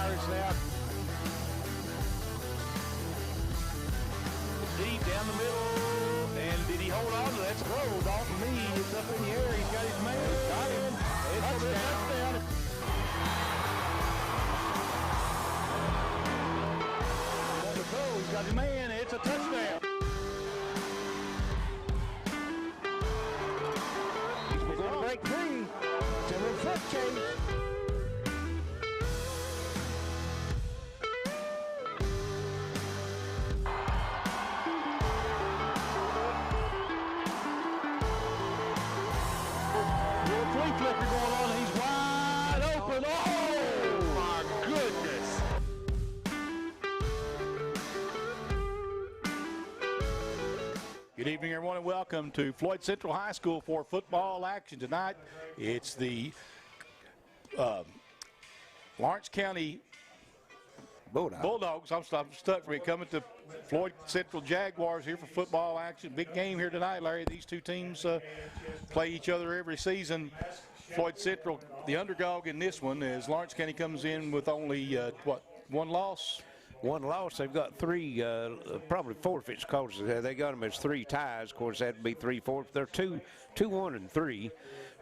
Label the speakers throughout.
Speaker 1: fires it out. Deep down the middle, and did he hold on to that? That's throw. Dalton Meade is up in the air. He's got his man. Got him. It's a touchdown. On the throw, he's got his man. It's a touchdown. We're going to break free. It's a little foot chase. Flicker going on, he's wide open. Oh my goodness. Good evening, everyone, and welcome to Floyd Central High School for football action tonight. It's the Lawrence County Bulldogs. I'm stuck for it. Coming to Floyd Central Jaguars here for football action. Big game here tonight, Larry. These two teams play each other every season. Floyd Central, the underdog in this one, as Lawrence County comes in with only, one loss?
Speaker 2: One loss. They've got three, probably forfeits, because they got them as 3 ties. Of course, that'd be 3 forfeits. They're 2-1-3,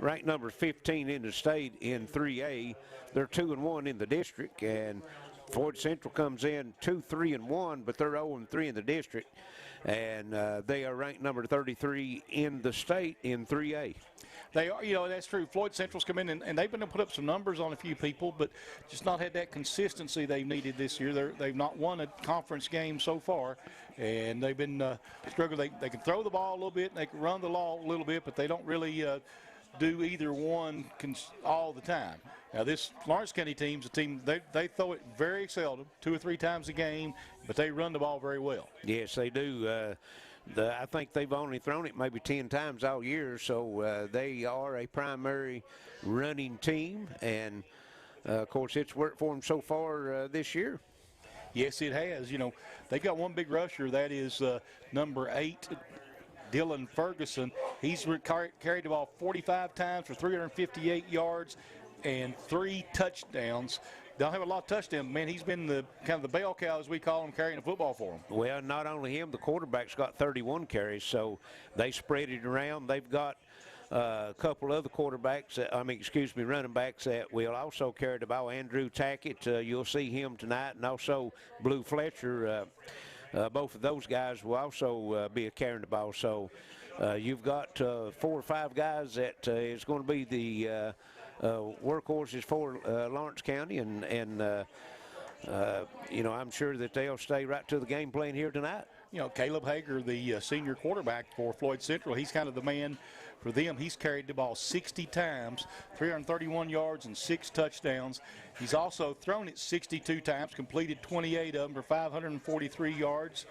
Speaker 2: ranked number 15 in the state in 3A. They're 2-1 in the district, and Floyd Central comes in 2-3-1, but they're 0-3 in the district, and they are ranked number 33 in the state in 3A.
Speaker 1: They are, that's true. Floyd Central's come in, and they've been able to put up some numbers on a few people, but just not had that consistency they've needed this year. They've not won a conference game so far, and they've been struggling. They can throw the ball a little bit, and they can run the ball a little bit, but they don't really do either one all the time. Now, this Lawrence County team's a team, they throw it very seldom, 2 or 3 times a game, but they run the ball very well.
Speaker 2: Yes, they do. I think they've only thrown it maybe 10 times all year, so they are a primary running team, and, of course, it's worked for them so far this year.
Speaker 1: Yes, it has. They got one big rusher. That is number 8, Dylan Ferguson. He's carried the ball 45 times for 358 yards and 3 touchdowns. Don't have a lot of touchdowns, man. He's been the kind of the bell cow, as we call him, carrying the football for him.
Speaker 2: Well, not only him, the quarterback's got 31 carries, so they spread it around. They've got a couple other quarterbacks, running backs that will also carry the ball. Andrew Tackett, you'll see him tonight, and also Blue Fletcher. Both of those guys will also be carrying the ball. So you've got 4 or 5 guys that is going to be the workhorses for Lawrence County, and I'm sure that they'll stay right to the game plan here tonight.
Speaker 1: Caleb Hager, the senior quarterback for Floyd Central, he's kind of the man for them. He's carried the ball 60 times, 331 yards and 6 touchdowns. He's also thrown it 62 times, completed 28 of them for 543 yards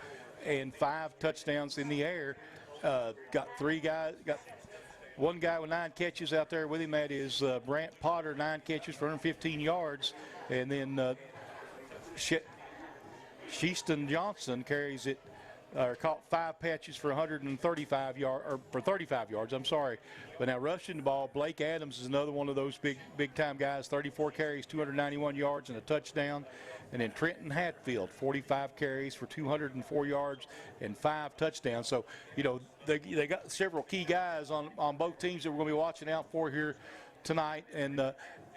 Speaker 1: and 5 touchdowns in the air. Got one guy with 9 catches out there with him. That is Brant Potter, 9 catches for 115 yards. And then Sheaston Johnson carries it, caught 5 catches for 135 yards, or for 35 yards, I'm sorry. But now rushing the ball, Blake Adams is another one of those big-time guys, 34 carries, 291 yards and a touchdown. And then Trenton Hatfield, 45 carries for 204 yards and 5 touchdowns. So, they got several key guys on both teams that we're going to be watching out for here tonight. And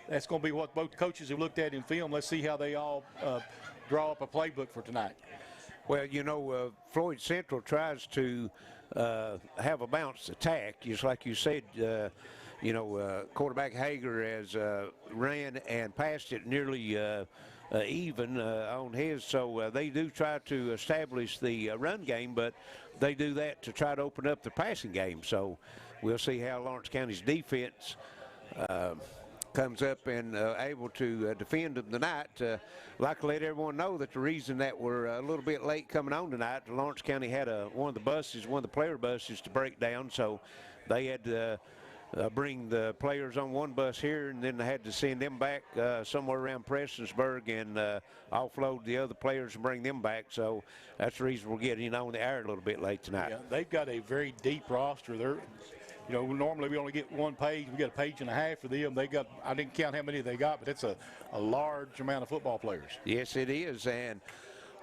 Speaker 1: that's going to be what both coaches have looked at in film. Let's see how they all draw up a playbook for tonight.
Speaker 2: Well, Floyd Central tries to have a balanced attack, just like you said. Quarterback Hager has ran and passed it nearly even on his, so they do try to establish the run game, but they do that to try to open up the passing game. So we'll see how Lawrence County's defense comes up and able to defend them tonight. Like to let everyone know that the reason that we're a little bit late coming on tonight, Lawrence County had one of the player buses to break down, so they had to bring the players on one bus here, and then they had to send them back somewhere around Prestonsburg and offload the other players and bring them back. So that's the reason we're getting on the air a little bit late tonight.
Speaker 1: Yeah, they've got a very deep roster. You know, normally we only get one page. We get a page and a half for them. They got, I didn't count how many they got, but it's a large amount of football players.
Speaker 2: Yes, it is. And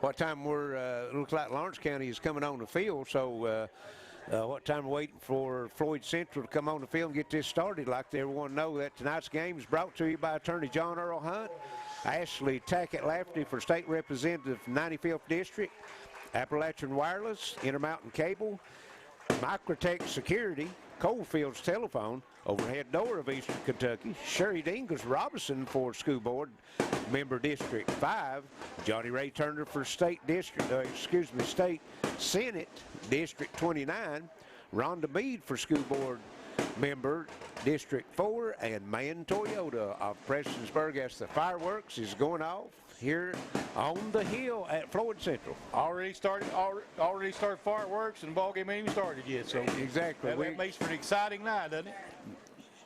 Speaker 2: what time looks like Lawrence County is coming on the field. So what time we're waiting for Floyd Central to come on the field and get this started. Like everyone know that tonight's game is brought to you by Attorney John Earl Hunt, Ashley Tackett Laferty for State Representative 95th District, Appalachian Wireless, Intermountain Cable, Mikrotec Security, Coalfields Telephone, Overhead Door of Eastern Kentucky, Sherry Dingus Robinson for School Board Member District 5, Johnny Ray Turner for State Senate District 29, Rhonda Meade for School Board Member District 4, and Mann Toyota of Prestonsburg as the fireworks is going off here on the hill at Floyd Central.
Speaker 1: Already started fireworks, and the ball game ain't even started yet. So
Speaker 2: exactly,
Speaker 1: that makes for an exciting night, doesn't it?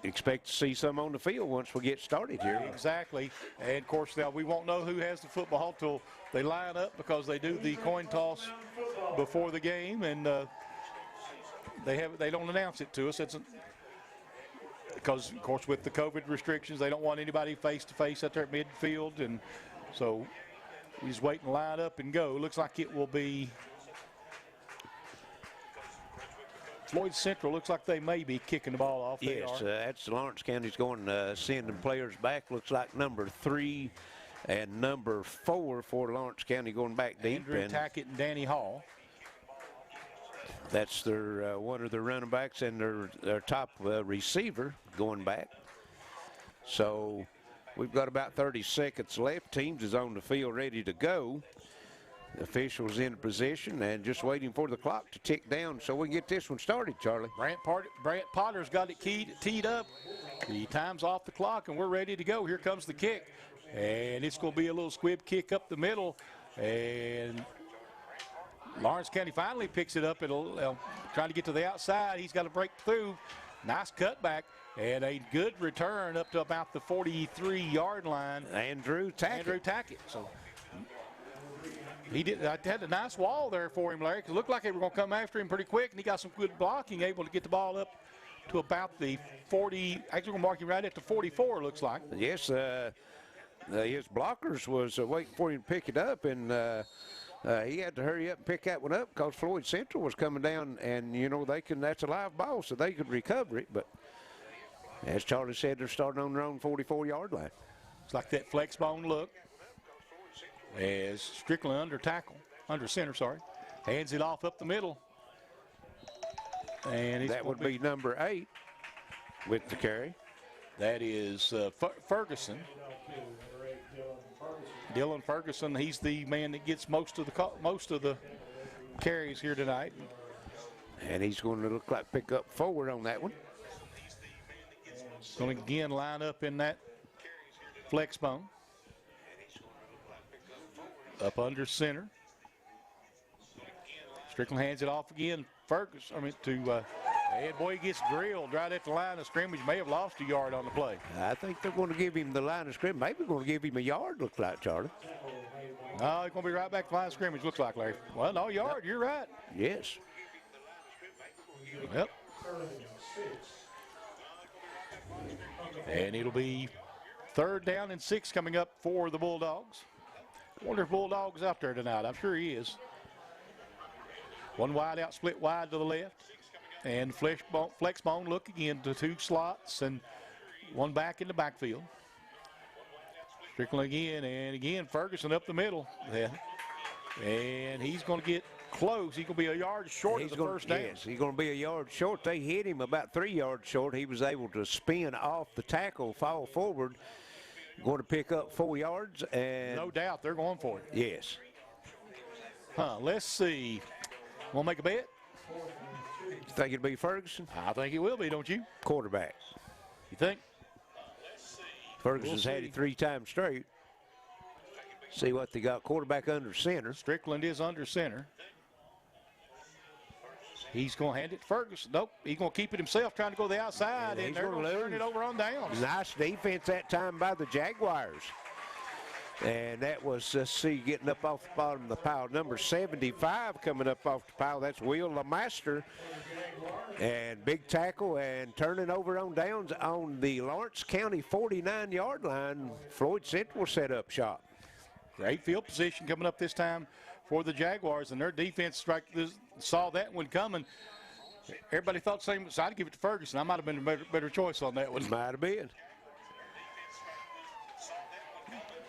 Speaker 2: Expect to see some on the field once we get started here.
Speaker 1: Exactly, and of course now we won't know who has the football till they line up, because they do the coin toss before the game, and they don't announce it to us. Because of course with the COVID restrictions, they don't want anybody face to face out there at midfield, and so we just wait and line up and go. Looks like it will be Floyd Central. Looks like they may be kicking the ball off.
Speaker 2: Yes, that's Lawrence County's going sending players back. Looks like number 3 and number 4 for Lawrence County going back deep.
Speaker 1: Andrew Tackett and Danny Hall.
Speaker 2: That's their one of their running backs and their top receiver going back. So we've got about 30 seconds left. Teams is on the field ready to go. The officials in position and just waiting for the clock to tick down so we can get this one started, Charlie.
Speaker 1: Brant Potter's got it teed up. The time's off the clock and we're ready to go. Here comes the kick. And it's going to be a little squib kick up the middle. And Lawrence County finally picks it up. Trying to get to the outside. He's got to break through. Nice cutback. And a good return up to about the 43-yard line.
Speaker 2: Andrew Tackett.
Speaker 1: So I had a nice wall there for him, Larry, because it looked like they were going to come after him pretty quick, and he got some good blocking, able to get the ball up to about the 40. Actually, going to mark him right at the 44, looks like.
Speaker 2: Yes, his blockers was waiting for him to pick it up, and he had to hurry up and pick that one up because Floyd Central was coming down, and, you know, that's a live ball, so they could recover it. But as Charlie said, they're starting on their own 44-yard line.
Speaker 1: It's like that flex bone look. As Strickland under center, hands it off up the middle. And
Speaker 2: that would be number 8 with the carry.
Speaker 1: That is Ferguson. Dylan Ferguson, he's the man that gets most of the carries here tonight.
Speaker 2: And he's going to look like pick up forward on that one.
Speaker 1: Going to again line up in that flex bone. Up under center. Strickland hands it off again. And boy, he gets drilled right at the line of scrimmage. May have lost a yard on the play.
Speaker 2: I think they're going to give him the line of scrimmage. Maybe going to give him a yard, looks like, Charlie.
Speaker 1: No, he's going to be right back to line of scrimmage, looks like, Larry. Well, no, yard, you're right.
Speaker 2: Yes.
Speaker 1: Yep. And it'll be 3rd down and 6 coming up for the Bulldogs. I wonder if Bulldogs out there tonight. I'm sure he is. One wide out, split wide to the left. And flex bone look again to 2 slots and one back in the backfield. Strickland again, and again Ferguson up the middle. Yeah. And he's going to get close. He's going to be a yard short of the first down.
Speaker 2: Yes, he's going to be a yard short. They hit him about 3 yards short. He was able to spin off the tackle, fall forward. Going to pick up 4 yards. And
Speaker 1: no doubt they're going for it.
Speaker 2: Yes.
Speaker 1: Let's see. Want to make a bet?
Speaker 2: You think it'll be Ferguson?
Speaker 1: I think it will be, don't you?
Speaker 2: Quarterback.
Speaker 1: You think?
Speaker 2: Ferguson's had it 3 times straight. See what they got. Quarterback under center.
Speaker 1: Strickland is under center. He's going to hand it to Ferguson. Nope, he's going to keep it himself, trying to go to the outside, and they're going to turn it over on downs.
Speaker 2: Nice defense that time by the Jaguars. And that was, let's see, getting up off the bottom of the pile. Number 75 coming up off the pile. That's Will LeMaster. And big tackle and turning over on downs on the Lawrence County 49-yard line. Floyd Central set up shop.
Speaker 1: Great field position coming up this time for the Jaguars, and their defense saw that one coming. Everybody thought the same, so I'd give it to Ferguson. I might have been a better choice on that one.
Speaker 2: Might have been.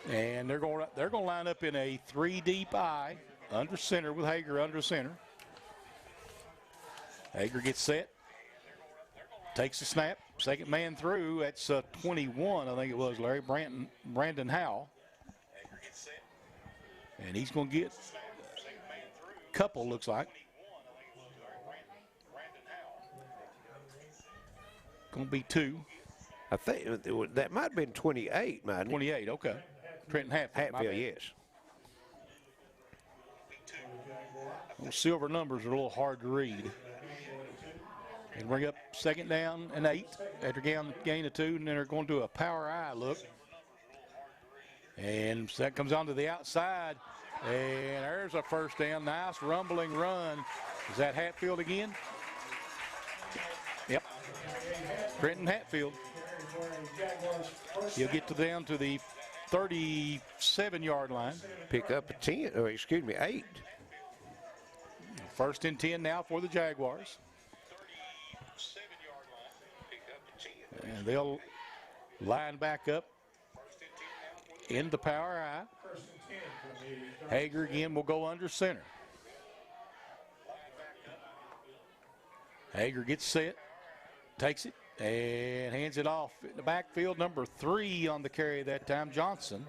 Speaker 1: And they're going to line up in a 3-deep I under center with Hager under center. Hager gets set, takes the snap, second man through. That's 21, I think it was, Larry Brandon Howell. And he's going to get a couple, looks like. Going to be 2.
Speaker 2: I think that might have been 28, mightn't it?
Speaker 1: 28, okay. Trenton Hatfield,
Speaker 2: yes.
Speaker 1: Those silver numbers are a little hard to read. And bring up second down and 8 after gain of 2, and then they're going to do a power I look. And that comes onto the outside, and there's a first down. Nice rumbling run. Is that Hatfield again? Yep. Trenton Hatfield. He'll get down to the 37-yard line.
Speaker 2: Pick up a 10, or excuse me, 8.
Speaker 1: First and 10 now for the Jaguars. And they'll line back up in the power I. Hager again will go under center. Hager gets set, takes it, and hands it off in the backfield. Number 3 on the carry that time, Johnson.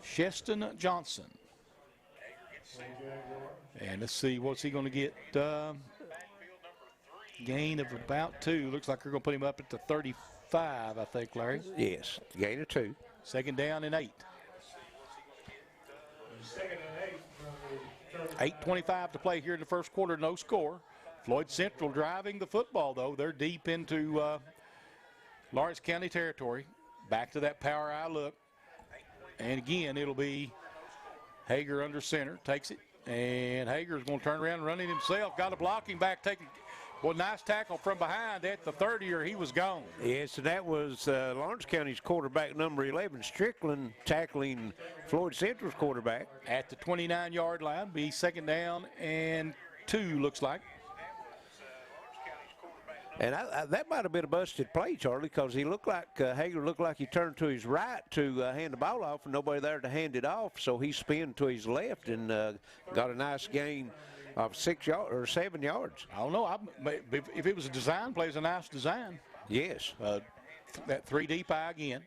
Speaker 1: Sheston Johnson. And let's see, what's he going to get? Gain of about 2. Looks like they're going to put him up at the 35, I think, Larry.
Speaker 2: Yes, gain of 2.
Speaker 1: Second down and 8. 8:25 to play here in the first quarter, no score. Floyd Central driving the football, though. They're deep into Lawrence County territory. Back to that power I look. And again, it'll be Hager under center, takes it. And Hager's going to turn around and run it himself. Got a blocking back, taking. Well, nice tackle from behind at the 30, or he was gone.
Speaker 2: Yes, and that was Lawrence County's quarterback, number 11, Strickland, tackling Floyd Central's quarterback.
Speaker 1: At the 29-yard line, be second down and 2, looks like.
Speaker 2: And that might have been a busted play, Charlie, because he looked like, Hager looked like he turned to his right to hand the ball off, and nobody there to hand it off, so he spun to his left and got a nice gain of 6 yards or 7 yards.
Speaker 1: I don't know. If it was a design play, it's a nice design.
Speaker 2: Yes.
Speaker 1: That 3-deep I again.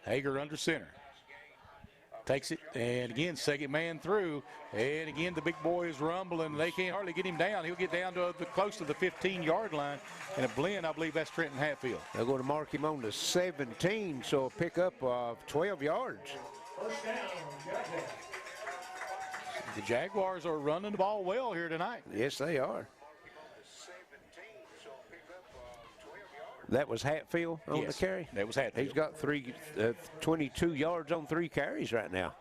Speaker 1: Hager under center. Takes it, and again, second man through. And again, the big boy is rumbling. They can't hardly get him down. He'll get down to close to the 15-yard line. And a blend, I believe that's Trenton Hatfield.
Speaker 2: They're going to mark him on the 17, so a pickup of 12 yards.
Speaker 1: The Jaguars are running the ball well here tonight.
Speaker 2: Yes, they are. That was Hatfield on the carry?
Speaker 1: That was Hatfield.
Speaker 2: He's got 22 yards on 3 carries right now.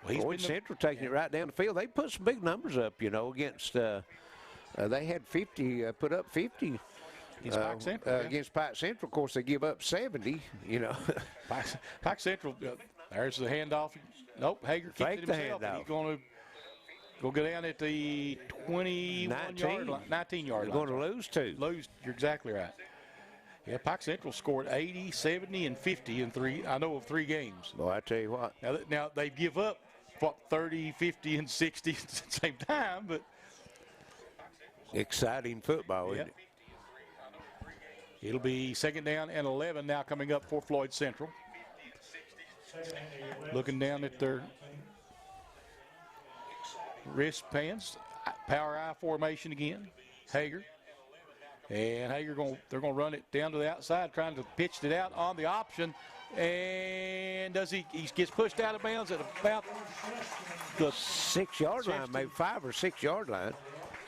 Speaker 2: Well, Floyd Central taking it right down the field. They put some big numbers up, you know, against, they had 50, put up 50
Speaker 1: against Pike Central.
Speaker 2: Against Pike Central. Of course, they give up 70, you know.
Speaker 1: Pike Central, there's the handoff. Nope, Hager keeps it himself. He's going to go down at the 21-yard line, 19-yard line.
Speaker 2: They're going to lose 2.
Speaker 1: You're exactly right. Yeah, Pike Central scored 80, 70, and 50 in 3. I know of 3 games.
Speaker 2: Well, I tell you what.
Speaker 1: Now they give up 30, 50, and 60 at the same time, but
Speaker 2: exciting football, isn't it?
Speaker 1: It'll be second down and 11 now coming up for Floyd Central. Looking down at their wristbands, power I formation again. Hager. And Hager they're going to run it down to the outside, trying to pitch it out on the option. And he gets pushed out of bounds at about the
Speaker 2: 6-yard line, maybe 5 or 6-yard line.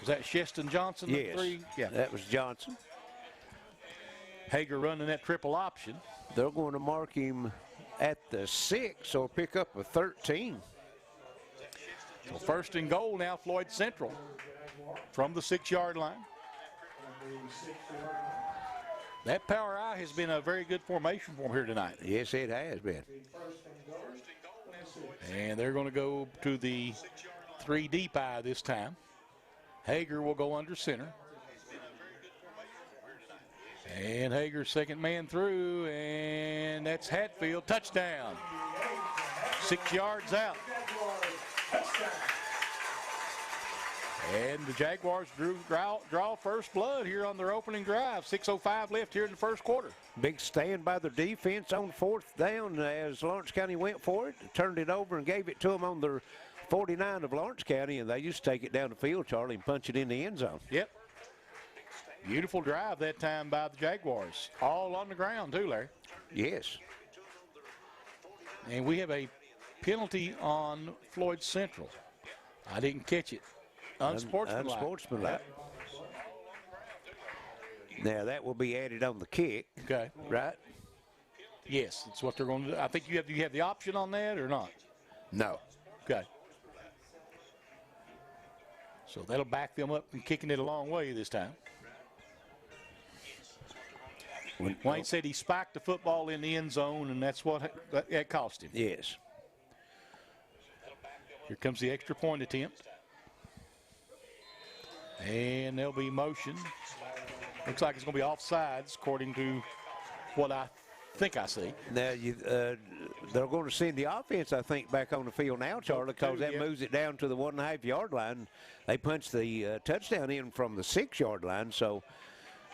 Speaker 1: Is that Sheston Johnson?
Speaker 2: Yes,
Speaker 1: 3? Yeah,
Speaker 2: that was Johnson.
Speaker 1: Hager running that triple option.
Speaker 2: They're going to mark him at the 6, so pick up a 13.
Speaker 1: So first and goal now, Floyd Central from the 6-yard line. That power eye has been a very good formation for him here tonight.
Speaker 2: Yes, it has been.
Speaker 1: And they're going to go to the 3 deep eye this time. Hager will go under center. And Hager's second man through, and that's Hatfield. Touchdown. 6 yards out. And the Jaguars draw first blood here on their opening drive. 6:05 left here in the first quarter.
Speaker 2: Big stand by their defense on 4th down as Lawrence County went for it, turned it over and gave it to them on their 49 of Lawrence County, and they just take it down the field, Charlie, and punch it in the end zone.
Speaker 1: Yep. Beautiful drive that time by the Jaguars. All on the ground too, Larry.
Speaker 2: Yes.
Speaker 1: And we have a penalty on Floyd Central. I didn't catch it. Unsportsmanlike.
Speaker 2: Unsportsmanlike. Now that will be added on the kick.
Speaker 1: Okay.
Speaker 2: Right?
Speaker 1: Yes, that's what they're going to do. I think you have the option on that or not?
Speaker 2: No.
Speaker 1: Okay. So that'll back them up and kicking it a long way this time. Wayne said he spiked the football in the end zone, and that's what that cost him.
Speaker 2: Yes.
Speaker 1: Here comes the extra point attempt. And there'll be motion. Looks like it's going to be offsides, according to what I think I see.
Speaker 2: Now, they're going to send the offense, I think, back on the field now, Charlie, because that moves it down to the 1.5-yard line. They punched the touchdown in from the 6-yard line, so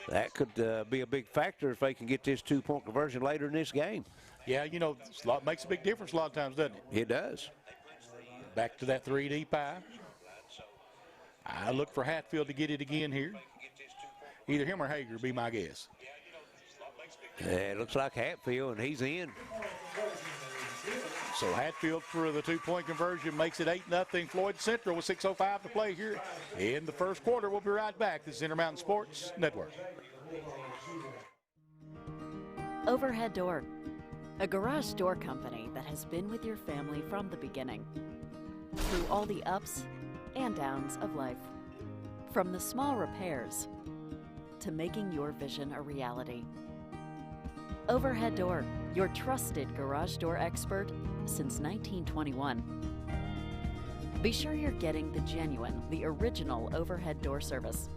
Speaker 2: that could be a big factor if they can get this 2-point conversion later in this game.
Speaker 1: Yeah, you know, it makes a big difference a lot of times, doesn't it?
Speaker 2: It does.
Speaker 1: Back to that 3 deep eye. I look for Hatfield to get it again here. Either him or Hager be my guess.
Speaker 2: Yeah, it looks like Hatfield, and he's in.
Speaker 1: So Hatfield for the 2-point conversion makes it 8-0 Floyd Central with 6:05 to play here in the first quarter. We'll be right back. This is Intermountain Sports Network.
Speaker 3: Overhead Door, a garage door company that has been with your family from the beginning, through all the ups and downs of life. From the small repairs to making your vision a reality. Overhead Door, your trusted garage door expert since 1921. Be sure you're getting the genuine, the original overhead door service.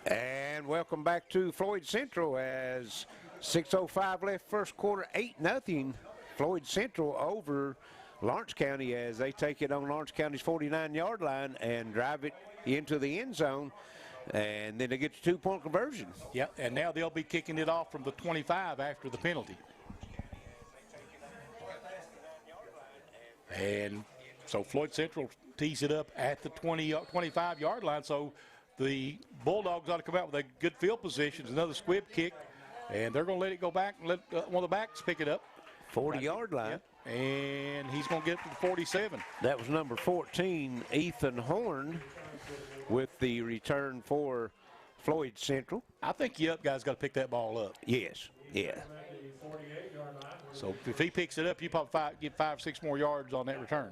Speaker 2: And welcome back to Floyd Central as 6:05 left first quarter, 8-0 Floyd Central over Lawrence County as they take it on Lawrence County's 49-yard line and drive it into the end zone, and then they get the 2-point conversion.
Speaker 1: Yep, and now they'll be kicking it off from the 25 after the penalty. And so Floyd Central tees it up at the 25-yard line, so the Bulldogs ought to come out with a good field position. Another squib kick, and they're going to let it go back and let one of the backs pick it up.
Speaker 2: 40-yard line.
Speaker 1: Yep. And he's going to get to the 47.
Speaker 2: That was number 14, Ethan Horn, with the return for Floyd Central.
Speaker 1: I think the up guy's got to pick that ball up.
Speaker 2: Yes, yeah.
Speaker 1: So if he picks it up, you probably get 5 or 6 more yards on that return.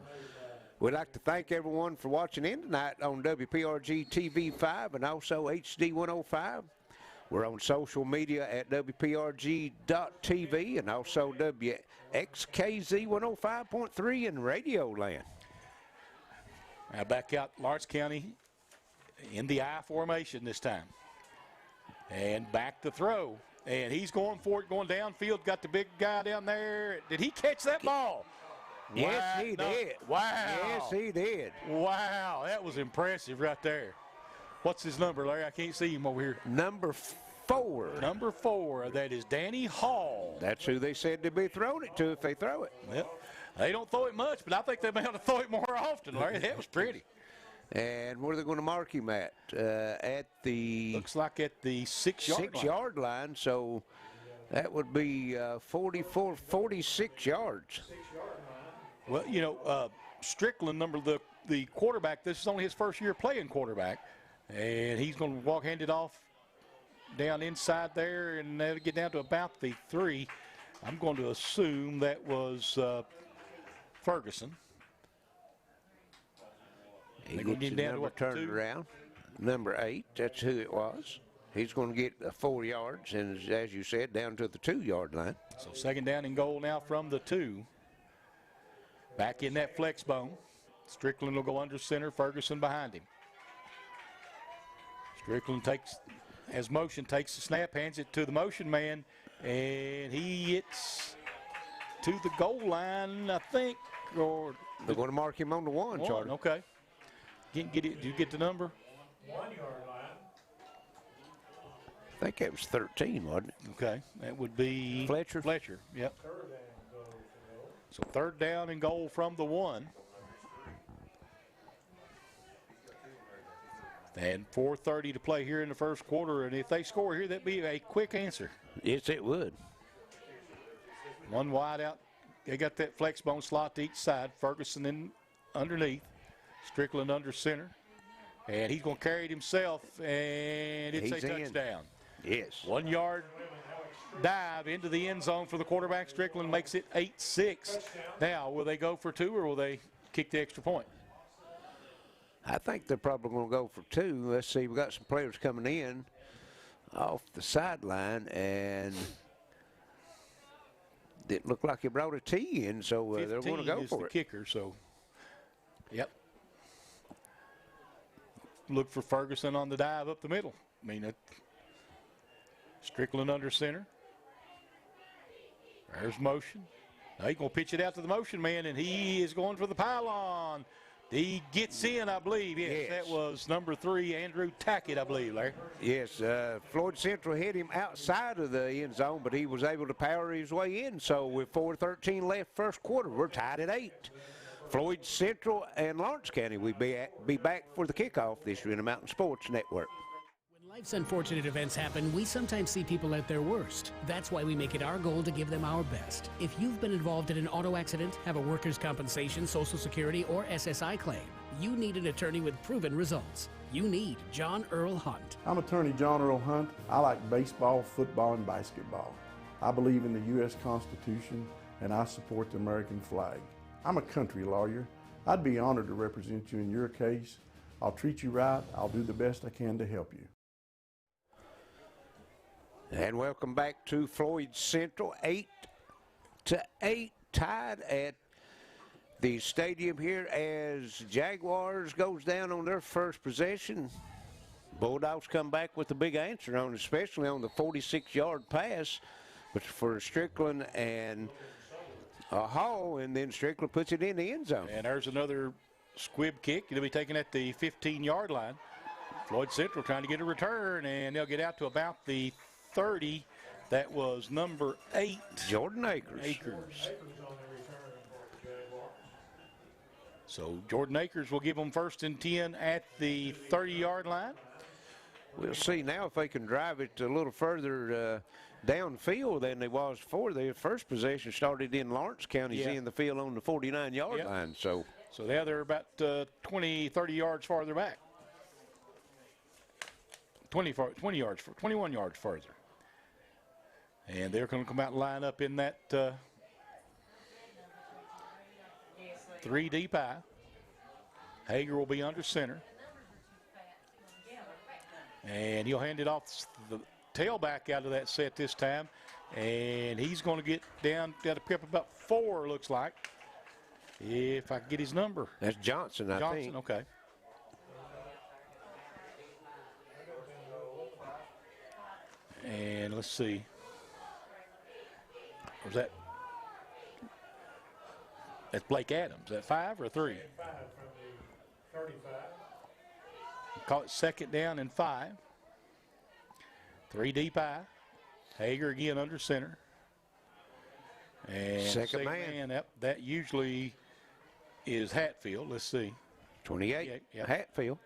Speaker 2: We'd like to thank everyone for watching in tonight on WPRG TV 5 and also HD 105. We're on social media at WPRG.TV and also WXKZ 105.3 in Radio Land.
Speaker 1: Now back out Lawrence County in the I formation this time. And back to throw. And he's going for it, going downfield. Got the big guy down there. Did he catch that ball?
Speaker 2: Yes, he did.
Speaker 1: Wow.
Speaker 2: Yes, he did.
Speaker 1: Wow, that was impressive right there. What's his number, Larry? I can't see him over here.
Speaker 2: Number 4.
Speaker 1: Number 4, that is Danny Hall.
Speaker 2: That's who they said to be throwing it to if they throw it.
Speaker 1: Yep. They don't throw it much, but I think they may have to throw it more often, Larry. That was pretty.
Speaker 2: And where are they going to mark him at? At the...
Speaker 1: Looks like at the 6-yard
Speaker 2: line. So that would be 46 yards.
Speaker 1: Well, you know, Strickland, the quarterback, this is only his first year playing quarterback. And he's going to hand it off down inside there, and that'll get down to about the 3. I'm going to assume that was Ferguson.
Speaker 2: He gets the number turned around. Number 8, that's who it was. He's going to get 4 yards, and as you said, down to the 2-yard line.
Speaker 1: So second down and goal now from the 2. Back in that flex bone. Strickland will go under center, Ferguson behind him. Strickland has motion, takes the snap, hands it to the motion man, and he hits to the goal line, I think. Or
Speaker 2: they're going to mark him on the 1, Charlie.
Speaker 1: Okay. Did you get the number?
Speaker 4: 1 yard line.
Speaker 2: I think that was 13, wasn't it?
Speaker 1: Okay, that would be
Speaker 2: Fletcher.
Speaker 1: Fletcher, yep. So third down and goal from the 1. And 4:30 to play here in the first quarter, and if they score here, that'd be a quick answer.
Speaker 2: Yes, it would.
Speaker 1: One wide out. They got that flex bone slot to each side. Ferguson in underneath. Strickland under center. And he's going to carry it himself, and it's a touchdown.
Speaker 2: Yes.
Speaker 1: 1 yard dive into the end zone for the quarterback. Strickland makes it 8-6. Now, will they go for 2 or will they kick the extra point?
Speaker 2: I think they're probably going to go for 2. Let's see, we got some players coming in off the sideline, and didn't look like he brought a tee in, so they're going to go for it.
Speaker 1: Kicker, so, yep. Look for Ferguson on the dive up the middle. I mean, Strickland under center. There's motion. Now he's going to pitch it out to the motion man, and he is going for the pylon. He gets in, I believe. Yes, that was number 3, Andrew Tackett, I believe, Larry.
Speaker 2: Yes, Floyd Central hit him outside of the end zone, but he was able to power his way in. So with 4:13 left first quarter, we're tied at 8. Floyd Central and Lawrence County will be back for the kickoff this year in the Mountain Sports Network.
Speaker 5: When life's unfortunate events happen, we sometimes see people at their worst. That's why we make it our goal to give them our best. If you've been involved in an auto accident, have a workers' compensation, Social Security, or SSI claim, you need an attorney with proven results. You need John Earl Hunt.
Speaker 6: I'm attorney John Earl Hunt. I like baseball, football, and basketball. I believe in the U.S. Constitution, and I support the American flag. I'm a country lawyer. I'd be honored to represent you in your case. I'll treat you right. I'll do the best I can to help you.
Speaker 2: And welcome back to Floyd Central, 8-8, tied at the stadium here as Jaguars goes down on their first possession. Bulldogs come back with a big answer on, especially on the 46-yard pass, but for Strickland and Hall, and then Strickland puts it in the end zone.
Speaker 1: And there's another squib kick. It'll be taken at the 15-yard line. Floyd Central trying to get a return, and they'll get out to about the 30. That was number 8.
Speaker 2: Jordan Akers.
Speaker 1: So Jordan Akers will give them 1st and 10 at the 30-yard line.
Speaker 2: We'll see now if they can drive it a little further downfield than they was before. Their first possession started in Lawrence County, in the field on the 49-yard line. So
Speaker 1: now they're about 20, 30 yards farther back. 21 yards further. And they're going to come out and line up in that 3 deep eye. Hager will be under center. And he'll hand it off the tailback out of that set this time. And he's going to get down, got to pick up about 4, looks like. If I can get his number.
Speaker 2: That's Johnson, I think.
Speaker 1: Okay. And let's see. Was that? That's Blake Adams. Is that 5 or 3?
Speaker 4: 5 from the 35.
Speaker 1: Call it 2nd down and 5. 3 deep eye. Hager again under center. And
Speaker 2: second man.
Speaker 1: Yep, that usually is Hatfield. Let's see.
Speaker 2: 28, Hatfield.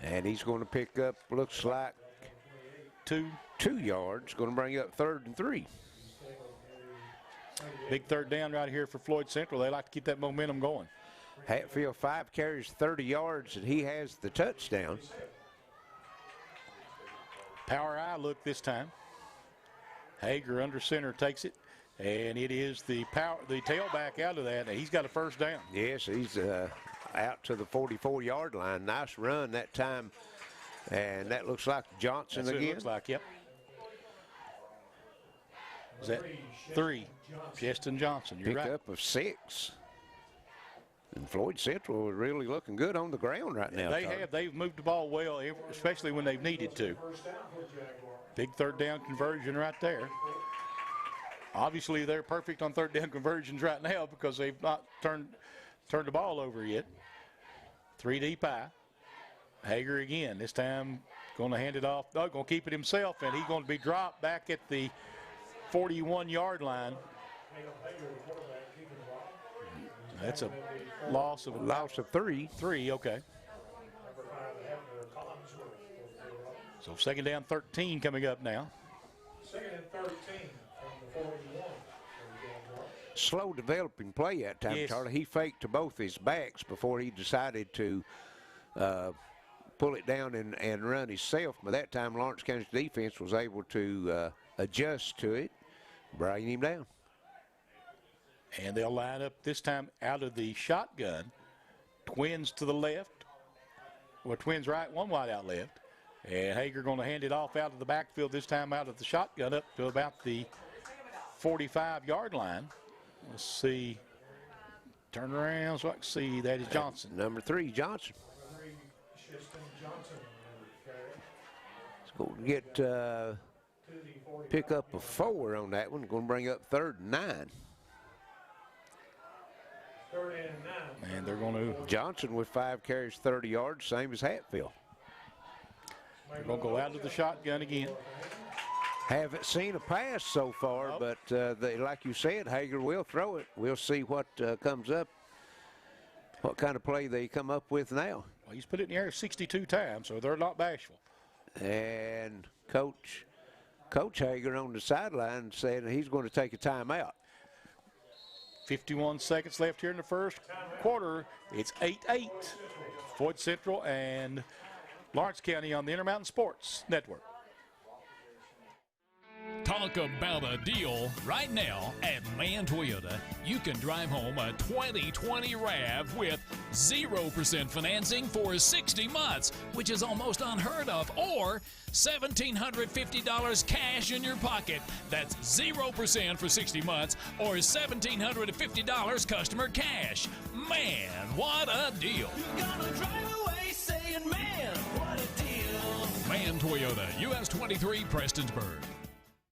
Speaker 2: And he's going to pick up, looks like, 2 yards. Going to bring up 3rd and 3.
Speaker 1: Big 3rd down right here for Floyd Central. They like to keep that momentum going.
Speaker 2: Hatfield 5 carries 30 yards, and he has the touchdown.
Speaker 1: Power eye look this time. Hager under center takes it, and it is the tailback out of that. He's got a first down.
Speaker 2: Yes, he's out to the 44-yard line. Nice run that time, and that looks like Johnson
Speaker 1: That's
Speaker 2: again.
Speaker 1: What it looks like, yep. Is that 3? Justin Johnson, you're right.
Speaker 2: Pickup of 6. And Floyd Central is really looking good on the ground right now.
Speaker 1: They've moved the ball well, especially when they've needed to. Big third down conversion right there. Obviously, they're perfect on third down conversions right now because they've not turned the ball over yet. 3 deep eye. Hager again. This time going to hand it off. Doug going to keep it himself, and he's going to be dropped back at the 41-yard line. That's a loss of
Speaker 2: 3.
Speaker 1: 3, okay. So second down 13 coming up now.
Speaker 4: Second and 13 from the 41.
Speaker 2: Slow developing play that time,
Speaker 1: Yes.
Speaker 2: Charlie. He faked to both his backs before he decided to pull it down and run himself. But that time Lawrence County's defense was able to adjust to it, bring him down.
Speaker 1: And they'll line up this time out of the shotgun. Twins to the left. Well, twins right, one wide out left. And Hager going to hand it off out of the backfield this time out of the shotgun up to about the 45-yard line. Let's see. Turn around so I can see that is Johnson.
Speaker 2: Number 3, Johnson. It's going to get pick up a 4 on that one. Going to bring up 3rd and 9.
Speaker 4: 3rd and 9.
Speaker 1: And they're going to
Speaker 2: Johnson with 5 carries, 30 yards, same as Hatfield.
Speaker 1: They're going to go out of the shotgun again.
Speaker 2: Haven't seen a pass so far, but like you said, Hager will throw it. We'll see what comes up, what kind of play they come up with now.
Speaker 1: Well, he's put it in the air 62 times, so they're not bashful.
Speaker 2: And Coach Hager on the sideline said he's going to take a timeout.
Speaker 1: 51 seconds left here in the first quarter. It's 8-8. Floyd Central and Lawrence County on the Intermountain Sports Network.
Speaker 7: Talk about a deal right now at Mann Toyota. You can drive home a 2020 RAV with 0% financing for 60 months, which is almost unheard of, or $1,750 cash in your pocket. That's 0% for 60 months or $1,750 customer cash. Man, what a deal.
Speaker 8: You're gonna drive away saying, man, what a deal.
Speaker 7: Mann Toyota, US 23, Prestonsburg.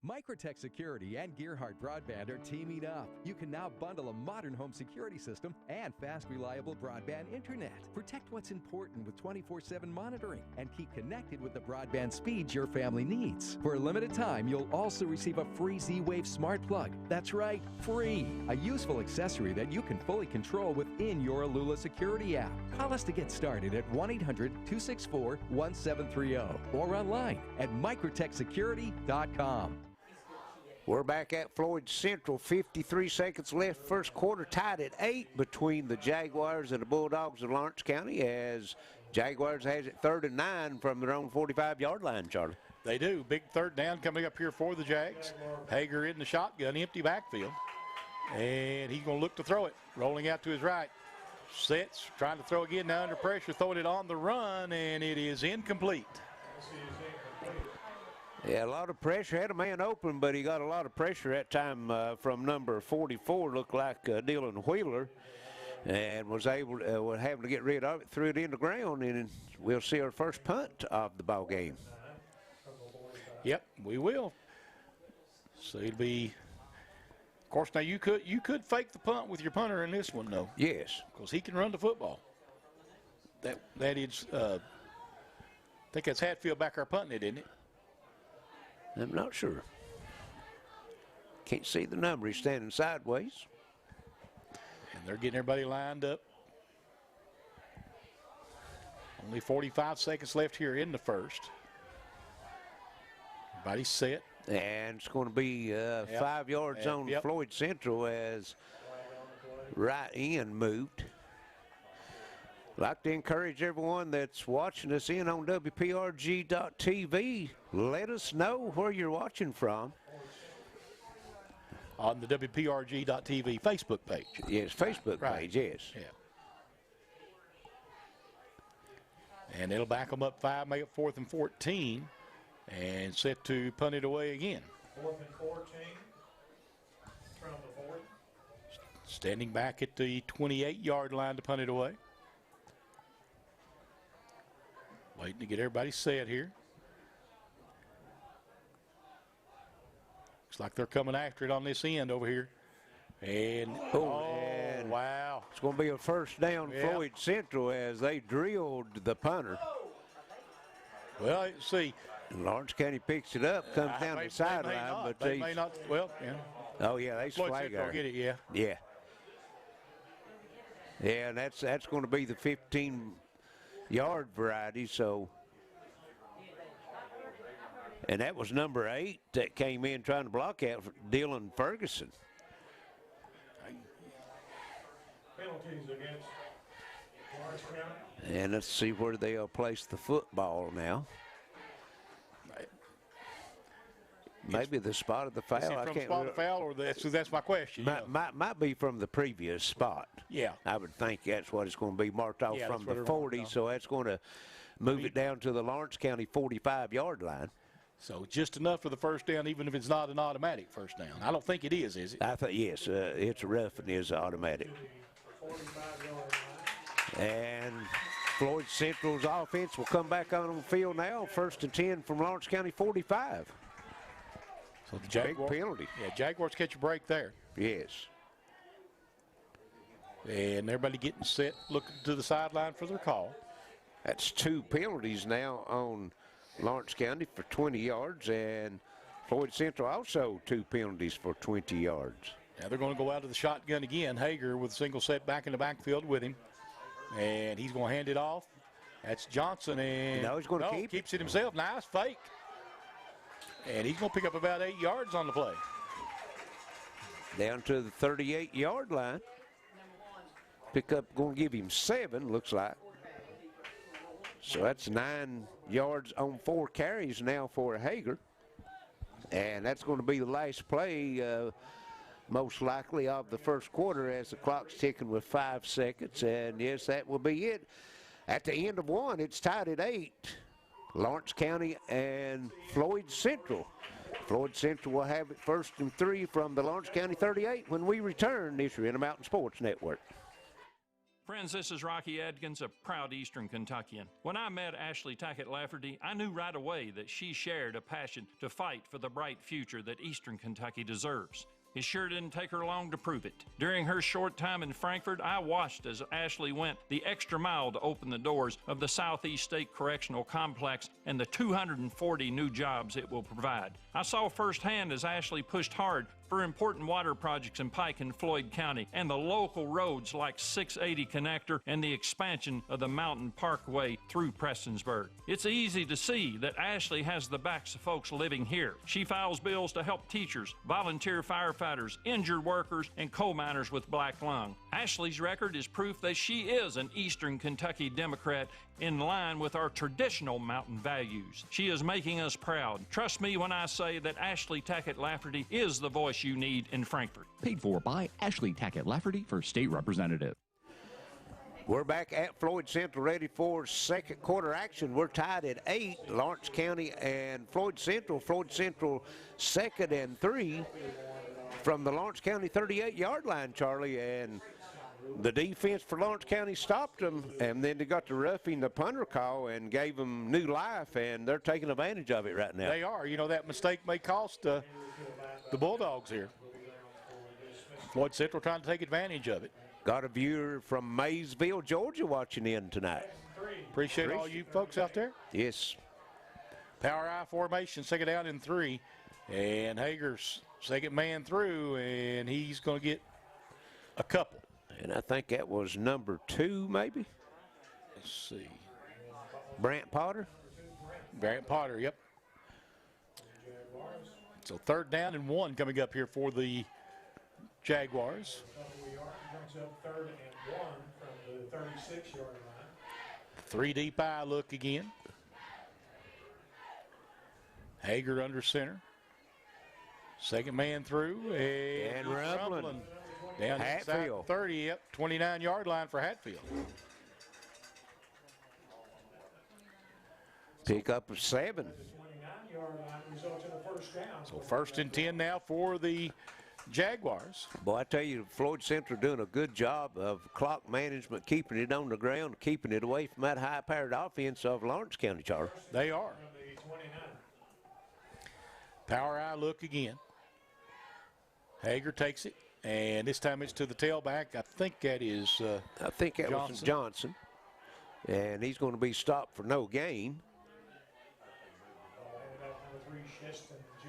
Speaker 9: Mikrotec Security and Gearhart Broadband are teaming up. You can now bundle a modern home security system and fast, reliable broadband internet. Protect what's important with 24/7 monitoring and keep connected with the broadband speeds your family needs. For a limited time, you'll also receive a free Z-Wave smart plug. That's right, free. A useful accessory that you can fully control within your Alula security app. Call us to get started at 1-800-264-1730 or online at mikrotechsecurity.com.
Speaker 2: We're back at Floyd Central, 53 seconds left. First quarter tied at 8 between the Jaguars and the Bulldogs of Lawrence County, as Jaguars has it 3rd and 9 from their own 45-yard line, Charlie.
Speaker 1: They do. Big third down coming up here for the Jags. Hager in the shotgun, empty backfield. And he's going to look to throw it. Rolling out to his right. Sets, trying to throw again, now under pressure, throwing it on the run, and it is incomplete.
Speaker 2: Yeah, a lot of pressure. Had a man open, but he got a lot of pressure that time from number 44, looked like Dylan Wheeler, and was able to, having to get rid of it, threw it in the ground, and we'll see our first punt of the ball game.
Speaker 1: Yep, we will. So it'll be, of course, now you could fake the punt with your punter in this one, though.
Speaker 2: Yes.
Speaker 1: Because he can run the football. That is, I think that's Hatfield back there punting it, isn't it?
Speaker 2: I'm not sure. Can't see the number. He's standing sideways.
Speaker 1: And they're getting everybody lined up. Only 45 seconds left here in the first. Everybody's set.
Speaker 2: And it's going to be 5 yards on Floyd Central as right end moved. I'd like to encourage everyone that's watching us in on WPRG.TV. Let us know where you're watching from.
Speaker 1: On the WPRG.TV Facebook page.
Speaker 2: Yes, Facebook page, yes.
Speaker 1: Yeah. And it'll back them up 5, make it 4th and 14, and set to punt it away again.
Speaker 4: 4th and 14 from the 40.
Speaker 1: Standing back at the 28-yard line to punt it away. Waiting to get everybody set here. Looks like they're coming after it on this end over here. And, wow.
Speaker 2: It's going to be a first down, Floyd Central, as they drilled the punter.
Speaker 1: Well, see.
Speaker 2: Lawrence County picks it up, comes down the sideline. But
Speaker 1: they may not. Well, yeah.
Speaker 2: Oh, yeah, they
Speaker 1: Floyd
Speaker 2: flag
Speaker 1: Central
Speaker 2: her.
Speaker 1: get it, yeah.
Speaker 2: Yeah. Yeah, and that's going to be the 15-yard variety, so. And that was number 8 that came in trying to block out for Dylan Ferguson.
Speaker 4: Penalties against Lawrence County.
Speaker 2: And let's see where they'll place the football now. Maybe the spot of the foul.
Speaker 1: Is it from spot of foul, or that's my question.
Speaker 2: Might be from the previous spot.
Speaker 1: Yeah.
Speaker 2: I would think that's what it's going to be, marked off from the 40, so that's going to move it down to the Lawrence County 45-yard line.
Speaker 1: So just enough for the first down, even if it's not an automatic first down. I don't think it is it?
Speaker 2: I think, yes, it's a rough and is automatic. And Floyd Central's offense will come back on the field now. 1st and 10 from Lawrence County 45.
Speaker 1: So the Jaguars,
Speaker 2: big penalty.
Speaker 1: Yeah, Jaguars catch a break there.
Speaker 2: Yes.
Speaker 1: And everybody getting set, looking to the sideline for their call.
Speaker 2: That's 2 penalties now on Lawrence County for 20 yards, and Floyd Central also 2 penalties for 20 yards.
Speaker 1: Now they're going to go out to the shotgun again. Hager with a single set back in the backfield with him. And he's going to hand it off. That's Johnson, and
Speaker 2: no, he's going to
Speaker 1: keeps it himself. Nice fake. And he's going to pick up about 8 yards on the play.
Speaker 2: Down to the 38-yard line. Pickup going to give him 7, looks like. So that's 9 yards on 4 carries now for Hager. And that's going to be the last play, most likely, of the first quarter as the clock's ticking with 5 seconds. And, yes, that will be it. At the end of 1, it's tied at 8. Lawrence County and Floyd Central. Floyd Central will have it 1st and 3 from the Lawrence County 38 when we return this year in the Mountain Sports Network.
Speaker 10: Friends, this is Rocky Adkins, a proud Eastern Kentuckian. When I met Ashley Tackett Laferty, I knew right away that she shared a passion to fight for the bright future that Eastern Kentucky deserves. It sure didn't take her long to prove it. During her short time in Frankfort, I watched as Ashley went the extra mile to open the doors of the Southeast State Correctional Complex and the 240 new jobs it will provide. I saw firsthand as Ashley pushed hard for important water projects in Pike and Floyd County and the local roads like 680 Connector and the expansion of the Mountain Parkway through Prestonsburg. It's easy to see that Ashley has the backs of folks living here. She files bills to help teachers, volunteer firefighters, injured workers, and coal miners with black lung. Ashley's record is proof that she is an Eastern Kentucky Democrat in line with our traditional mountain values. She is making us proud. Trust me when I say that Ashley Tackett Laferty is the voice you need in Frankfort.
Speaker 11: Paid for by Ashley Tackett Laferty for state representative.
Speaker 2: We're back at Floyd Central, ready for second quarter action. We're tied at 8, Lawrence County and Floyd Central. Floyd Central 2nd and 3 from the Lawrence County 38-yard line, Charlie, and the defense for Lawrence County stopped them, and then they got to roughing the punter call and gave them new life, and they're taking advantage of it right now.
Speaker 1: They are. You know, that mistake may cost the Bulldogs here. Floyd Central trying to take advantage of it.
Speaker 2: Got a viewer from Maysville, Georgia watching in tonight.
Speaker 1: Appreciate all you folks out there.
Speaker 2: Yes.
Speaker 1: Power I formation, 2nd down and 3. And Hager's second man through, and he's going to get a couple.
Speaker 2: And I think that was number 2, maybe.
Speaker 1: Let's see.
Speaker 2: Brant Potter?
Speaker 1: Brant Potter, yep. So 3rd down and 1 coming up here for the Jaguars.
Speaker 4: Brings up 3rd and 1 from the 36-yard line.
Speaker 1: 3 deep eye look again. Hager under center. Second man through, and rumbling. Down inside 30, yep, 29-yard line for Hatfield.
Speaker 2: Pick up of 7.
Speaker 1: So 1st and 10 now for the Jaguars.
Speaker 2: Boy, I tell you, Floyd Central doing a good job of clock management, keeping it on the ground, keeping it away from that high-powered offense of Lawrence County, Charlie.
Speaker 1: They are. Power eye look again. Hager takes it, and this time it's to the tailback. I think that is
Speaker 2: I think that was Johnson. And he's going to be stopped for no gain.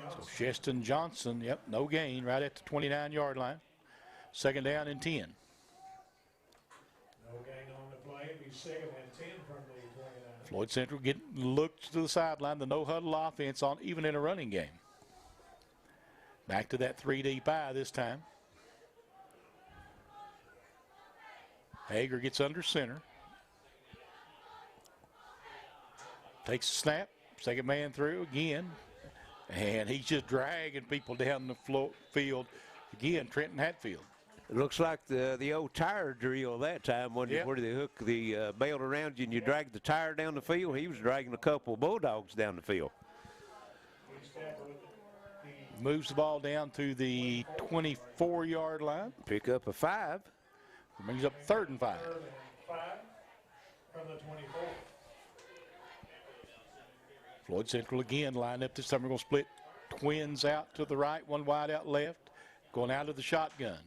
Speaker 1: So Sheston Johnson, yep, no gain right at the 29-yard line. 2nd down and 10.
Speaker 4: No gain on the play. It'd be 2nd and 10 from the 29.
Speaker 1: Floyd Central looks to the sideline, the no-huddle offense on even in a running game. Back to that 3 deep eye this time. Hager gets under center. Takes a snap. 2nd man through again. And he's just dragging people down the field. Again, Trenton Hatfield.
Speaker 2: It looks like the old tire drill that time when where they hook the belt around you and you drag the tire down the field. He was dragging a couple of Bulldogs down the field.
Speaker 1: Moves the ball down to the 24-yard line.
Speaker 2: Pick up a 5.
Speaker 1: Brings up 3rd and 5.
Speaker 4: 3rd and 5 from the 24.
Speaker 1: Floyd Central again lined up this time. We're going to split twins out to the right, one wide out left. Going out of the shotgun.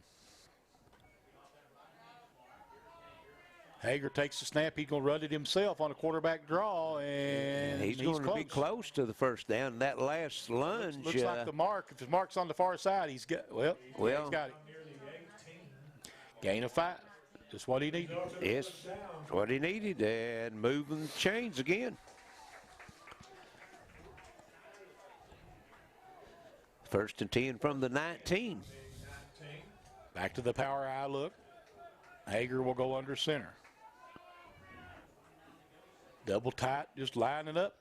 Speaker 1: Hager takes the snap. He's going to run it himself on a quarterback draw, and
Speaker 2: he's going to be close to the 1st down. That last lunge.
Speaker 1: Looks like the mark. If his mark's on the far side, he's got, he's got it. Gain of 5. Just what he needed.
Speaker 2: Yes, what he needed, and moving the chains again. 1st and 10 from the 19.
Speaker 1: Back to the power eye look. Hager will go under center. Double tight, just lining up.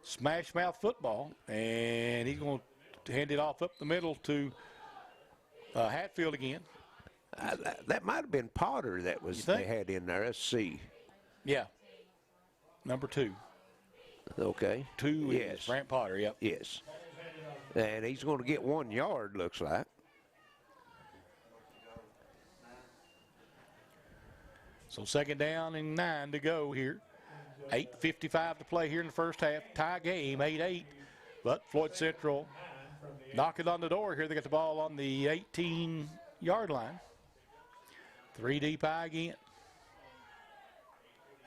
Speaker 1: Smash mouth football, and he's going to hand it off up the middle to Hatfield again.
Speaker 2: That might have been Potter that was they had in there. Let's see.
Speaker 1: Yeah. Number 2.
Speaker 2: Okay.
Speaker 1: 2 is Brant Potter, yep.
Speaker 2: Yes. And he's going to get 1 yard, looks like.
Speaker 1: So 2nd down and 9 to go here. 8:55 to play here in the first half. Tie game, 8-8. But Floyd Central knocking on the door here. They got the ball on the 18-yard line. 3 deep eye again.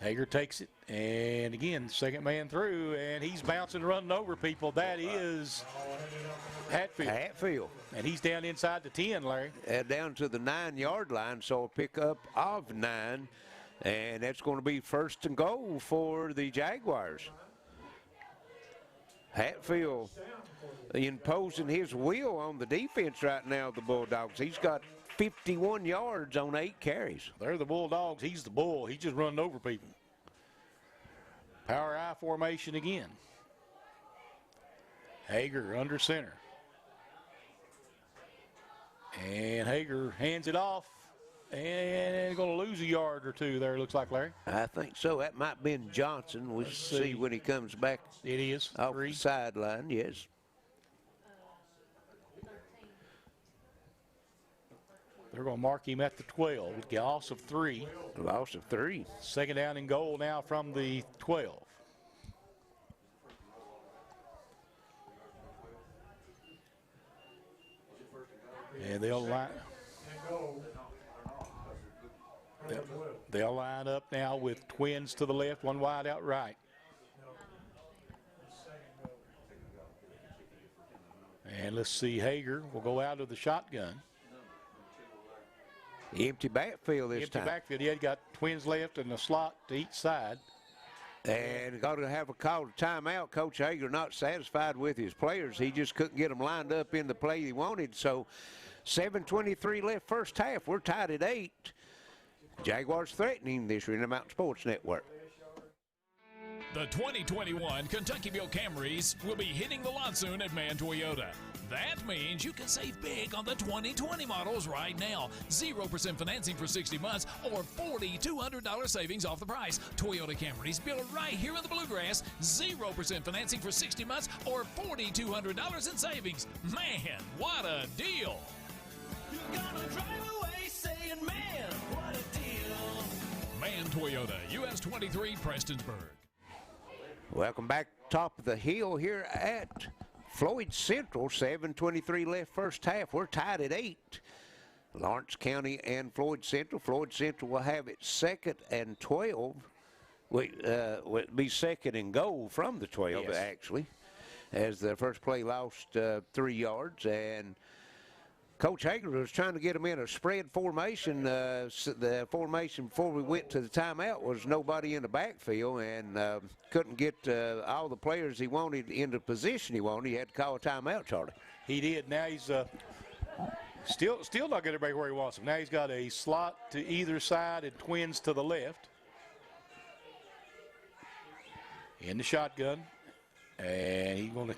Speaker 1: Hager takes it, and again, 2nd man through, and he's bouncing, running over people. That is Hatfield. And he's down inside the 10, Larry.
Speaker 2: Down to the 9-yard line, so a pickup of 9, and that's going to be 1st and goal for the Jaguars. Hatfield imposing his will on the defense right now, the Bulldogs. He's got 51 yards on 8 carries.
Speaker 1: They're the Bulldogs. He's the bull. He's just running over people. Power eye formation again. Hager under center. And Hager hands it off. And going to lose a yard or 2 there, looks like, Larry.
Speaker 2: I think so. That might have been Johnson. We'll see when he comes back.
Speaker 1: It is.
Speaker 2: Off
Speaker 1: 3.
Speaker 2: the sideline, yes.
Speaker 1: They're going to mark him at the 12. Loss of 3.
Speaker 2: Loss of 3.
Speaker 1: 2nd down and goal now from the 12. And they'll line up now with twins to the left, 1 wide out right. And let's see, Hager will go out of the shotgun.
Speaker 2: Empty backfield this time.
Speaker 1: Empty backfield. He had got twins left and a slot to each side.
Speaker 2: And got to have a call to timeout. Coach Hager not satisfied with his players. He just couldn't get them lined up in the play he wanted. So 7:23 left first half. We're tied at 8. Jaguars threatening this Intermountain Sports Network.
Speaker 7: The 2021 Kentucky-built Camrys will be hitting the lot soon at Mann Toyota. That means you can save big on the 2020 models right now. 0% financing for 60 months or $4,200 savings off the price. Toyota Camrys built right here in the Bluegrass. 0% financing for 60 months or $4,200 in savings. Man, what a deal!
Speaker 8: You're gonna drive away saying, man, what a deal.
Speaker 7: Mann Toyota, US 23, Prestonsburg.
Speaker 2: Welcome back, top of the hill here at Floyd Central. 7:23 left first half. We're tied at 8. Lawrence County and Floyd Central. Floyd Central will have it 2nd and 12. Will be 2nd and goal from the 12,
Speaker 1: Yes.
Speaker 2: actually, as the first play lost 3 yards. And Coach Hager was trying to get them in a spread formation. The formation before we went to the timeout was nobody in the backfield, and couldn't get all the players he wanted into the position he wanted. He had to call a timeout, Charlie.
Speaker 1: He did. Now he's still not getting everybody where he wants him. Now he's got a slot to either side and twins to the left. In the shotgun, and he's going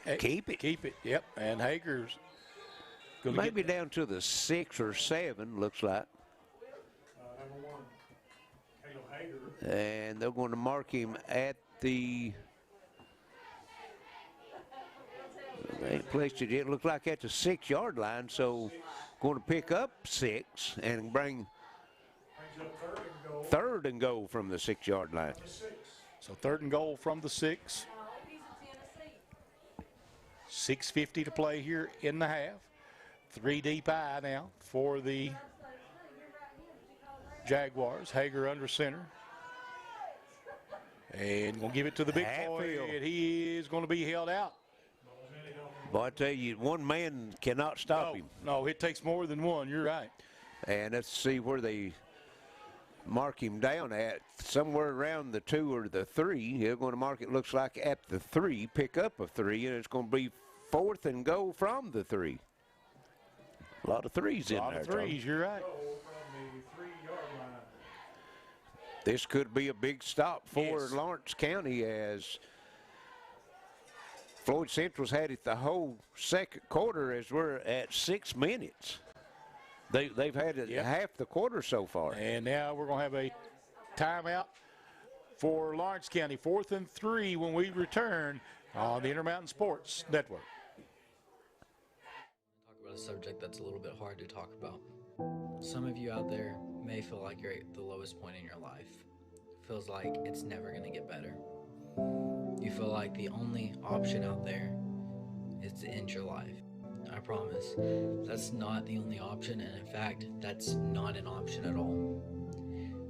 Speaker 1: to
Speaker 2: keep it.
Speaker 1: Keep it. Yep. And Hager's
Speaker 2: maybe down to the 6 or 7, looks like.
Speaker 4: Number 1, Caleb Hager.
Speaker 2: And they're going to mark him at the. They ain't placed it yet. Look like at the 6-yard line. So going to pick up 6 and bring third and goal from the 6-yard line.
Speaker 1: So 3rd and goal from the 6. 6:50 to play here in the half. 3 deep eye now for the Jaguars. Hager under center. And going to give it to the big boy. And he is going to be held out.
Speaker 2: Boy, I tell you, one man cannot stop him.
Speaker 1: No, it takes more than one. You're right.
Speaker 2: And let's see where they mark him down at. Somewhere around the 2 or the 3. They're going to mark it, looks like, at the 3. Pick up a 3, and it's going to be 4th and goal from the 3. A lot of 3s in there.
Speaker 1: A lot of 3s, you're right.
Speaker 2: This could be a big stop for Lawrence County, as Floyd Central's had it the whole 2nd quarter, as we're at 6 minutes. They've had it half the quarter so far.
Speaker 1: And now we're going to have a timeout for Lawrence County. 4th and 3 when we return on the Intermountain Sports Network.
Speaker 12: A subject that's a little bit hard to talk about. Some of you out there may feel like you're at the lowest point in your life. Feels like it's never going to get better. You feel like the only option out there is to end your life. I promise that's not the only option, and in fact that's not an option at all.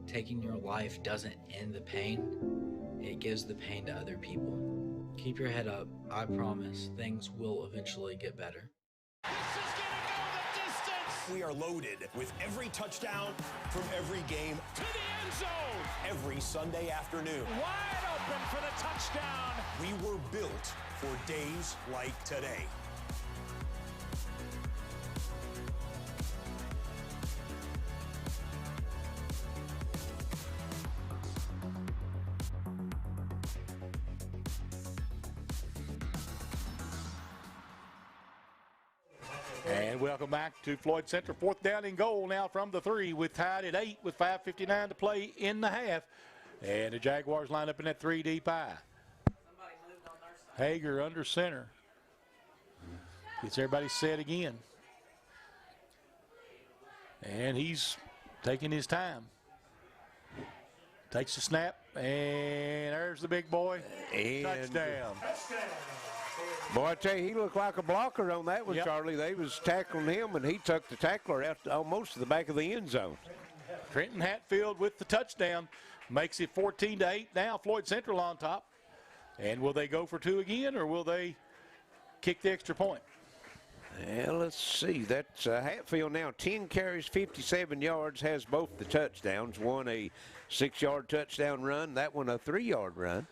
Speaker 12: Taking your life doesn't end the pain, it gives the pain to other people. Keep your head up. I promise things will eventually get better.
Speaker 13: We are loaded with every touchdown from every game
Speaker 8: To the end zone.
Speaker 13: every Sunday afternoon.
Speaker 8: Wide open for the touchdown.
Speaker 13: We were built for days like today.
Speaker 1: And welcome back to Floyd Central. 4th down and goal now from the 3. With tied at 8 with 5:59 to play in the half. And the Jaguars line up in that 3 deep eye. Hager under center. Gets everybody set again. And he's taking his time. Takes the snap, and there's the big boy.
Speaker 2: And
Speaker 1: touchdown.
Speaker 2: Boy, I tell you, he looked like a blocker on that one, Charlie. They was tackling him, and he took the tackler out almost to the back of the end zone.
Speaker 1: Trenton Hatfield with the touchdown. Makes it 14-8 now. Floyd Central on top. And will they go for 2 again, or will they kick the extra point?
Speaker 2: Well, let's see. That's Hatfield now 10 carries, 57 yards, has both the touchdowns. One a 6-yard touchdown run, that one a 3-yard run.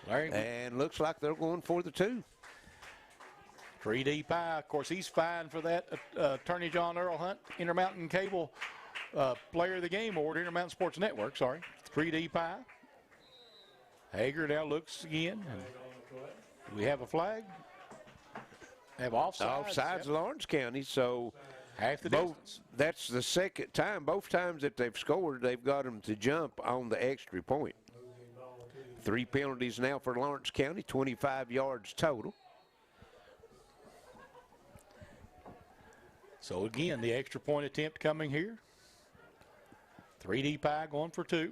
Speaker 2: And looks like they're going for the 2.
Speaker 1: 3 deep eye. Of course, he's fine for that Attorney John Earl Hunt Intermountain Cable Player of the Game Award, Intermountain Sports Network, sorry. 3 deep eye. Hager now looks again. And we have a flag. Have offsides.
Speaker 2: Offsides, Lawrence County. So
Speaker 1: half the distance.
Speaker 2: That's the second time. Both times that they've scored, they've got them to jump on the extra point. 3 penalties now for Lawrence County, 25 yards total.
Speaker 1: So again, the extra point attempt coming here. 3 deep high going for 2.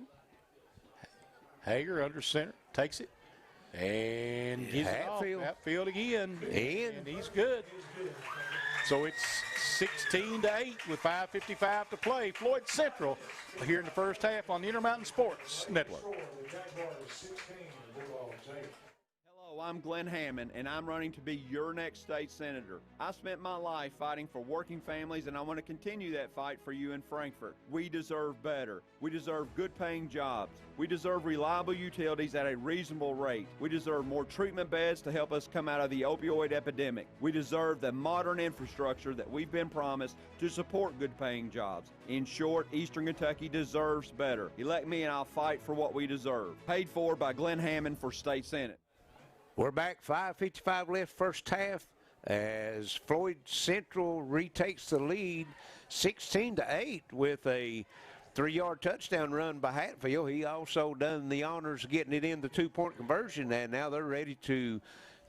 Speaker 1: Hager under center, takes it. And gives it off. Hatfield again. And he's good. So it's 16-8 with 5:55 to play. Floyd Central here in the first half on the Intermountain Sports Network.
Speaker 14: Hello, I'm Glenn Hammond, and I'm running to be your next state senator. I spent my life fighting for working families, and I want to continue that fight for you in Frankfort. We deserve better. We deserve good-paying jobs. We deserve reliable utilities at a reasonable rate. We deserve more treatment beds to help us come out of the opioid epidemic. We deserve the modern infrastructure that we've been promised to support good-paying jobs. In short, Eastern Kentucky deserves better. Elect me, and I'll fight for what we deserve. Paid for by Glenn Hammond for State Senate.
Speaker 2: We're back, 5:55 left first half as Floyd Central retakes the lead 16-8 with a 3-yard touchdown run by Hatfield. He also done the honors of getting it in the 2-point conversion, and now they're ready to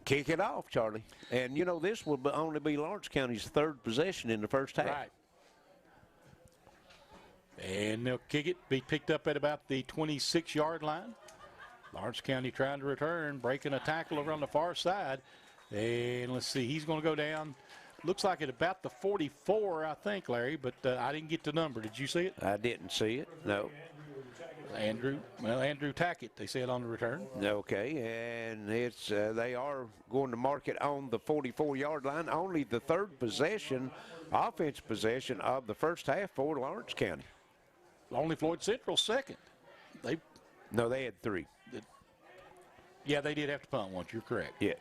Speaker 2: kick it off, Charlie. And, you know, this will only be Lawrence County's 3rd possession in the first half.
Speaker 1: Right. And they'll kick it, be picked up at about the 26-yard line. Lawrence County trying to return, breaking a tackle over on the far side. And let's see, he's going to go down. Looks like at about the 44, I think, Larry, but I didn't get the number. Did you see it?
Speaker 2: I didn't see it, no.
Speaker 1: Andrew Tackett, they said on the return.
Speaker 2: Okay, and it's they are going to mark it on the 44-yard line. Only the 3rd possession, offensive possession of the first half for Lawrence County.
Speaker 1: Only Floyd Central 2nd.
Speaker 2: No, they had 3.
Speaker 1: Yeah, they did have to punt once. You're correct.
Speaker 2: Yeah.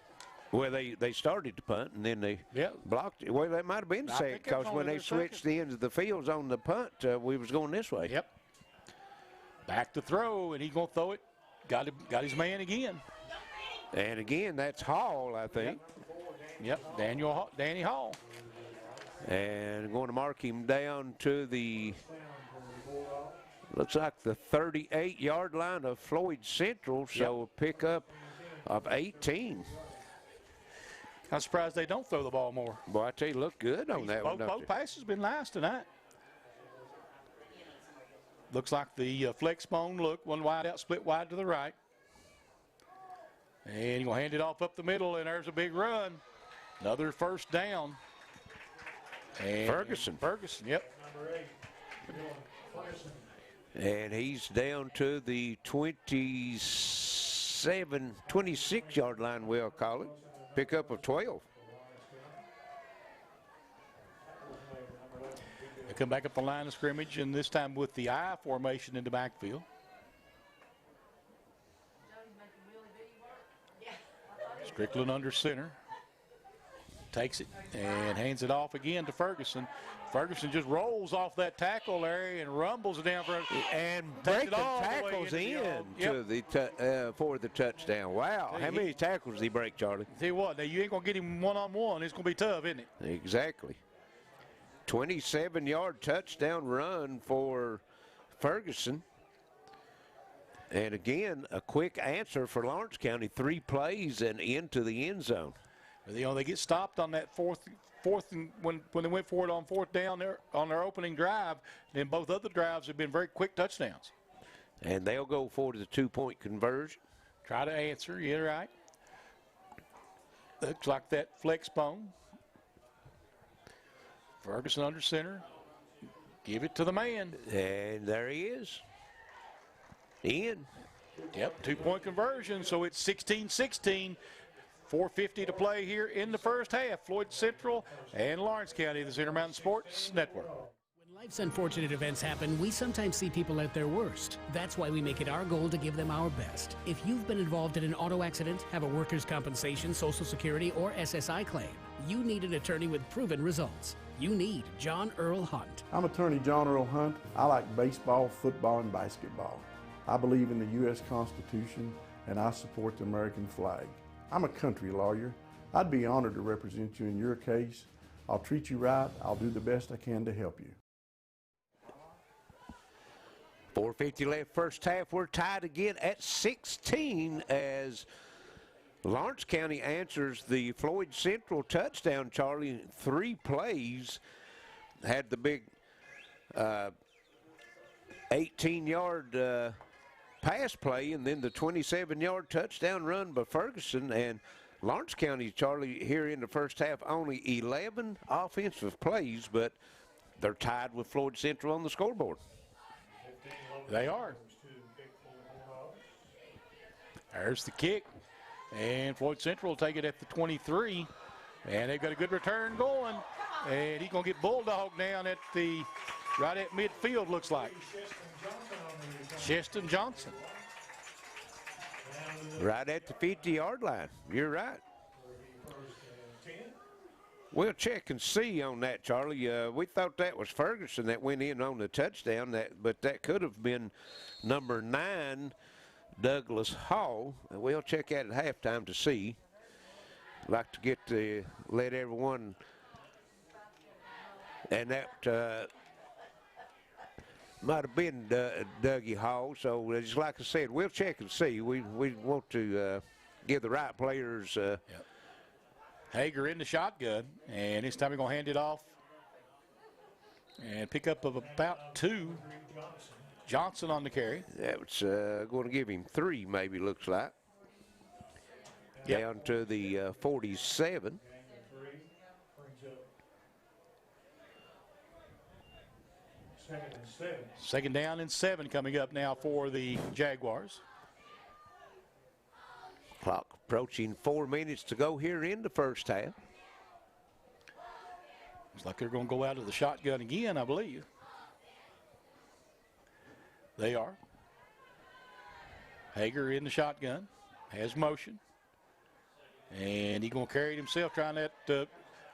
Speaker 2: Well, they started to punt, and then they blocked it. Well, that might have been second because when they switched the ends of the fields on the punt, we was going this way.
Speaker 1: Yep. Back to throw, and he's going to throw it. Got his man again.
Speaker 2: And again, that's Hall, I think.
Speaker 1: Yep, Danny Hall.
Speaker 2: And going to mark him down to the, looks like the 38-yard line of Floyd Central, so a pickup of 18.
Speaker 1: I'm surprised they don't throw the ball more.
Speaker 2: Boy, I tell you, look good on that one.
Speaker 1: Both passes have been nice tonight. Looks like the flex bone look, one wide out, split wide to the right. And you're going to hand it off up the middle, and there's a big run. Another first down. And
Speaker 2: Ferguson,
Speaker 1: yep.
Speaker 2: And he's down to the 26-yard line, we'll call it. Pickup of 12.
Speaker 1: They come back up the line of scrimmage, and this time with the I formation in the backfield. Strickland under center. Takes it and hands it off again to Ferguson. Ferguson just rolls off that tackle, Larry, and rumbles it down for
Speaker 2: and breaks tackles in to the for the touchdown. Wow, how many tackles did he break, Charlie?
Speaker 1: Tell you what, now you ain't gonna get him one-on-one. It's gonna be tough, isn't it?
Speaker 2: Exactly. 27-yard touchdown run for Ferguson. And again, a quick answer for Lawrence County. 3 plays and into the end zone.
Speaker 1: You know, they get stopped on that fourth and when they went for it on 4th down there on their opening drive. Then both other drives have been very quick touchdowns.
Speaker 2: And they'll go for the 2-point conversion.
Speaker 1: Try to answer, yeah, right. Looks like that flex bone. Ferguson under center. Give it to the man.
Speaker 2: And there he is. In.
Speaker 1: Yep, 2-point conversion, so it's 16-16. 4:50 to play here in the first half. Floyd Central and Lawrence County, this Intermountain Sports Network.
Speaker 5: When life's unfortunate events happen, we sometimes see people at their worst. That's why we make it our goal to give them our best. If you've been involved in an auto accident, have a workers' compensation, Social Security, or SSI claim, you need an attorney with proven results. You need John Earl Hunt.
Speaker 6: I'm attorney John Earl Hunt. I like baseball, football, and basketball. I believe in the U.S. Constitution, and I support the American flag. I'm a country lawyer. I'd be honored to represent you in your case. I'll treat you right. I'll do the best I can to help you.
Speaker 2: 4:50 left first half. We're tied again at 16 as Lawrence County answers the Floyd Central touchdown, Charlie. 3 plays. Had the big 18-yard pass play and then the 27-yard touchdown run by Ferguson. And Lawrence County, Charlie, here in the first half, only 11 offensive plays, but they're tied with Floyd Central on the scoreboard.
Speaker 1: They are. There's the kick. And Floyd Central will take it at the 23. And they've got a good return going. And he's going to get Bulldog down at the, right at midfield, looks like. Cheston Johnson.
Speaker 2: Right at the 50-yard line. You're right. We'll check and see on that, Charlie. We thought that was Ferguson that went in on the touchdown, but that could have been number 9, Douglas Hall. We'll check that at halftime to see. Like to get to let everyone, and that might have been Dougie Hall. So just like I said, we'll check and see. We want to give the right players.
Speaker 1: Yep. Hager in the shotgun, and this time we're going to hand it off and pick up of about 2. Johnson on the carry.
Speaker 2: That was going to give him 3, maybe, looks like. Yep. Down to the 47.
Speaker 1: Second down and 7 coming up now for the Jaguars.
Speaker 2: Clock approaching 4 minutes to go here in the first half.
Speaker 1: Looks like they're going to go out of the shotgun again, I believe. They are. Hager in the shotgun, has motion. And he's going to carry it himself, trying that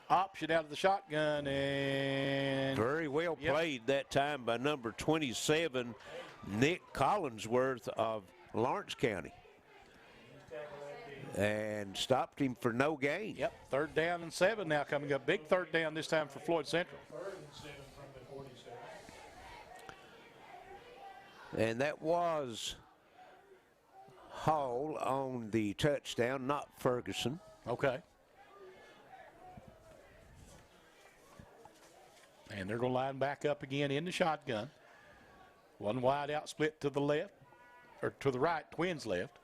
Speaker 1: option out of the shotgun. And
Speaker 2: very well played that time by number 27, Nick Collinsworth of Lawrence County. And stopped him for no gain.
Speaker 1: Yep, 3rd down and 7 now coming up. Big 3rd down this time for Floyd Central.
Speaker 4: 3rd and 7 from the 47.
Speaker 2: And that was Hall on the touchdown, not Ferguson.
Speaker 1: Okay. And they're going to line back up again in the shotgun. One wide out split to the left, or to the right, Twins left.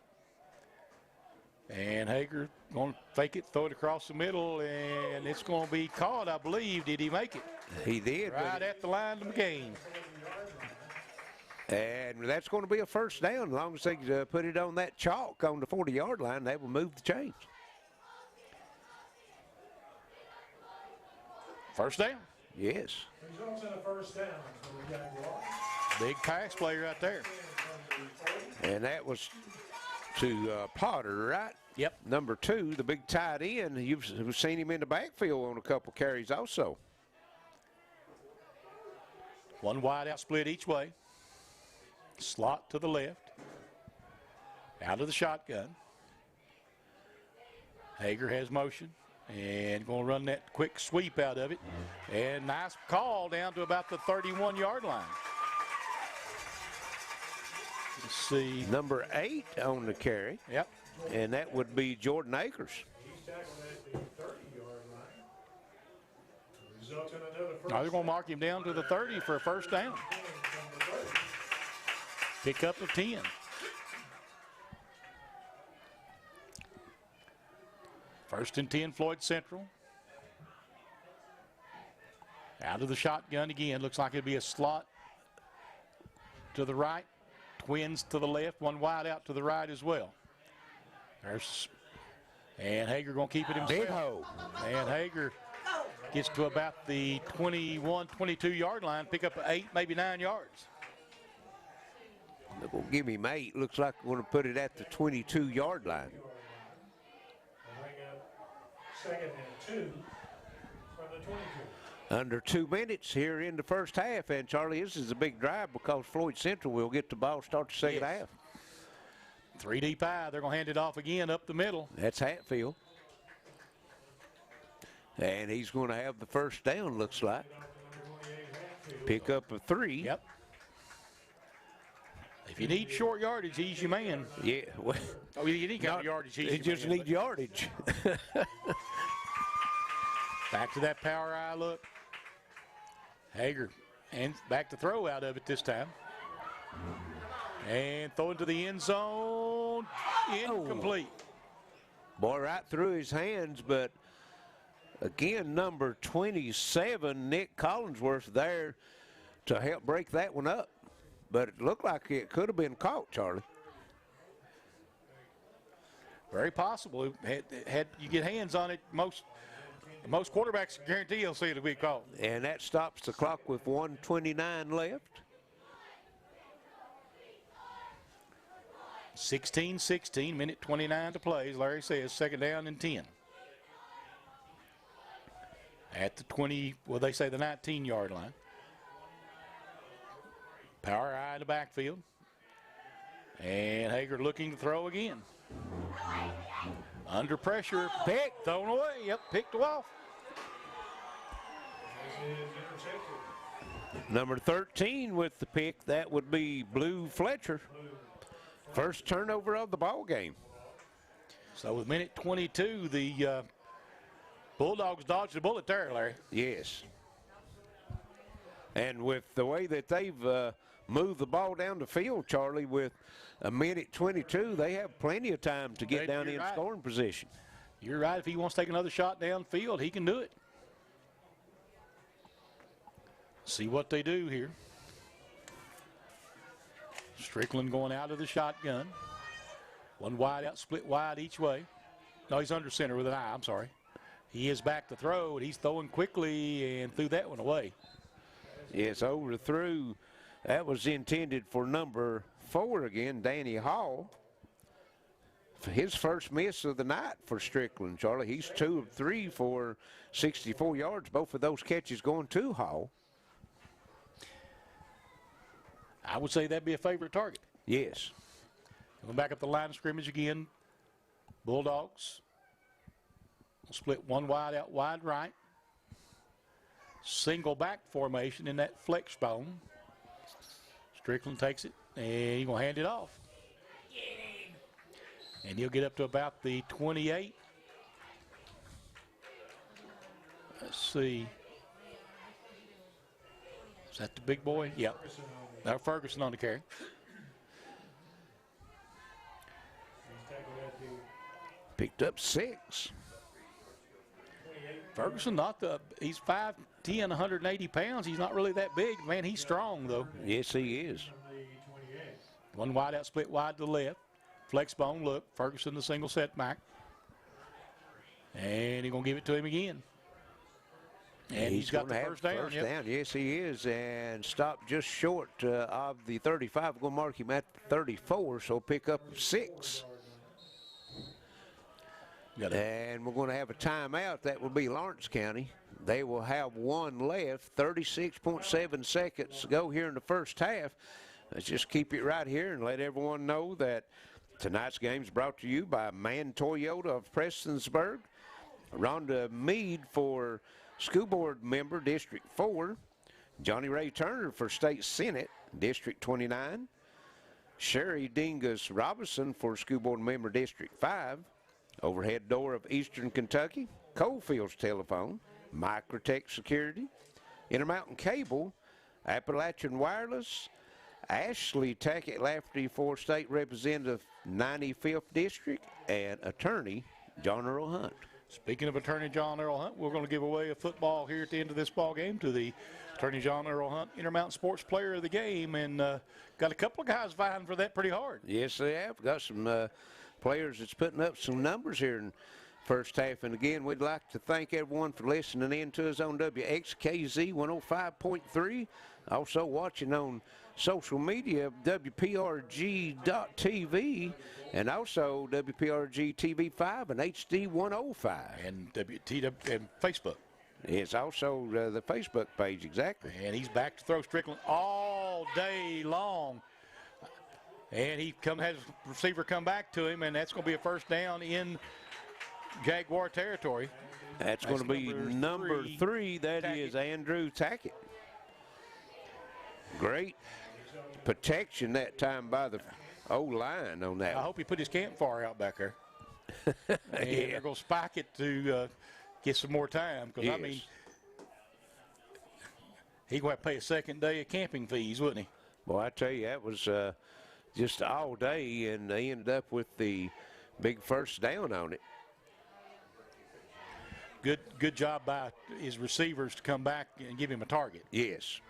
Speaker 1: And Hager going to fake it, throw it across the middle, and it's going to be caught, I believe. Did he make it?
Speaker 2: He did.
Speaker 1: Right at the line of the game.
Speaker 2: And that's going to be a first down. As long as they put it on that chalk on the 40-yard line, they will move the chains.
Speaker 1: First down.
Speaker 2: Yes.
Speaker 4: Results in a first down for the Jaguars.
Speaker 1: Big pass play right there.
Speaker 2: And that was to Potter, right?
Speaker 1: Yep.
Speaker 2: Number 2, the big tight end. You've seen him in the backfield on a couple carries also.
Speaker 1: One wide out split each way. Slot to the left. Out of the shotgun. Hager has motion and going to run that quick sweep out of it. And nice call down to about the 31-yard line. Let's see.
Speaker 2: Number 8 on the carry.
Speaker 1: Yep.
Speaker 2: And that would be Jordan Akers.
Speaker 4: He's tackled at the 30-yard line. Results in another first
Speaker 1: Now they're going to mark him down to the 30 for a first down. Pickup of 10. First and 10, Floyd Central. Out of the shotgun again. Looks like it'd be a slot to the right. Twins to the left. One wide out to the right as well. And Hager going to keep it himself.
Speaker 2: Big hole.
Speaker 1: And Hager gets to about the 21, 22-yard line. Pick up 8, maybe 9 yards.
Speaker 2: They're going to give him 8. Looks like we're going to put it at the 22-yard line.
Speaker 4: Second and 2 from the 22.
Speaker 2: Under 2 minutes here in the first half. And, Charlie, this is a big drive because Floyd Central will get the ball start the second half.
Speaker 1: 3 deep high. They're going to hand it off again up the middle.
Speaker 2: That's Hatfield. And he's going to have the first down, looks like. Pick up a 3.
Speaker 1: Yep. If you need short yardage, he's your man.
Speaker 2: Yeah. Well,
Speaker 1: oh, you need kind of yardage.
Speaker 2: You just need yardage.
Speaker 1: Back to that power eye look. Hager, and back to throw out of it this time. And throw into the end zone. Incomplete.
Speaker 2: Boy, right through his hands, but again, number 27, Nick Collinsworth, there to help break that one up. But it looked like it could have been caught, Charlie.
Speaker 1: Very possible. Had you get hands on it, most quarterbacks guarantee you'll see it if we caught.
Speaker 2: And that stops the clock with 1:29 left.
Speaker 1: 16-16, minute 29 to play, as Larry says, second down and 10. At the 20, well, they say the 19-yard line. Power eye in the backfield. And Hager looking to throw again. Under pressure, picked, thrown away. Yep, picked off.
Speaker 2: Number 13 with the pick, that would be Blue Fletcher. First turnover of the ball game.
Speaker 1: So with minute 22, the Bulldogs dodged the bullet there, Larry.
Speaker 2: Yes. And with the way that they've moved the ball down the field, Charlie, with a minute 22, they have plenty of time to get down in scoring position.
Speaker 1: You're right. If he wants to take another shot downfield, he can do it. See what they do here. Strickland going out of the shotgun. One wide out, split wide each way. No, he's under center with an eye. I'm sorry. He is back to throw, and he's throwing quickly and threw that one away.
Speaker 2: Yes, overthrew. That was intended for number 4 again, Danny Hall. His first miss of the night for Strickland, Charlie. He's 2 of 3 for 64 yards. Both of those catches going to Hall.
Speaker 1: I would say that'd be a favorite target.
Speaker 2: Yes.
Speaker 1: Going back up the line of scrimmage again. Bulldogs. Split one wide out wide right. Single back formation in that flex bone. Strickland takes it, and he's going to hand it off. And he'll get up to about the 28. Let's see. Is that the big boy? Yep. Now Ferguson on the carry.
Speaker 2: Picked up 6.
Speaker 1: Ferguson, he's 5'10", 180 pounds. He's not really that big. Man, he's strong, though.
Speaker 2: Yes, he is.
Speaker 1: One wide out, split wide to the left. Flex bone look. Ferguson the single setback. And he's going to give it to him again. And he's got the first down.
Speaker 2: First down, yes, he is. And stopped just short of the 35. We're going to mark him at 34, so pick up 6. And we're going to have a timeout. That will be Lawrence County. They will have one left, 36.7 seconds to go here in the first half. Let's just keep it right here and let everyone know that tonight's game is brought to you by Mann Toyota of Prestonsburg. Rhonda Meade for School Board Member, District 4. Johnny Ray Turner for State Senate, District 29. Sherry Dingus Robinson for School Board Member, District 5. Overhead door of Eastern Kentucky. Coalfields telephone. Mikrotec security. Intermountain cable. Appalachian Wireless. Ashley Tackett Laferty for State Representative 95th District. And attorney John Earl Hunt.
Speaker 1: Speaking of attorney John Earl Hunt, we're going to give away a football here at the end of this ball game to the attorney John Earl Hunt Intermountain Sports Player of the Game, and got a couple of guys vying for that pretty hard.
Speaker 2: Yes, they have. Got some players that's putting up some numbers here in first half. And again, we'd like to thank everyone for listening in to us on WXKZ 105.3. Also watching on social media, WPRG.TV, and also WPRG TV 5 and HD 105.
Speaker 1: And WTW and Facebook.
Speaker 2: It's also the Facebook page, exactly.
Speaker 1: And he's back to throw Strickland all day long. And he has a receiver come back to him, and that's going to be a first down in Jaguar territory.
Speaker 2: That's going to be number three. That
Speaker 1: Tackett.
Speaker 2: is Andrew Tackett. Great protection that time by the O-line on that.
Speaker 1: I hope he put his campfire out back there. And they're going to spike it to get some more time. Because, I mean, he's going to have to pay a second day of camping fees, wouldn't he?
Speaker 2: Well, I tell you, that was just all day, and they ended up with the big first down on it.
Speaker 1: Good job by his receivers to come back and give him a target.
Speaker 2: Yes.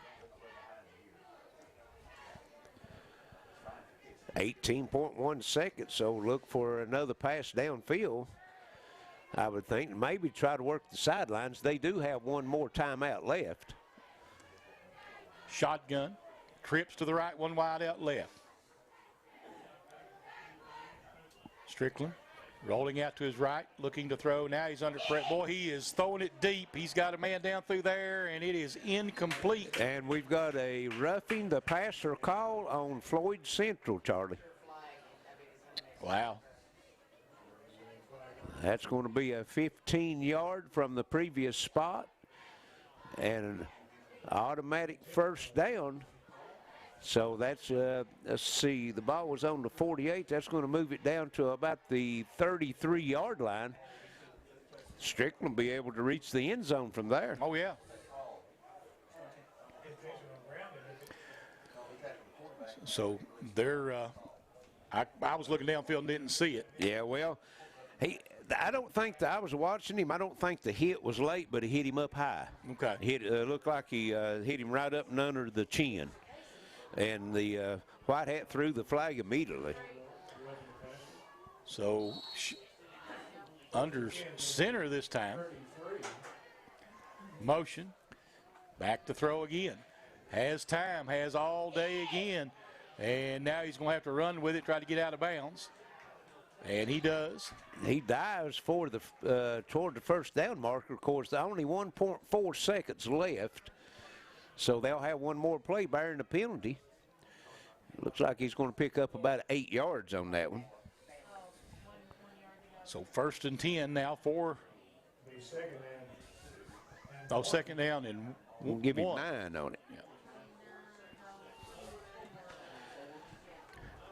Speaker 2: 18.1 seconds, so look for another pass downfield. I would think maybe try to work the sidelines. They do have one more timeout left.
Speaker 1: Shotgun, trips to the right, one wide out left. Strickland rolling out to his right, looking to throw. Now he's under pressure. Boy, he is throwing it deep. He's got a man down through there, and it is incomplete.
Speaker 2: And we've got a roughing the passer call on Floyd Central, Charlie.
Speaker 1: Wow.
Speaker 2: That's going to be a 15-yard from the previous spot and an automatic first down. So that's, let's see, the ball was on the 48. That's going to move it down to about the 33-yard line. Strickland will be able to reach the end zone from there.
Speaker 1: Oh, yeah. So they're, I was looking downfield and didn't see it.
Speaker 2: Yeah, well, I don't think I was watching him. I don't think the hit was late, but he hit him up high.
Speaker 1: Okay.
Speaker 2: Looked like he hit him right up and under the chin. And the white hat threw the flag immediately.
Speaker 1: So under center this time. Motion. Back to throw again. Has time, has all day again. And now he's going to have to run with it, try to get out of bounds. And he does. He
Speaker 2: dives for the toward the first down marker. Of course, only 1.4 seconds left. So they'll have one more play bearing the penalty. Looks like he's going to pick up about 8 yards on that one.
Speaker 1: So 1st and 10 now for. Second down and
Speaker 2: we'll give him 9 on it.
Speaker 1: Yeah.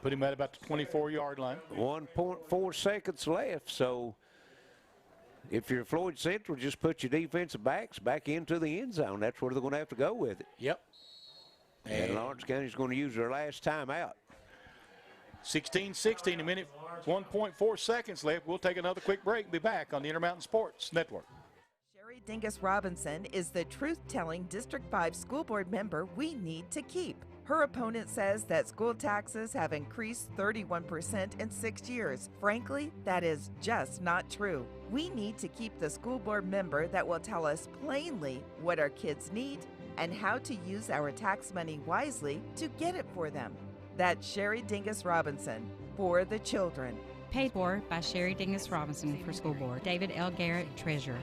Speaker 1: Put him at about the 24-yard line.
Speaker 2: 1.4 seconds left. So if you're Floyd Central, just put your defensive backs back into the end zone. That's where they're going to have to go with it.
Speaker 1: Yep.
Speaker 2: And Lawrence County's going to use their last time out.
Speaker 1: 16-16, a minute, 1.4 seconds left. We'll take another quick break and be back on the Intermountain Sports Network.
Speaker 15: Dingus Robinson is the truth-telling District 5 school board member we need to keep. Her opponent says that school taxes have increased 31% in 6 years. Frankly, that is just not true. We need to keep the school board member that will tell us plainly what our kids need and how to use our tax money wisely to get it for them. That's Sherry Dingus Robinson, for the children.
Speaker 16: Paid for by Sherry Dingus Robinson for School Board. David L. Garrett, Treasurer.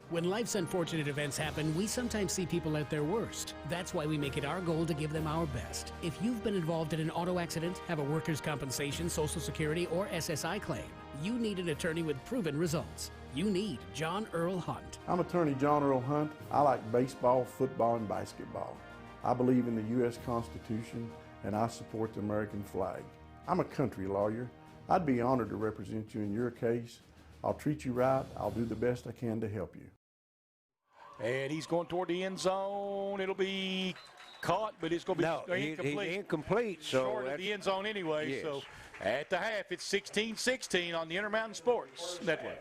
Speaker 5: When life's unfortunate events happen, we sometimes see people at their worst. That's why we make it our goal to give them our best. If you've been involved in an auto accident, have a workers' compensation, Social Security, or SSI claim, you need an attorney with proven results. You need John Earl Hunt.
Speaker 6: I'm attorney John Earl Hunt. I like baseball, football, and basketball. I believe in the U.S. Constitution, and I support the American flag. I'm a country lawyer. I'd be honored to represent you in your case. I'll treat you right. I'll do the best I can to help you.
Speaker 1: And he's going toward the end zone. It'll be caught, but it's going to be incomplete.
Speaker 2: Incomplete. So
Speaker 1: short of the end zone anyway.
Speaker 2: Yes.
Speaker 1: So at the half, it's 16-16 on the Intermountain Sports Network.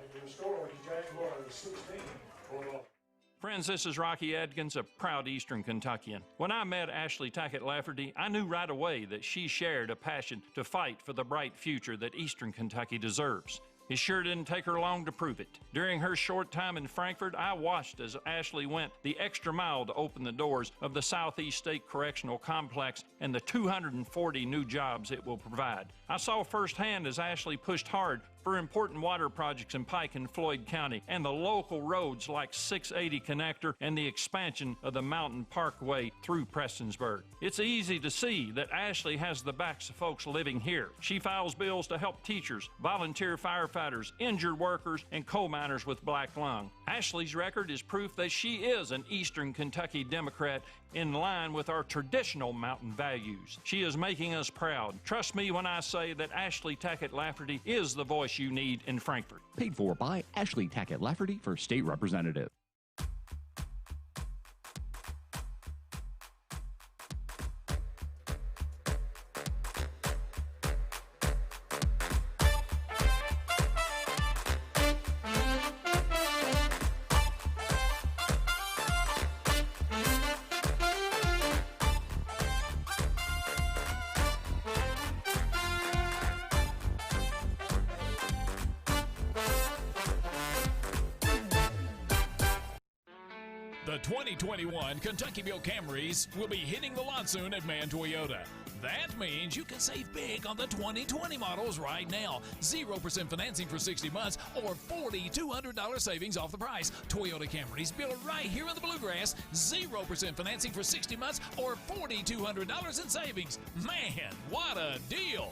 Speaker 10: Friends, this is Rocky Adkins, a proud Eastern Kentuckian. When I met Ashley Tackett Laferty, I knew right away that she shared a passion to fight for the bright future that Eastern Kentucky deserves. It sure didn't take her long to prove it. During her short time in Frankfort, I watched as Ashley went the extra mile to open the doors of the Southeast State Correctional Complex and the 240 new jobs it will provide. I saw firsthand as Ashley pushed hard for important water projects in Pike and Floyd County and the local roads like 680 Connector and the expansion of the Mountain Parkway through Prestonsburg. It's easy to see that Ashley has the backs of folks living here. She files bills to help teachers, volunteer firefighters, injured workers, and coal miners with black lung. Ashley's record is proof that she is an Eastern Kentucky Democrat in line with our traditional mountain values. She is making us proud. Trust me when I say that Ashley Tackett Laferty is the voice you need in Frankfort.
Speaker 11: Paid for by Ashley Tackett Laferty for State Representative.
Speaker 7: The 2021 Kentucky-built Camrys will be hitting the lot soon at Mann Toyota. That means you can save big on the 2020 models right now. 0% financing for 60 months or $4,200 savings off the price. Toyota Camrys built right here in the Bluegrass. 0% financing for 60 months or $4,200 in savings. Man, what a deal!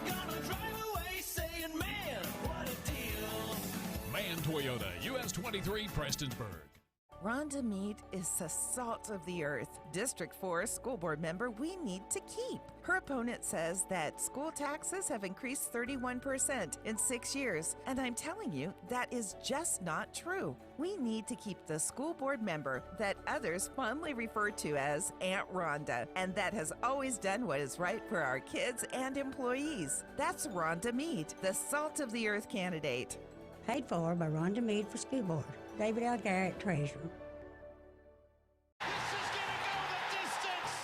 Speaker 8: You're gonna drive away saying, man, what a deal.
Speaker 7: Mann Toyota, US 23, Prestonsburg.
Speaker 15: Rhonda Meade is the salt of the earth. District 4 school board member we need to keep. Her opponent says that school taxes have increased 31% in 6 years, and I'm telling you, that is just not true. We need to keep the school board member that others fondly refer to as Aunt Rhonda, and that has always done what is right for our kids and employees. That's Rhonda Meade, the salt of the earth candidate.
Speaker 17: Paid for by Rhonda Meade for school board. David L. Garrett, treasurer.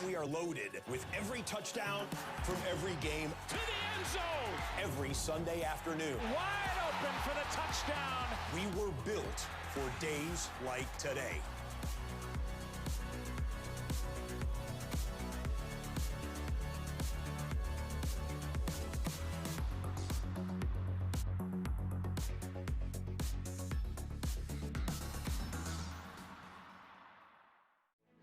Speaker 13: We are loaded with every touchdown from every game
Speaker 8: To the end zone.
Speaker 13: every Sunday afternoon.
Speaker 8: Wide open for the touchdown.
Speaker 13: We were built for days like today.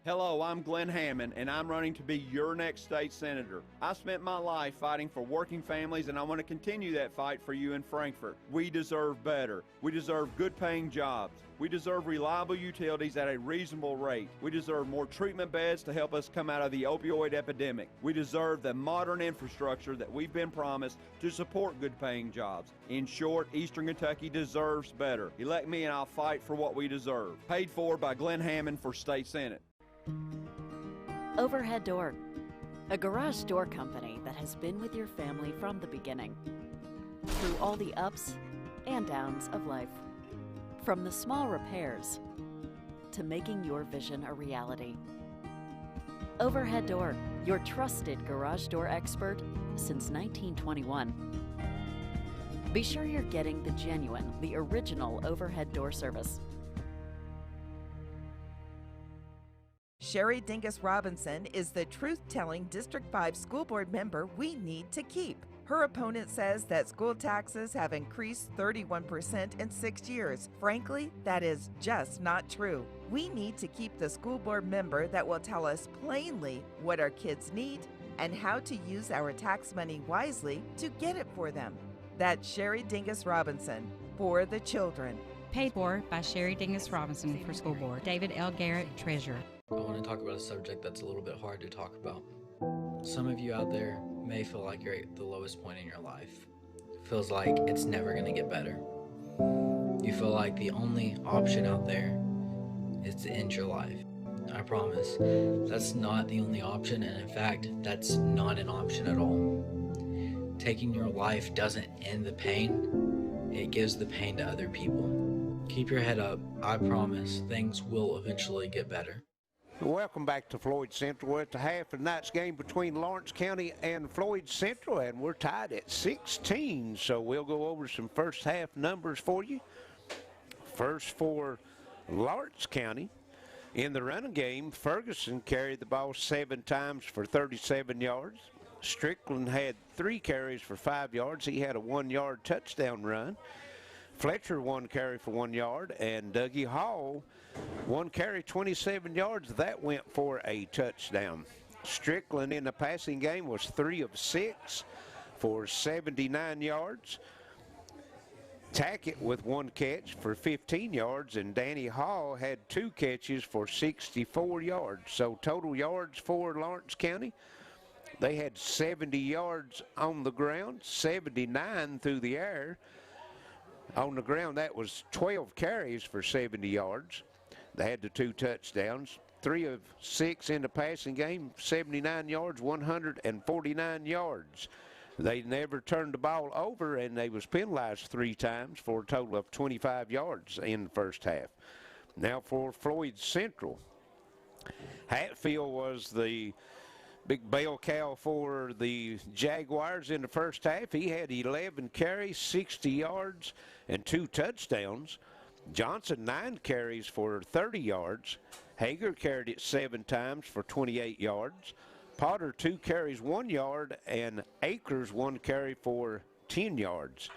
Speaker 14: Hello, I'm Glenn Hammond, and I'm running to be your next state senator. I spent my life fighting for working families, and I want to continue that fight for you in Frankfort. We deserve better. We deserve good-paying jobs. We deserve reliable utilities at a reasonable rate. We deserve more treatment beds to help us come out of the opioid epidemic. We deserve the modern infrastructure that we've been promised to support good-paying jobs. In short, Eastern Kentucky deserves better. Elect me, and I'll fight for what we deserve. Paid for by Glenn Hammond for State Senate.
Speaker 3: Overhead Door, a garage door company that has been with your family from the beginning, through all the ups and downs of life. From the small repairs to making your vision a reality. Overhead Door, your trusted garage door expert since 1921. Be sure you're getting the genuine, the original overhead door service.
Speaker 15: Sherry Dingus Robinson is the truth-telling District 5 school board member we need to keep. Her opponent says that school taxes have increased 31% in 6 years. Frankly, that is just not true. We need to keep the school board member that will tell us plainly what our kids need and how to use our tax money wisely to get it for them. That's Sherry Dingus Robinson, for the children.
Speaker 16: Paid for by Sherry Dingus Robinson for school board. David L. Garrett, treasurer.
Speaker 12: I want to talk about a subject that's a little bit hard to talk about. Some of you out there may feel like you're at the lowest point in your life. It feels like it's never going to get better. You feel like the only option out there is to end your life. I promise, that's not the only option, and in fact, that's not an option at all. Taking your life doesn't end the pain, it gives the pain to other people. Keep your head up. I promise things will eventually get better.
Speaker 2: Welcome back to Floyd Central. We're at the half of tonight's game between Lawrence County and Floyd Central, and we're tied at 16. So we'll go over some first half numbers for you. First for Lawrence County. In the running game, Ferguson carried the ball 7 times for 37 yards. Strickland had 3 carries for 5 yards. He had a 1-yard touchdown run. Fletcher 1 carry for 1 yard, and Dougie Hall 1 carry, 27 yards. That went for a touchdown. Strickland in the passing game was 3 of 6 for 79 yards. Tackett with 1 catch for 15 yards, and Danny Hall had 2 catches for 64 yards. So total yards for Lawrence County, they had 70 yards on the ground, 79 through the air. On the ground, that was 12 carries for 70 yards. They had the 2 touchdowns. 3 of 6 in the passing game, 79 yards, 149 yards. They never turned the ball over, and they was penalized 3 times for a total of 25 yards in the first half. Now for Floyd Central. Hatfield was the big bell cow for the Jaguars in the first half. He had 11 carries, 60 yards, and 2 touchdowns. Johnson 9 carries for 30 yards. Hager carried it 7 times for 28 yards. Potter 2 carries, 1 yard, and Akers 1 carry for 10 yards.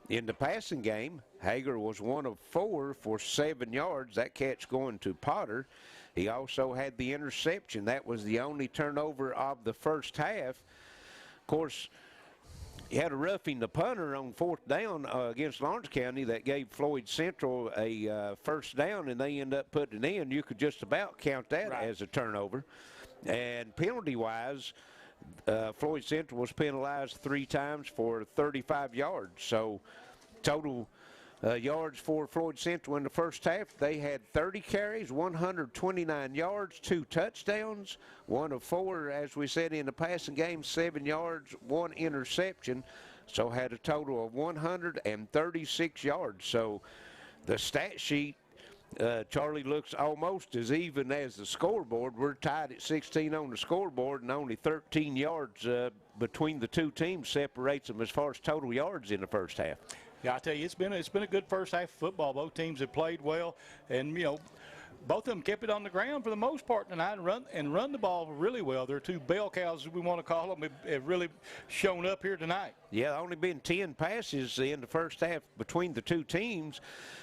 Speaker 2: In the passing game, Hager was 1 of 4 for 7 yards. That catch going to Potter. He also had the interception. That was the only turnover of the first half. Of course, he had a roughing the punter on 4th down against Lawrence County that gave Floyd Central a first down, and they end up putting it in. You could just about count that as a turnover. And penalty-wise, Floyd Central was penalized 3 times for 35 yards. So total yards for Floyd Central in the first half, they had 30 carries, 129 yards, 2 touchdowns, 1 of 4, as we said, in the passing game, 7 yards, 1 interception. So had a total of 136 yards. So the stat sheet, Charlie, looks almost as even as the scoreboard. We're tied at 16 on the scoreboard, and only 13 yards between the 2 teams separates them as far as total yards in the first half.
Speaker 1: Yeah, I tell you, it's been a good first half of football. Both teams have played well, and both of them kept it on the ground for the most part tonight and run the ball really well. They're 2 bell cows, as we want to call them, have really shown up here tonight.
Speaker 2: Yeah, only been 10 passes in the first half between the 2 teams,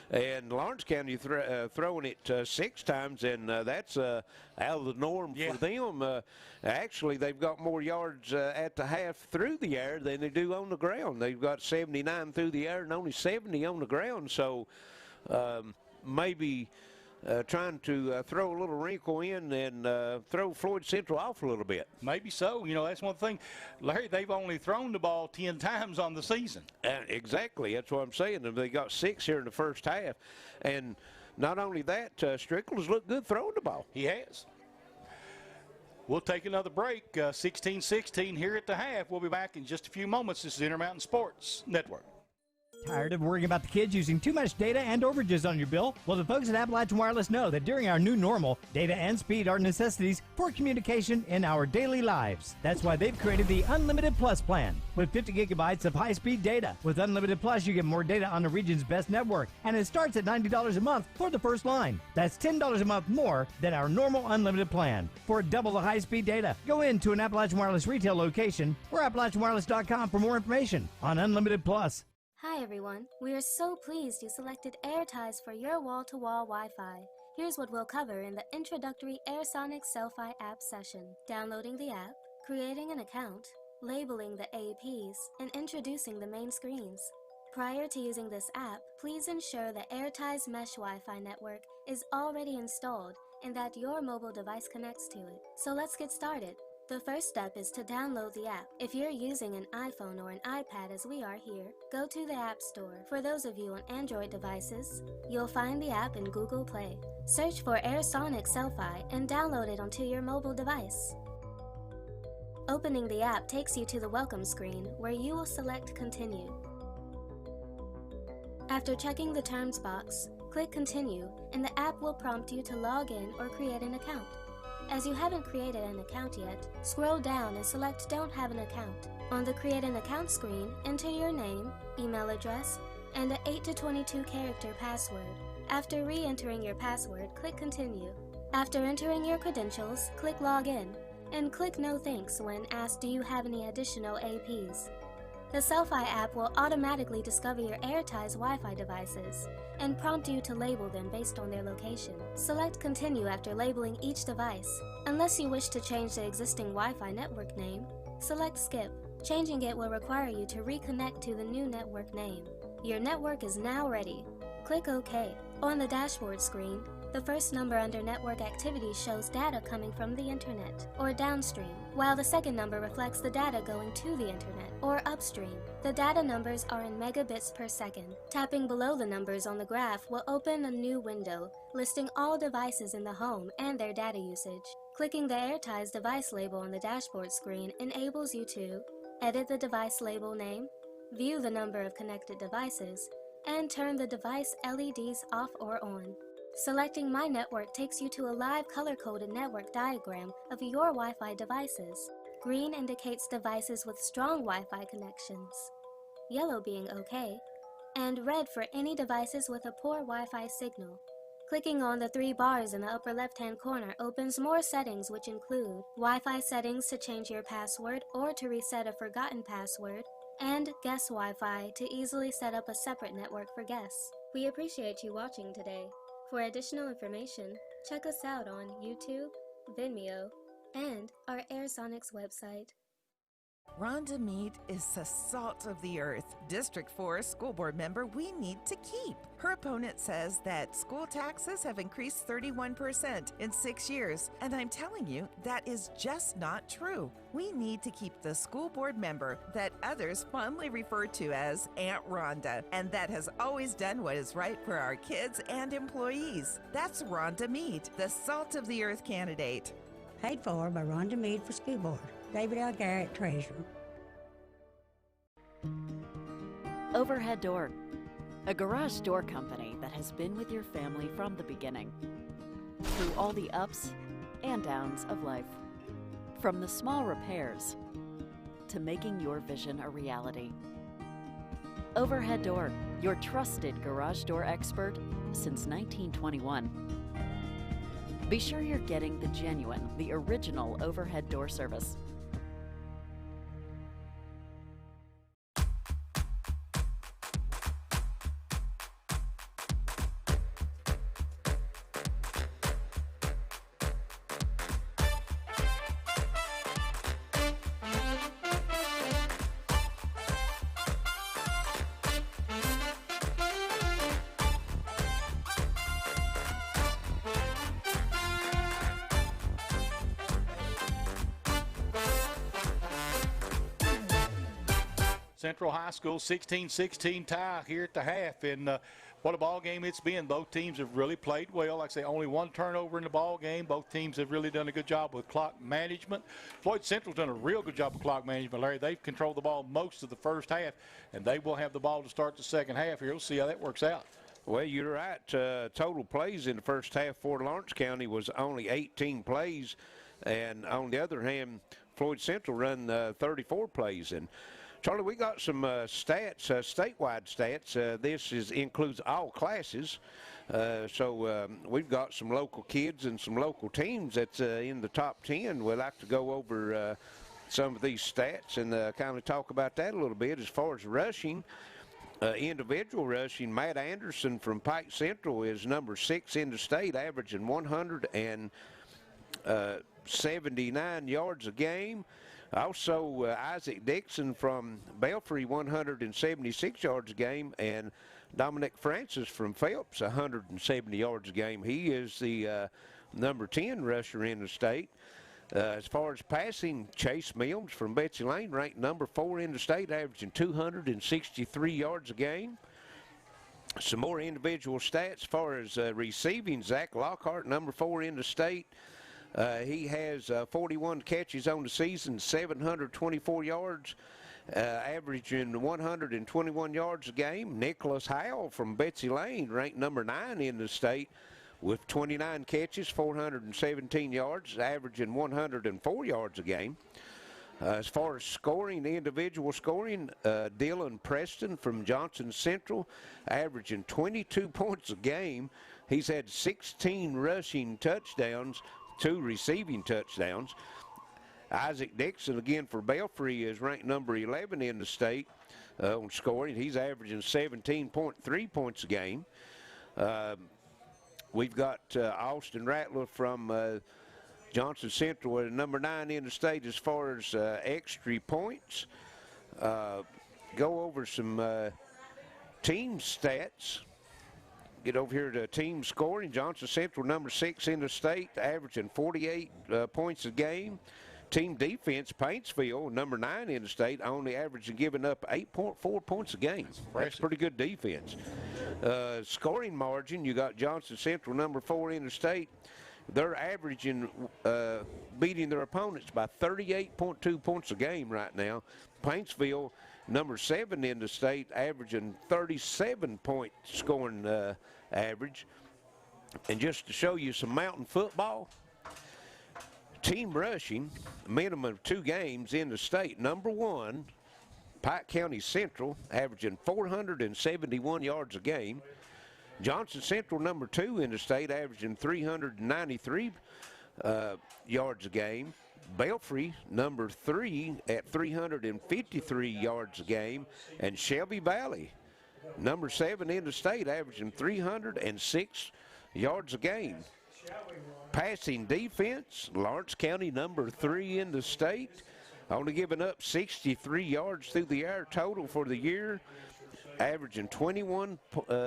Speaker 2: and Lawrence County throwing it 6 times, and that's out of the norm for them. Actually, they've got more yards at the half through the air than they do on the ground. They've got 79 through the air and only 70 on the ground, so maybe trying to throw a little wrinkle in and throw Floyd Central off a little bit.
Speaker 1: Maybe so. That's one thing. Larry, they've only thrown the ball 10 times on the season.
Speaker 2: Exactly. That's what I'm saying. They got 6 here in the first half. And not only that, Strickland's looked good throwing the ball.
Speaker 1: He has. We'll take another break. 16-16 here at the half. We'll be back in just a few moments. This is Intermountain Sports Network.
Speaker 18: Tired of worrying about the kids using too much data and overages on your bill? Well, the folks at Appalachian Wireless know that during our new normal, data and speed are necessities for communication in our daily lives. That's why they've created the Unlimited Plus plan with 50 gigabytes of high-speed data. With Unlimited Plus, you get more data on the region's best network, and it starts at $90 a month for the first line. That's $10 a month more than our normal unlimited plan. For double the high-speed data, go into an Appalachian Wireless retail location or AppalachianWireless.com for more information on Unlimited Plus.
Speaker 19: Hi everyone, we are so pleased you selected AirTies for your wall-to-wall Wi-Fi. Here's what we'll cover in the introductory AirSonic Selfie app session. Downloading the app, creating an account, labeling the APs, and introducing the main screens. Prior to using this app, please ensure the AirTies Mesh Wi-Fi network is already installed and that your mobile device connects to it. So let's get started. The first step is to download the app. If you're using an iPhone or an iPad as we are here, go to the App Store. For those of you on Android devices, you'll find the app in Google Play. Search for AirSonic Selfie and download it onto your mobile device. Opening the app takes you to the welcome screen where you will select Continue. After checking the terms box, click Continue and the app will prompt you to log in or create an account. As you haven't created an account yet, scroll down and select Don't Have an Account. On the Create an Account screen, enter your name, email address, and an 8 to 22 character password. After re-entering your password, click Continue. After entering your credentials, click Log In. and click No Thanks when asked do you have any additional APs. The Selfie app will automatically discover your AirTie's Wi-Fi devices and prompt you to label them based on their location. Select Continue after labeling each device. Unless you wish to change the existing Wi-Fi network name, select Skip. Changing it will require you to reconnect to the new network name. Your network is now ready. Click OK. On the dashboard screen, the first number under Network Activity shows data coming from the Internet, or downstream, while the second number reflects the data going to the Internet, or upstream. The data numbers are in megabits per second. Tapping below the numbers on the graph will open a new window, listing all devices in the home and their data usage. Clicking the AirTie's device label on the dashboard screen enables you to edit the device label name, view the number of connected devices, and turn the device LEDs off or on. Selecting My Network takes you to a live color-coded network diagram of your Wi-Fi devices. Green indicates devices with strong Wi-Fi connections, yellow being OK, and red for any devices with a poor Wi-Fi signal. Clicking on the 3 bars in the upper left-hand corner opens more settings, which include Wi-Fi settings to change your password or to reset a forgotten password, and Guest Wi-Fi to easily set up a separate network for guests. We appreciate you watching today. For additional information, check us out on YouTube, Vimeo, and our AirSonics website.
Speaker 15: Rhonda Meade is the salt of the earth. District 4 school board member we need to keep. Her opponent says that school taxes have increased 31% in 6 years, and I'm telling you, that is just not true. We need to keep the school board member that others fondly refer to as Aunt Rhonda, and that has always done what is right for our kids and employees. That's Rhonda Meade, the salt of the earth candidate.
Speaker 17: Paid for by Rhonda Meade for school board. David L. Garrett, treasurer.
Speaker 3: Overhead Door, a garage door company that has been with your family from the beginning, through all the ups and downs of life. From the small repairs to making your vision a reality. Overhead Door, your trusted garage door expert since 1921. Be sure you're getting the genuine, the original overhead door service.
Speaker 1: Central High School 16-16 tie here at the half, and what a ball game it's been. Both teams have really played well. Like I say, only one turnover in the ball game. Both teams have really done a good job with clock management. Floyd Central's done a real good job with clock management, Larry. They've controlled the ball most of the first half, and they will have the ball to start the second half here. We'll see how that works out.
Speaker 2: Well, you're right. Total plays in the first half for Lawrence County was only 18 plays, and on the other hand, Floyd Central run 34 plays. And Charlie, we got some stats, statewide stats. This includes all classes. So we've got some local kids and some local teams that's in the top 10. We'd like to go over some of these stats and kind of talk about that a little bit. As far as rushing, individual rushing, Matt Anderson from Pike Central is number 6 in the state, averaging 179 yards a game. Also, Isaac Dixon from Belfry, 176 yards a game, and Dominic Francis from Phelps, 170 yards a game. He is the number 10 rusher in the state. As far as passing, Chase Mills from Betsy Lane, ranked number 4 in the state, averaging 263 yards a game. Some more individual stats. As far as receiving, Zach Lockhart, number 4 in the state. He has 41 catches on the season, 724 yards, averaging 121 yards a game. Nicholas Howell from Betsy Lane, ranked number 9 in the state, with 29 catches, 417 yards, averaging 104 yards a game. As far as scoring, individual scoring, Dylan Preston from Johnson Central, averaging 22 points a game. He's had 16 rushing touchdowns, 2 receiving touchdowns. Isaac Dixon, again for Belfry, is ranked number 11 in the state on scoring. He's averaging 17.3 points a game. We've got Austin Rattler from Johnson Central, number 9 in the state as far as extra points. Go over some team stats. Get over here to team scoring. Johnson Central, number 6 in the state, averaging 48 points a game. Team defense, Paintsville, number 9 in the state, only averaging giving up 8.4 points a game. That's pretty good defense. Scoring margin, you got Johnson Central, number 4 in the state. They're averaging, beating their opponents by 38.2 points a game right now. Paintsville, number 7 in the state, averaging 37-point scoring average. And just to show you some mountain football, team rushing, a minimum of 2 games in the state. Number 1, Pike County Central, averaging 471 yards a game. Johnson Central, number 2 in the state, averaging 393 yards a game. Belfry, number 3 at 353 yards a game. And Shelby Valley, number 7 in the state, averaging 306 yards a game. Passing defense, Lawrence County, number 3 in the state, only giving up 63 yards through the air total for the year, averaging 21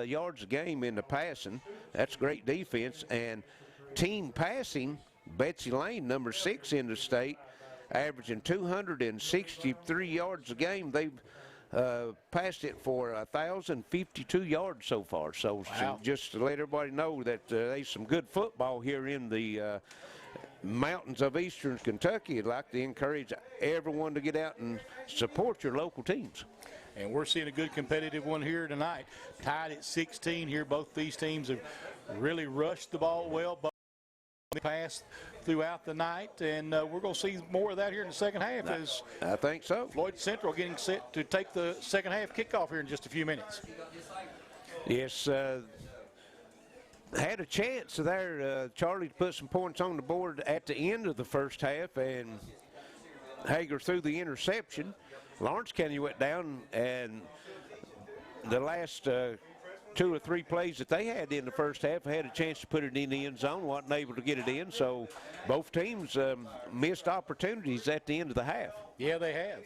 Speaker 2: yards a game in the passing. That's great defense. And team passing, Betsy Lane, number 6 in the state, averaging 263 yards a game. They've passed it for 1,052 yards so far. So
Speaker 1: wow.
Speaker 2: Just to let everybody know that there's some good football here in the mountains of eastern Kentucky. I'd like to encourage everyone to get out and support your local teams.
Speaker 1: And we're seeing a good competitive one here tonight. Tied at 16 here. Both these teams have really rushed the ball well. Both passed throughout the night, and we're going to see more of that here in the second half. As
Speaker 2: I think so.
Speaker 1: Floyd Central getting set to take the second half kickoff here in just a few minutes.
Speaker 2: Yes, had a chance there, Charlie, to put some points on the board at the end of the first half, and Hager threw the interception. Lawrence County went down, and the last 2 or 3 plays that they had in the first half had a chance to put it in the end zone, wasn't able to get it in. So both teams missed opportunities at the end of the half.
Speaker 1: Yeah, they have.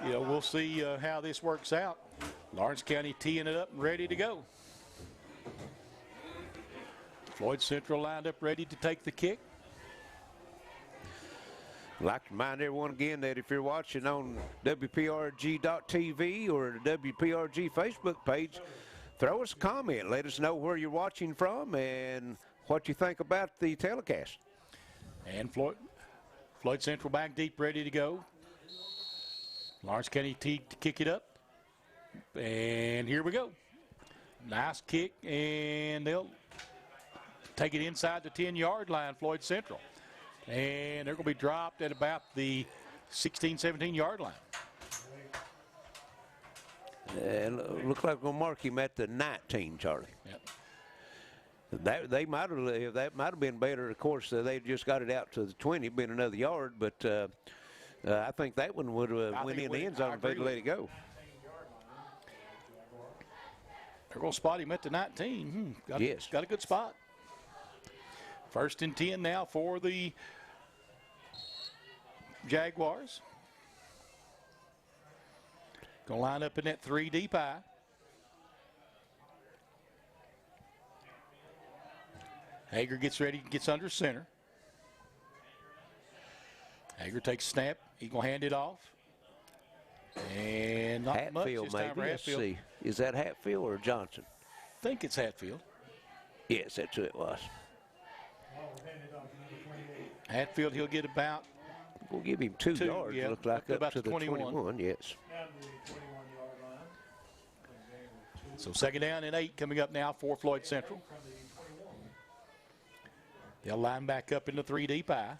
Speaker 1: You know, we'll see how this works out. Lawrence County teeing it up and ready to go. Floyd Central lined up ready to take the kick.
Speaker 2: I'd like to remind everyone again that if you're watching on WPRG.TV or the WPRG Facebook page, throw us a comment. Let us know where you're watching from and what you think about the telecast.
Speaker 1: And Floyd Central back deep, ready to go. Lawrence County to kick it up. And here we go. Nice kick, and they'll take it inside the 10-yard line, Floyd Central. And they're going to be dropped at about the 16, 17-yard line.
Speaker 2: And looks like we're going to mark him at the 19, Charlie.
Speaker 1: Yep.
Speaker 2: That might have been better. Of course, they just got it out to the 20, been another yard. But I think that one would have went in the end zone if they'd let it go.
Speaker 1: They're going to spot him at the 19.
Speaker 2: Yes.
Speaker 1: Got a good spot. 1st and 10 now for the Jaguars. Going to line up in that 3 deep eye. Hager gets ready, gets under center. Hager takes a snap. He's going to hand it off. And not
Speaker 2: Hatfield,
Speaker 1: much this time for
Speaker 2: maybe.
Speaker 1: Hatfield.
Speaker 2: Let's see. Is that Hatfield or Johnson?
Speaker 1: I think it's Hatfield.
Speaker 2: Yes, that's who it was.
Speaker 1: Hatfield, he'll get about.
Speaker 2: We'll give him 2 yards,
Speaker 1: yeah,
Speaker 2: look like, up to the
Speaker 1: 21.
Speaker 2: 21, yes.
Speaker 1: So 2nd down and 8 coming up now for Floyd Central. They'll line back up in the 3 deep eye.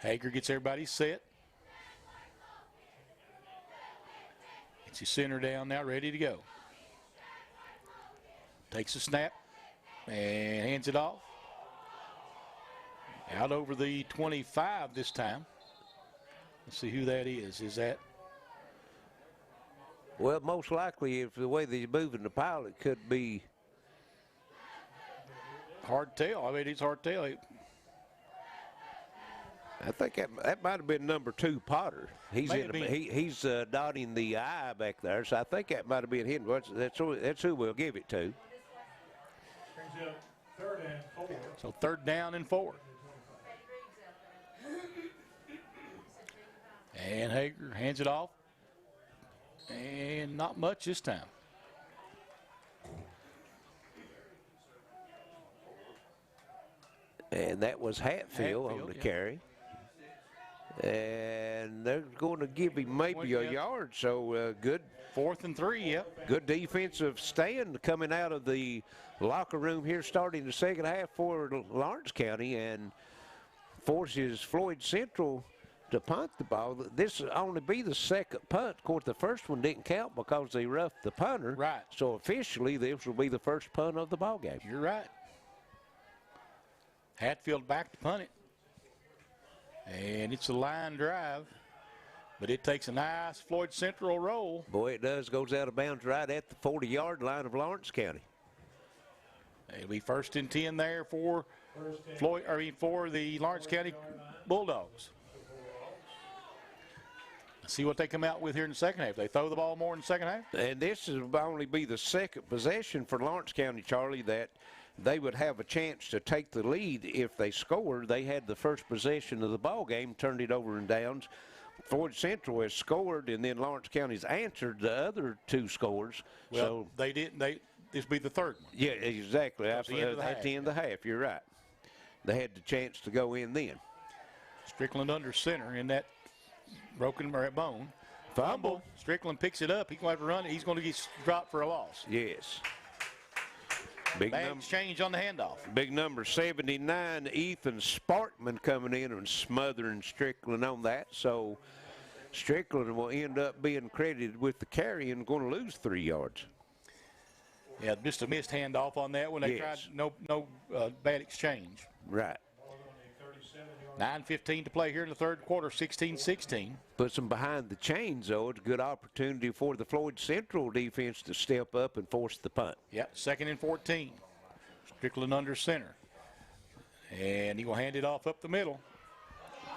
Speaker 1: Hager gets everybody set. Gets his center down now, ready to go. Takes a snap and hands it off. Out over the 25 this time. Let's see who that is. Is that?
Speaker 2: Well, most likely, if the way they're moving the pile, it could be.
Speaker 1: Hard to tell. I mean, it's hard to tell.
Speaker 2: I think that might have been number 2, Potter. He's he's dotting the I back there, so I think that might have been him. That's who we'll give it to.
Speaker 4: Brings up 3rd and 4.
Speaker 1: So 3rd down and 4. And Hager hands it off. And not much this time.
Speaker 2: And that was Hatfield on the carry. And they're going to give him maybe a yard, so good.
Speaker 1: 4th and 3, yep.
Speaker 2: Good defensive stand coming out of the locker room here starting the second half for Lawrence County, and forces Floyd Central to punt the ball. This will only be the 2nd punt. Of course, the first one didn't count because they roughed the punter.
Speaker 1: Right.
Speaker 2: So officially, this will be the first punt of the ball game.
Speaker 1: You're right. Hatfield back to punt it. And it's a line drive, but it takes a nice Floyd Central roll.
Speaker 2: Boy, it does. Goes out of bounds right at the 40-yard line of Lawrence County.
Speaker 1: It'll be 1st and 10 there for for the Lawrence County Bulldogs. Let's see what they come out with here in the second half. They throw the ball more in the second half.
Speaker 2: And this will only be the 2nd possession for Lawrence County, Charlie, that they would have a chance to take the lead if they scored. They had the first possession of the ball game, turned it over in downs. Floyd Central has scored, and then Lawrence County's answered the other 2 scores.
Speaker 1: Well,
Speaker 2: so
Speaker 1: they didn't. This will be the 3rd one.
Speaker 2: Yeah, exactly.
Speaker 1: At the
Speaker 2: end of the half, you're right. They had the chance to go in then.
Speaker 1: Strickland under center in that broken bone.
Speaker 2: Fumble.
Speaker 1: Strickland picks it up. He's going to have to run it. He's going to get dropped for a loss.
Speaker 2: Yes.
Speaker 1: Big exchange on the handoff.
Speaker 2: Big number 79, Ethan Sparkman coming in and smothering Strickland on that. So Strickland will end up being credited with the carry and going to lose 3 yards.
Speaker 1: Yeah, just a missed handoff on that one. They tried no bad exchange.
Speaker 2: Right.
Speaker 1: 9:15 to play here in the 3rd quarter, 16-16.
Speaker 2: Puts them behind the chains, though. It's a good opportunity for the Floyd Central defense to step up and force the punt.
Speaker 1: Yep, 2nd and 14. Strickland under center. And he will hand it off up the middle.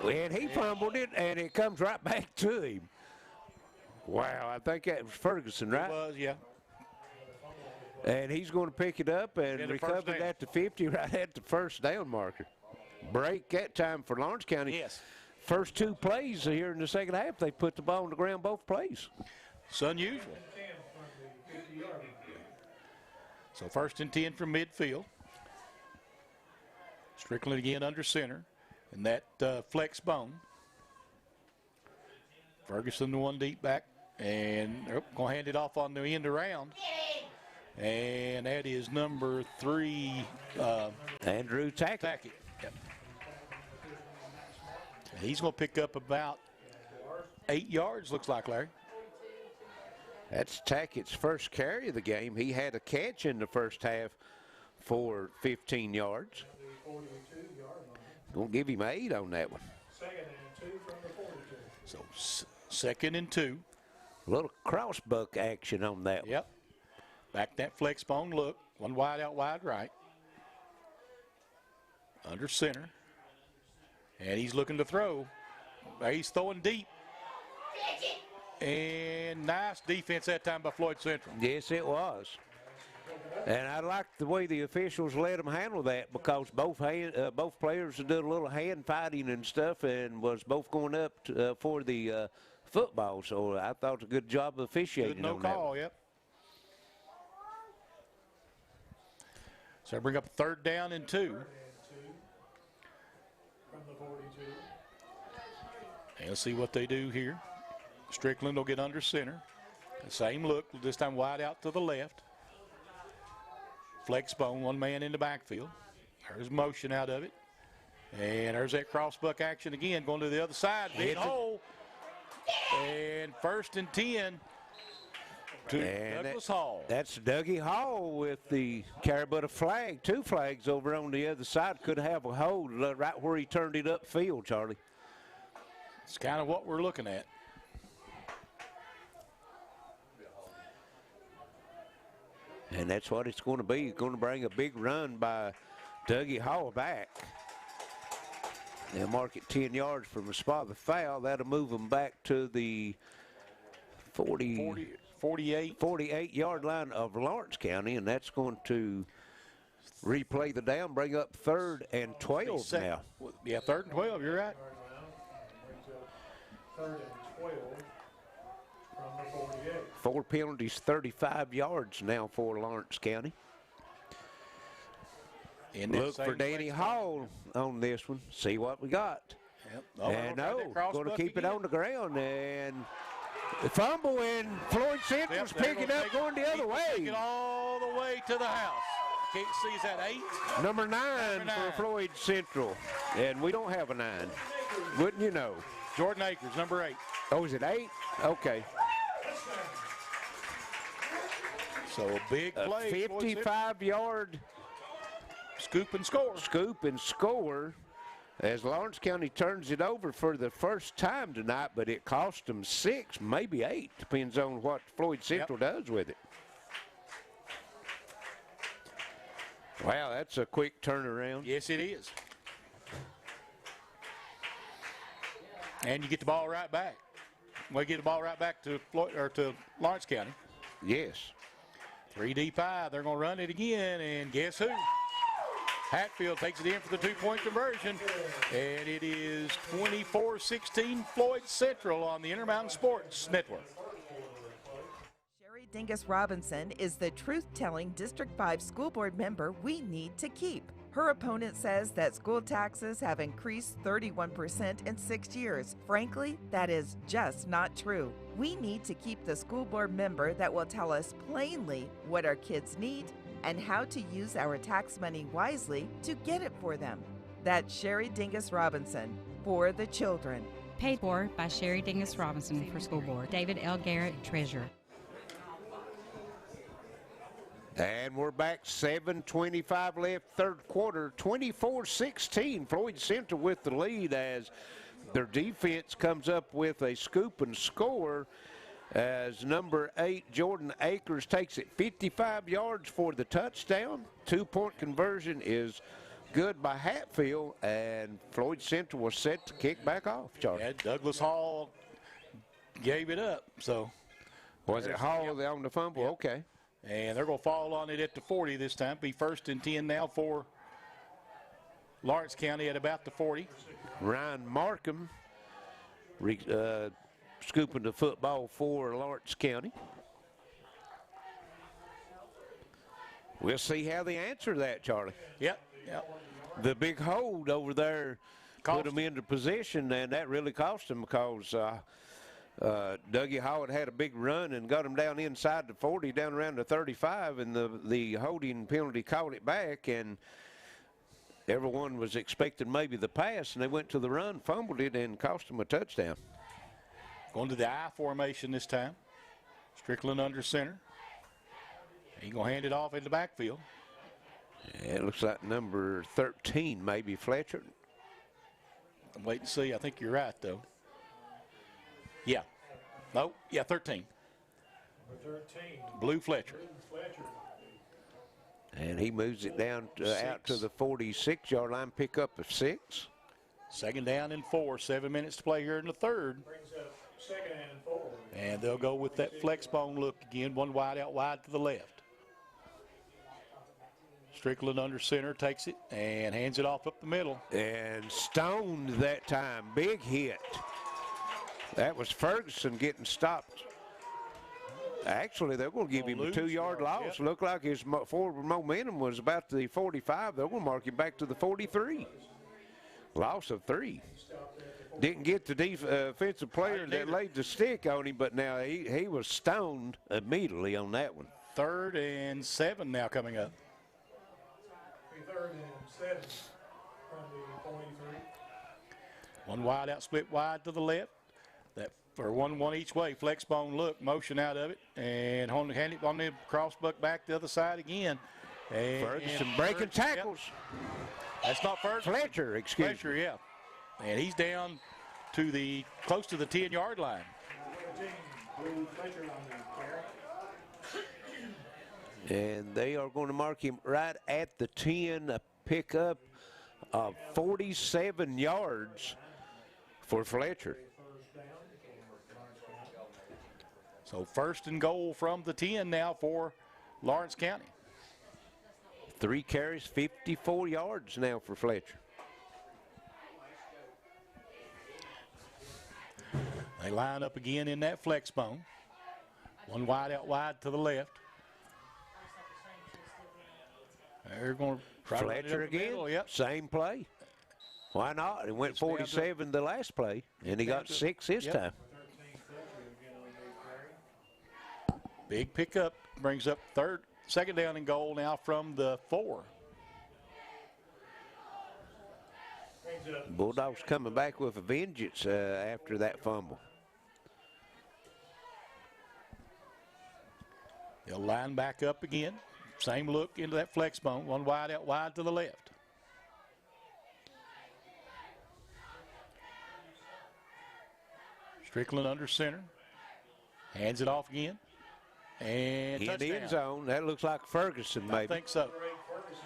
Speaker 2: And he fumbled it, and it comes right back to him. Wow, I think that was Ferguson, right?
Speaker 1: It was, yeah.
Speaker 2: And he's going to pick it up and recover it at the 50 right at the 1st down marker. Break that time for Lawrence County.
Speaker 1: Yes.
Speaker 2: First 2 plays here in the second half, they put the ball on the ground both plays.
Speaker 1: It's unusual. So 1st and 10 from midfield. Strickland again under center. And that flex bone. Ferguson the one deep back. And going to hand it off on the end around. And that is number 3.
Speaker 2: Andrew Tackett.
Speaker 1: Yep. He's going to pick up about 8 yards, looks like, Larry.
Speaker 2: That's Tackett's first carry of the game. He had a catch in the first half for 15 yards. Going to give him 8 on that one.
Speaker 4: 2nd and 2 from the 42.
Speaker 1: So 2nd and 2.
Speaker 2: A little crossbuck action on that one.
Speaker 1: Yep. Back that flex bone look. One wide out, wide right. Under center. And he's looking to throw. He's throwing deep. And nice defense that time by Floyd Central.
Speaker 2: Yes, it was. And I like the way the officials let them handle that because both players did a little hand fighting and stuff and was both going up for the football. So I thought it was a good job of officiating.
Speaker 1: Good no
Speaker 2: on
Speaker 1: call,
Speaker 2: that.
Speaker 1: yep. So I bring up 3rd down and 2.
Speaker 4: From the 42.
Speaker 1: And let's see what they do here. Strickland will get under center. The same look, this time wide out to the left. Flex bone, one man in the backfield. There's motion out of it. And there's that crossbuck action again, going to the other side. Big hole. And 1st and 10. to Douglas Hall.
Speaker 2: That's Dougie Hall with the carry, but a flag, 2 flags over on the other side. Could have a hold right where he turned it upfield, Charlie.
Speaker 1: It's kind of what we're looking at.
Speaker 2: And that's what it's going to be. It's going to bring a big run by Dougie Hall back. They'll mark it 10 yards from the spot of the foul. That'll move them back to the 48-yard line of Lawrence County, and that's going to replay the down, bring up 3rd and 12 now.
Speaker 1: Yeah, 3rd and 12, you're right.
Speaker 4: 3rd and 12 from the 48.
Speaker 2: 4 penalties, 35 yards now for Lawrence County. Look for Danny Hall on this one. See what we got.
Speaker 1: Yep.
Speaker 2: And going to keep it on the ground. And the fumble, and Floyd Central's picking up, going the other way.
Speaker 1: Take it all the way to the house. Can't see, is that 8?
Speaker 2: Number 9 for Floyd Central. And we don't have a 9. Wouldn't you know?
Speaker 1: Jordan Akers, number 8.
Speaker 2: Oh, is it 8? Okay.
Speaker 1: So a big play.
Speaker 2: 55-yard
Speaker 1: scoop and score.
Speaker 2: Scoop and score as Lawrence County turns it over for the first time tonight, but it cost them 6, maybe 8. Depends on what Floyd Central does with it. Wow, that's a quick turnaround.
Speaker 1: Yes, it is. And you get the ball right back. We get the ball right back to Lawrence County.
Speaker 2: Yes.
Speaker 1: 3 deep 5. They're going to run it again, and guess who? Hatfield takes it in for the 2-point conversion, and it is 24-16 Floyd Central on the Intermountain Sports Network.
Speaker 15: Dingus Robinson is the truth-telling District 5 school board member we need to keep. Her opponent says that school taxes have increased 31% in 6 years. Frankly, that is just not true. We need to keep the school board member that will tell us plainly what our kids need and how to use our tax money wisely to get it for them. That's Sherry Dingus Robinson, for the children.
Speaker 16: Paid for by Sherry Dingus Robinson for school board. David L. Garrett, treasurer.
Speaker 2: And we're back, 7:25 left, third quarter, 24-16. Floyd Central with the lead as their defense comes up with a scoop and score as number 8, Jordan Akers, takes it 55 yards for the touchdown. 2-point conversion is good by Hatfield, and Floyd Central was set to kick back off, Charlie.
Speaker 1: Yeah, Douglas Hall gave it up, so.
Speaker 2: Was it Hall on the fumble? Yep. Okay.
Speaker 1: And they're going to fall on it at the 40 this time. Be 1st and 10 now for Lawrence County at about the 40.
Speaker 2: Ryan Markham scooping the football for Lawrence County. We'll see how they answer that, Charlie.
Speaker 1: Yep.
Speaker 2: The big hold over there put them into position, and that really cost them because Dougie Howard had a big run and got him down inside the 40, down around the 35, and the holding penalty called it back, and everyone was expecting maybe the pass, and they went to the run, fumbled it, and cost them a touchdown.
Speaker 1: Going to the I formation this time. Strickland under center. He's going to hand it off in the backfield.
Speaker 2: Yeah, it looks like number 13, maybe Fletcher.
Speaker 1: I'm waiting to see. I think you're right, though. Yeah. No, yeah, 13.
Speaker 4: Number 13.
Speaker 1: Blue Fletcher.
Speaker 2: And he moves it down out to the 46-yard line, pick up of 6.
Speaker 1: 2nd down and 4, 7 minutes to play here in the third.
Speaker 4: Brings up 2nd and 4.
Speaker 1: And they'll go with that flex bone look again, one wide out wide to the left. Strickland under center takes it and hands it off up the middle.
Speaker 2: And stoned that time, big hit. That was Ferguson getting stopped. Actually, they're going to give him a 2-yard loss. Yep. Looked like his forward momentum was about the 45. They're going to mark him back to the 43. Loss of 3. Didn't get the defensive player that laid the stick on him, but now he was stoned immediately on that one.
Speaker 1: 3rd and 7 now coming up.
Speaker 4: 3rd and 7 from the 43.
Speaker 1: One wide out, split wide to the left. That or one each way. Flex bone look, motion out of it, and hand it on the crossbuck back the other side again. And
Speaker 2: Ferguson breaking tackles.
Speaker 1: Yep. That's not Ferguson.
Speaker 2: Fletcher, excuse
Speaker 1: Fletcher,
Speaker 2: me.
Speaker 1: yeah. And he's down to close to the 10-yard line.
Speaker 2: And they are going to mark him right at the 10, a pickup of 47 yards for Fletcher.
Speaker 1: So 1st and goal from the 10 now for Lawrence County.
Speaker 2: 3 carries, 54 yards now for Fletcher.
Speaker 1: They line up again in that flex bone. One wide out wide to the left. They're going to try
Speaker 2: Fletcher again,
Speaker 1: yep.
Speaker 2: Same play. Why not? He went 47 the last play, and he got 6 this time.
Speaker 1: Big pickup, brings up 2nd down and goal now from the 4.
Speaker 2: Bulldogs coming back with a vengeance after that fumble.
Speaker 1: They'll line back up again. Same look into that flex bone. One wide out wide to the left. Strickland under center. Hands it off again. And
Speaker 2: in
Speaker 1: touchdown.
Speaker 2: the end zone. That looks like Ferguson, maybe.
Speaker 1: I think so.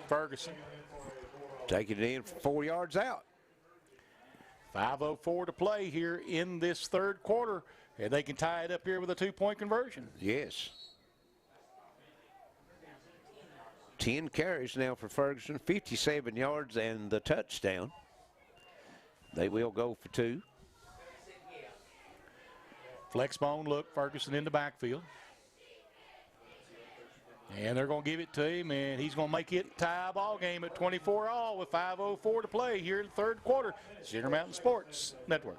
Speaker 1: Ferguson.
Speaker 2: Taking it in 4 yards out.
Speaker 1: 5:04 to play here in this 3rd quarter. And they can tie it up here with a 2-point conversion.
Speaker 2: Yes. 10 carries now for Ferguson, 57 yards and the touchdown. They will go for 2.
Speaker 1: Flex bone look, Ferguson in the backfield. And they're going to give it to him, and he's going to make it tie ball game at 24-all with 5:04 to play here in the 3rd quarter. Cedar Mountain Sports Network.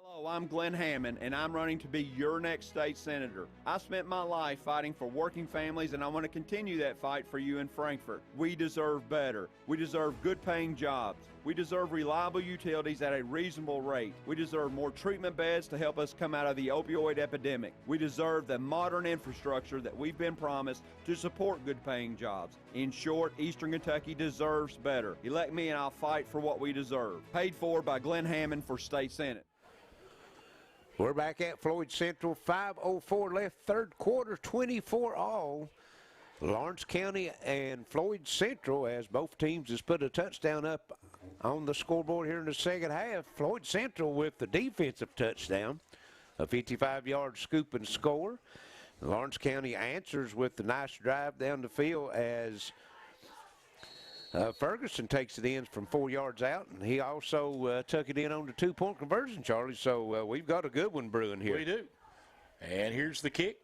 Speaker 14: Hello, I'm Glenn Hammond, and I'm running to be your next state senator. I spent my life fighting for working families, and I want to continue that fight for you in Frankfort. We deserve better. We deserve good-paying jobs. We deserve reliable utilities at a reasonable rate. We deserve more treatment beds to help us come out of the opioid epidemic. We deserve the modern infrastructure that we've been promised to support good-paying jobs. In short, Eastern Kentucky deserves better. Elect me and I'll fight for what we deserve. Paid for by Glenn Hammond for State Senate.
Speaker 2: We're back at Floyd Central, 5:04 left, 3rd quarter, 24-all. Lawrence County and Floyd Central, as both teams has put a touchdown up on the scoreboard here in the 2nd half. Floyd Central with the defensive touchdown, a 55-yard scoop and score. Lawrence County answers with the nice drive down the field as Ferguson takes it in from 4 yards out, and he also took it in on the 2-point conversion, Charlie. So we've got a good one brewing here.
Speaker 1: We do. And here's the kick.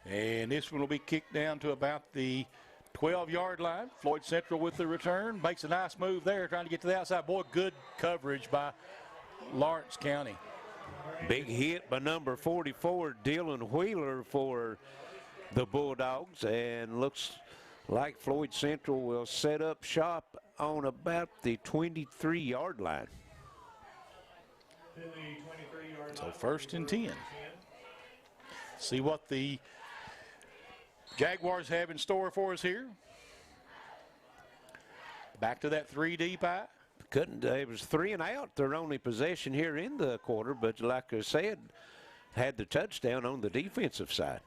Speaker 1: And this one will be kicked down to about the 12-yard line. Floyd Central with the return. Makes a nice move there, trying to get to the outside. Boy, good coverage by Lawrence County.
Speaker 2: Big hit by number 44, Dylan Wheeler, for the Bulldogs. And looks like Floyd Central will set up shop on about the 23-yard line.
Speaker 1: So 1st and 10. See what the Jaguars have in store for us here. Back to that 3 deep eye.
Speaker 2: It was 3 and out, their only possession here in the quarter, but like I said, had the touchdown on the defensive side.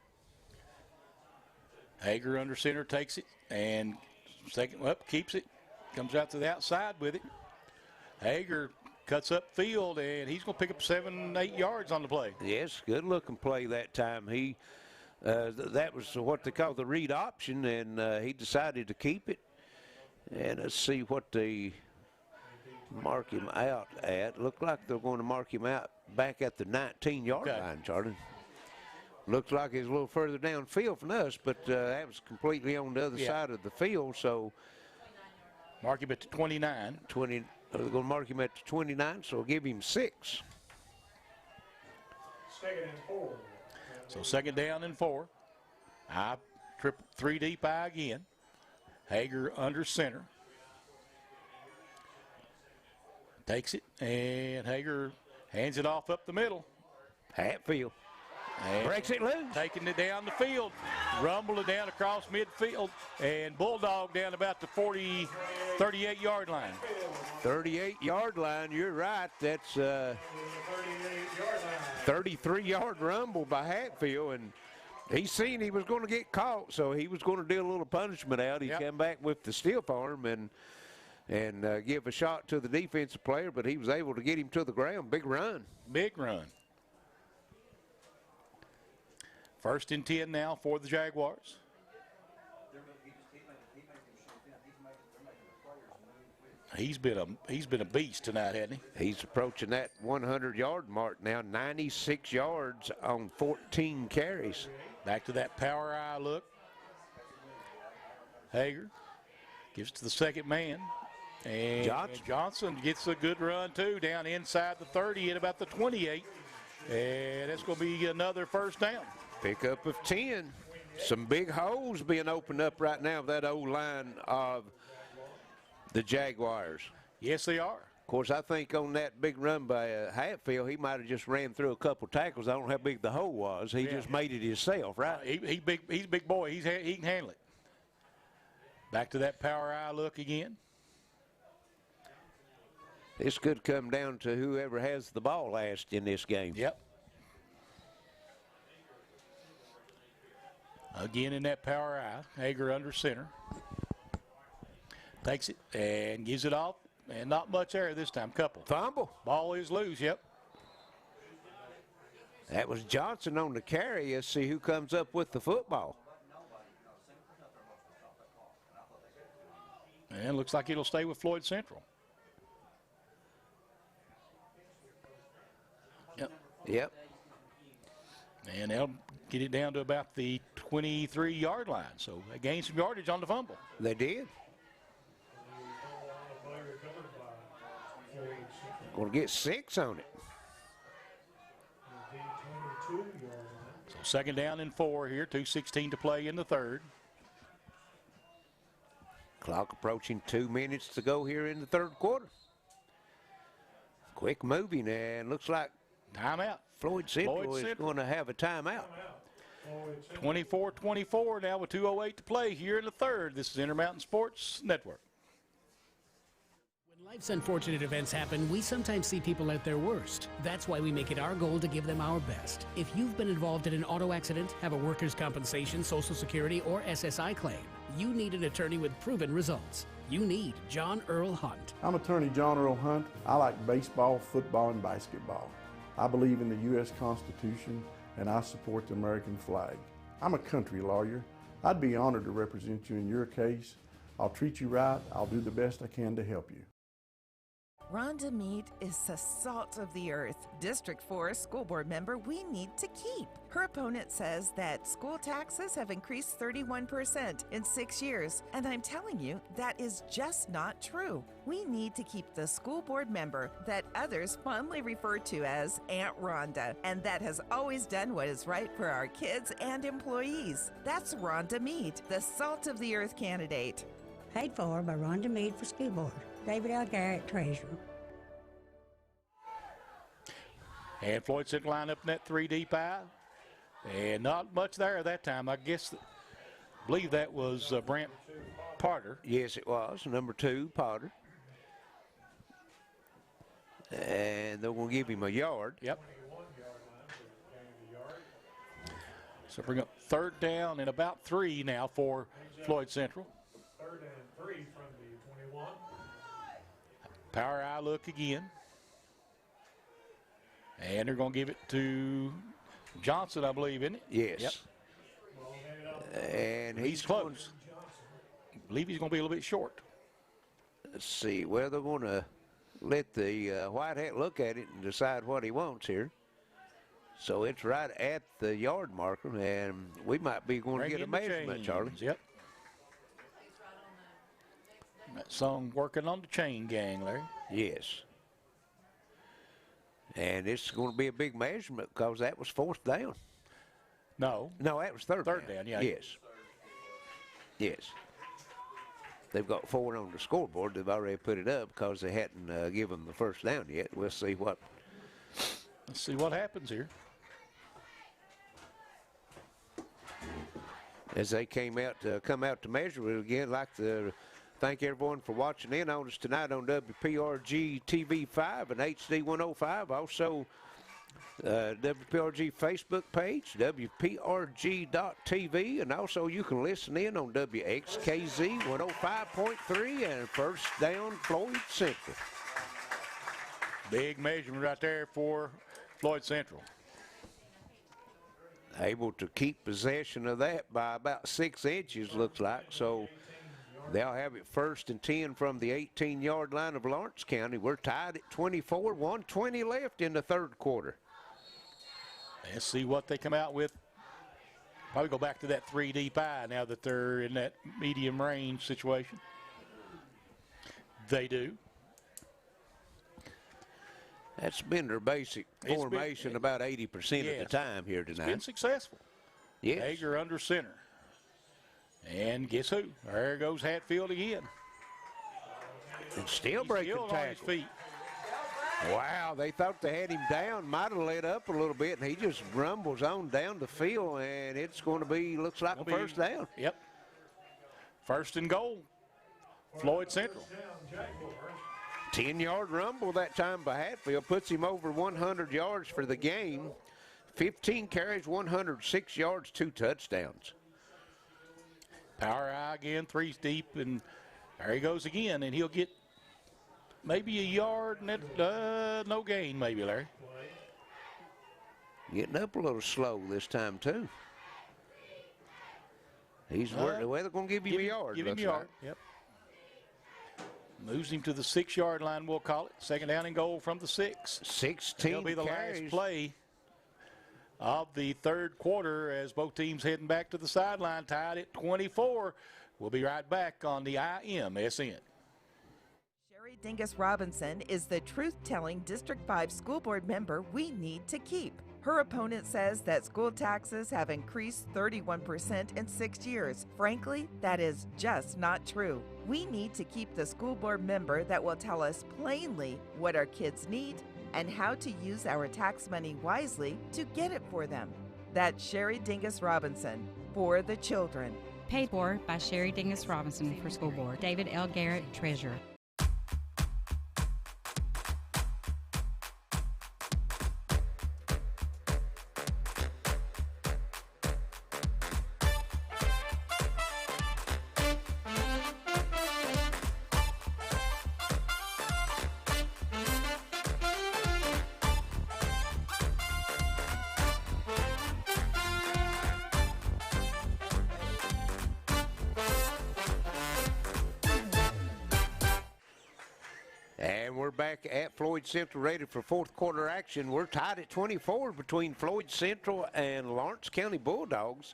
Speaker 1: Hager under center takes it and keeps it. Comes out to the outside with it. Hager cuts up field, and he's going to pick up 7-8 yards on the play.
Speaker 2: Yes, good looking play that time. He that was what they call the read option, and he decided to keep it. And let's see what they mark him out at. Looked like they're going to mark him out back at the 19-yard line, Charlie. Looks like he's a little further downfield from us, but that was completely on the other side of the field. So
Speaker 1: mark him at the 29.
Speaker 2: They're going to mark him at the 29, so we'll give him 6.
Speaker 4: 2nd and 4.
Speaker 1: So 2nd down and 4. 3 deep eye again. Hager under center. Takes it, and Hager hands it off up the middle.
Speaker 2: Hatfield
Speaker 1: and
Speaker 2: breaks it loose.
Speaker 1: Taking it down the field, rumbling down across midfield, and Bulldog down about the 38-yard line.
Speaker 2: 38-yard line, you're right. That's 33-yard rumble by Hatfield, and he seen he was going to get caught, so he was going to deal a little punishment out. He came back with the stiff arm and give a shot to the defensive player, but he was able to get him to the ground. Big run.
Speaker 1: Big run. 1st and 10 now for the Jaguars. He's been a beast tonight, hasn't he?
Speaker 2: He's approaching that 100-yard mark now, 96 yards on 14 carries.
Speaker 1: Back to that power eye look. Hager gives to the second man. And Johnson gets a good run, too, down inside the 30 at about the 28. And that's going to be another first down.
Speaker 2: Pickup of 10. Some big holes being opened up right now of that old line of the Jaguars.
Speaker 1: Yes, they are.
Speaker 2: Of course, I think on that big run by Hatfield, he might have just ran through a couple tackles. I don't know how big the hole was. He just made it himself, right?
Speaker 1: He's a big boy. He can handle it. Back to that power eye look again.
Speaker 2: This could come down to whoever has the ball last in this game.
Speaker 1: Yep. Again in that power eye, Hager under center. Takes it and gives it off, and not much error this time. Couple.
Speaker 2: Fumble.
Speaker 1: Ball is loose, yep.
Speaker 2: That was Johnson on the carry. Let's see who comes up with the football.
Speaker 1: And looks like it'll stay with Floyd Central.
Speaker 2: Yep.
Speaker 1: And they'll get it down to about the 23-yard line. So they gained some yardage on the fumble.
Speaker 2: They did. Going to get 6 on it.
Speaker 1: So 2nd down and 4 here. 2:16 to play in the 3rd.
Speaker 2: Clock approaching 2 minutes to go here in the 3rd quarter. Quick moving, and looks like
Speaker 1: timeout.
Speaker 2: Floyd Central is going to have a timeout.
Speaker 1: 24-24 now with 2:08 to play here in the 3rd. This is Intermountain Sports Network.
Speaker 5: When life's unfortunate events happen, we sometimes see people at their worst. That's why we make it our goal to give them our best. If you've been involved in an auto accident, have a workers' compensation, Social Security, or SSI claim, you need an attorney with proven results. You need John Earl Hunt.
Speaker 6: I'm attorney John Earl Hunt. I like baseball, football, and basketball. I believe in the U.S. Constitution, and I support the American flag. I'm a country lawyer. I'd be honored to represent you in your case. I'll treat you right. I'll do the best I can to help you.
Speaker 15: Rhonda Meade is the salt of the earth. District 4 school board member we need to keep. Her opponent says that school taxes have increased 31% in 6 years, and I'm telling you, that is just not true. We need to keep the school board member that others fondly refer to as Aunt Rhonda, and that has always done what is right for our kids and employees. That's Rhonda Meade, the salt of the earth candidate.
Speaker 17: Paid for by Rhonda Meade for school board. David L. Garrett, treasurer.
Speaker 1: And Floyd Central line up in that 3 deep eye. And not much there that time. I believe that was Brant Potter.
Speaker 2: Yes, it was. Number 2, Potter. And they're going to give him a yard.
Speaker 1: Yep. So bring up 3rd down and about 3 now for Floyd Central.
Speaker 4: 3rd and 3 from the 21.
Speaker 1: Power eye look again. And they're going to give it to Johnson, I believe, isn't it?
Speaker 2: Yes.
Speaker 1: Yep.
Speaker 2: And
Speaker 1: he's close. I believe he's going to be a little bit short.
Speaker 2: Let's see. Well, they're going to let the white hat look at it and decide what he wants here. So it's right at the yard marker, and we might be going to get a measurement, Charlie.
Speaker 1: Yep. That song working on the chain gang, Larry.
Speaker 2: Yes. And it's going to be a big measurement because that was 4th down.
Speaker 1: No.
Speaker 2: No, that was 3rd down.
Speaker 1: Yeah.
Speaker 2: Yes. Yes. they've got 4 on the scoreboard. They've already put it up because they hadn't given the first down yet. We'll see what.
Speaker 1: Let's see what happens here.
Speaker 2: As they come out to measure it again, I'd like to thank everyone for watching in on us tonight on WPRG TV 5 and HD 105. Also, WPRG Facebook page, WPRG.TV, and also you can listen in on WXKZ 105.3 and First Down Floyd Central.
Speaker 1: Big measurement right there for Floyd Central.
Speaker 2: Able to keep possession of that by about 6 inches, looks like. So they'll have it 1st and 10 from the 18-yard line of Lawrence County. We're tied at 24, 1:20 left in the 3rd quarter.
Speaker 1: Let's see what they come out with. Probably go back to that 3 deep eye now that they're in that medium range situation. They do.
Speaker 2: That's been their basic formation about 80% of the time here tonight.
Speaker 1: It's been successful.
Speaker 2: Yes.
Speaker 1: Hager under center. And guess who? There goes Hatfield again.
Speaker 2: And still breaking tackle.
Speaker 1: On his feet.
Speaker 2: Wow, they thought they had him down, might have let up a little bit, and he just rumbles on down the field, and it's going to be, looks like a first down.
Speaker 1: Yep. 1st and goal, Floyd Central.
Speaker 2: 10-yard rumble that time by Hatfield, puts him over 100 yards for the game. 15 carries, 106 yards, 2 touchdowns.
Speaker 1: Power eye again, 3 deep, and there he goes again, and he'll get maybe a yard, and no gain maybe, Larry.
Speaker 2: Getting up a little slow this time, too. He's working. Well, they're going to give him a yard.
Speaker 1: Give him a yard, yep. Moves him to the 6-yard line, we'll call it. 2nd down and goal from the 6.
Speaker 2: 16
Speaker 1: It'll be the
Speaker 2: carries.
Speaker 1: last play of the 3rd quarter as both teams heading back to the sideline, tied at 24. We'll be right back on the IMSN.
Speaker 15: Dingus Robinson is the truth-telling District 5 school board member we need to keep. Her opponent says that school taxes have increased 31% in 6 years. Frankly, that is just not true. We need to keep the school board member that will tell us plainly what our kids need and how to use our tax money wisely to get it for them. That's Sherry Dingus Robinson, for the children.
Speaker 16: Paid for by Sherry Dingus Robinson for School Board. David L. Garrett, Treasurer.
Speaker 2: Back at Floyd Central, ready for 4th quarter action. We're tied at 24 between Floyd Central and Lawrence County Bulldogs.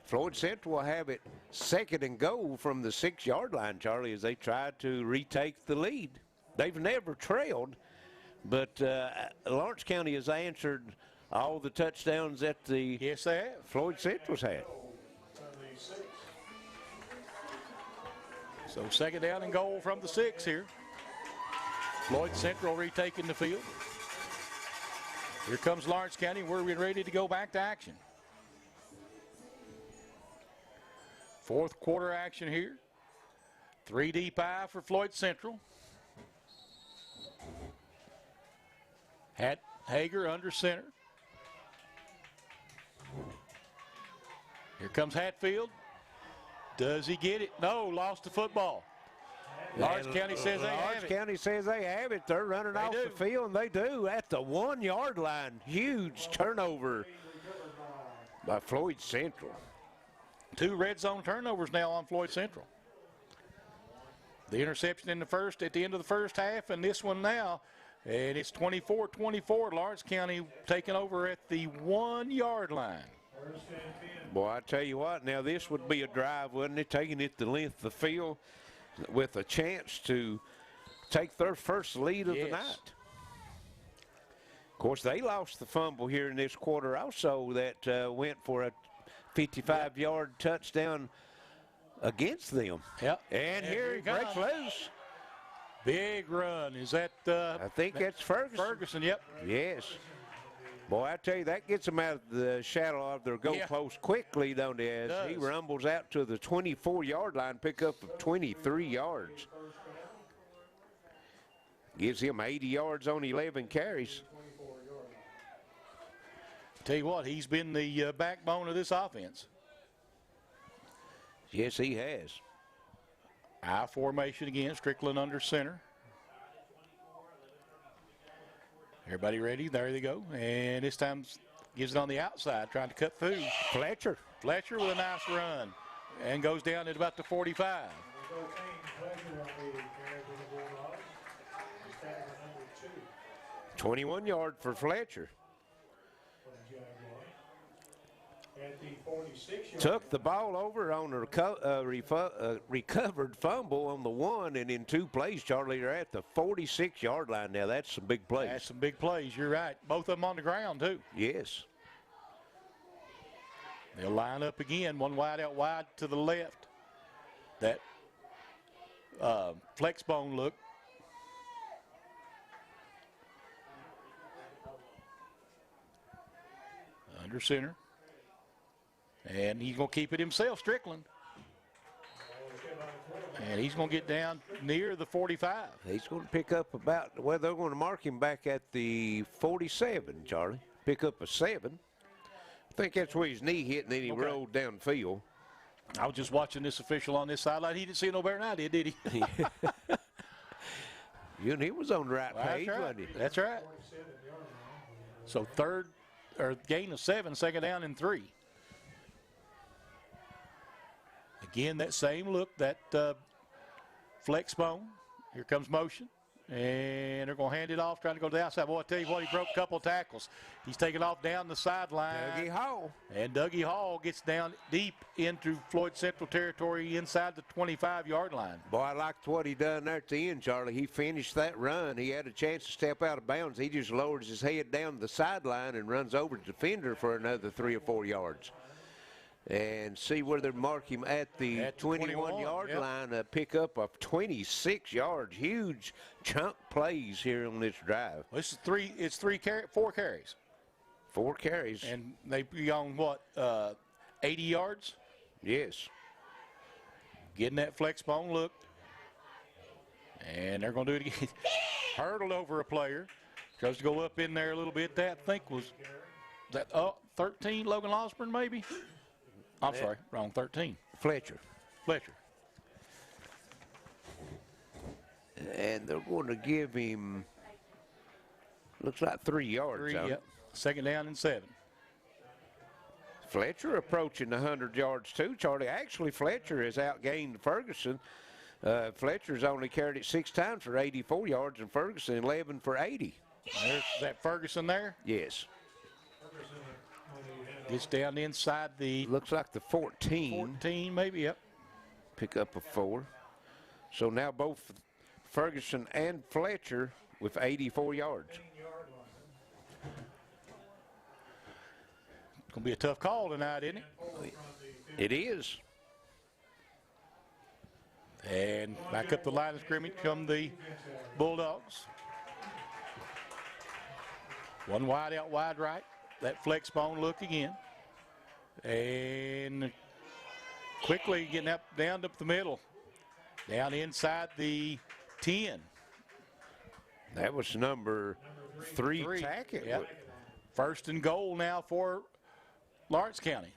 Speaker 2: Floyd Central will have it 2nd and goal from the 6-yard line, Charlie, as they try to retake the lead. They've never trailed, but Lawrence County has answered all the touchdowns that the Floyd Central's had.
Speaker 1: So 2nd down and goal from the 6 here. Floyd Central retaking the field. Here comes Lawrence County. We're ready to go back to action. 4th quarter action here. 3 deep eye for Floyd Central. Hager under center. Here comes Hatfield. Does he get it? No, lost the football. Lawrence County says they have it.
Speaker 2: Lawrence County says they have it. They're running off the field, and they do at the 1-yard line. Huge turnover by Floyd Central.
Speaker 1: 2 red zone turnovers now on Floyd Central. The interception in the first at the end of the first half, and this one now, and it's 24-24. Lawrence County taking over at the 1-yard line.
Speaker 2: Boy, I tell you what, now this would be a drive, wouldn't it? Taking it the length of the field with a chance to take their first lead of the night. Of course, they lost the fumble here in this quarter also that went for a 55-yard touchdown against them.
Speaker 1: Yep.
Speaker 2: And here he breaks loose.
Speaker 1: Big run. Is that?
Speaker 2: I think that's Ferguson.
Speaker 1: Ferguson, yep.
Speaker 2: Yes. Boy, I tell you, that gets them out of the shadow of their goal post quickly, don't it? As he rumbles out to the 24-yard line, pick up of 23 yards. Gives him 80 yards on 11 carries.
Speaker 1: Tell you what, he's been the backbone of this offense.
Speaker 2: Yes, he has.
Speaker 1: I formation again, Strickland under center. Everybody ready? There they go. And this time gives it on the outside, trying to cut through.
Speaker 2: Fletcher
Speaker 1: with a nice run. And goes down at about the 45.
Speaker 2: 21 yard for Fletcher. Took the ball over on a recovered fumble on the 1, and in 2 plays, Charlie, they're at the 46-yard line now. That's some big plays.
Speaker 1: That's some big plays. You're right. Both of them on the ground, too.
Speaker 2: Yes.
Speaker 1: They'll line up again, one wide out wide to the left. That flex bone look. Under center. And he's going to keep it himself, Strickland. And he's going to get down near the 45.
Speaker 2: He's going to pick up about, well, they're going to mark him back at the 47, Charlie. Pick up a 7. I think that's where his knee hit, and then he rolled downfield.
Speaker 1: I was just watching this official on this sideline. He didn't see no better than I did he?
Speaker 2: And he was on the right page, wasn't he?
Speaker 1: That's right. So gain of 7, second down and 3. Again, that same look, that flex bone. Here comes motion. And they're going to hand it off, trying to go to the outside. Boy, I tell you what, he broke a couple tackles. He's taken off down the sideline.
Speaker 2: Dougie Hall.
Speaker 1: And Dougie Hall gets down deep into Floyd Central territory inside the 25-yard line.
Speaker 2: Boy, I liked what he done there at the end, Charlie. He finished that run. He had a chance to step out of bounds. He just lowers his head down the sideline and runs over the defender for another 3 or 4 yards. And see where they mark him at the 21-yard line, a pickup of 26 yards. Huge chunk plays here on this drive.
Speaker 1: Well, this is 4 carries.
Speaker 2: 4 carries.
Speaker 1: And they be on what, 80 yards?
Speaker 2: Yes.
Speaker 1: Getting that flex bone look. And they're going to do it again. Hurdled over a player. Tries to go up in there a little bit. That I think was 13, Logan Losburn maybe? I'm sorry, wrong, 13.
Speaker 2: Fletcher. And they're going to give him, looks like 3 yards.
Speaker 1: 3, yep. Second down and 7.
Speaker 2: Fletcher approaching the 100 yards too, Charlie. Actually, Fletcher has outgained Ferguson. Fletcher's only carried it 6 times for 84 yards, and Ferguson 11 for 80.
Speaker 1: There's that Ferguson there?
Speaker 2: Yes.
Speaker 1: Gets down inside the...
Speaker 2: Looks like the 14.
Speaker 1: 14 maybe, yep.
Speaker 2: Pick up a 4. So now both Ferguson and Fletcher with 84 yards.
Speaker 1: It's going to be a tough call tonight, isn't it?
Speaker 2: It is.
Speaker 1: And back up the line of scrimmage come the Bulldogs. One wide out wide right. That flex bone look again. And quickly getting up down up the middle. Down inside the 10.
Speaker 2: That was number 3 Tackett.
Speaker 1: Yep. First and goal now for Lawrence County.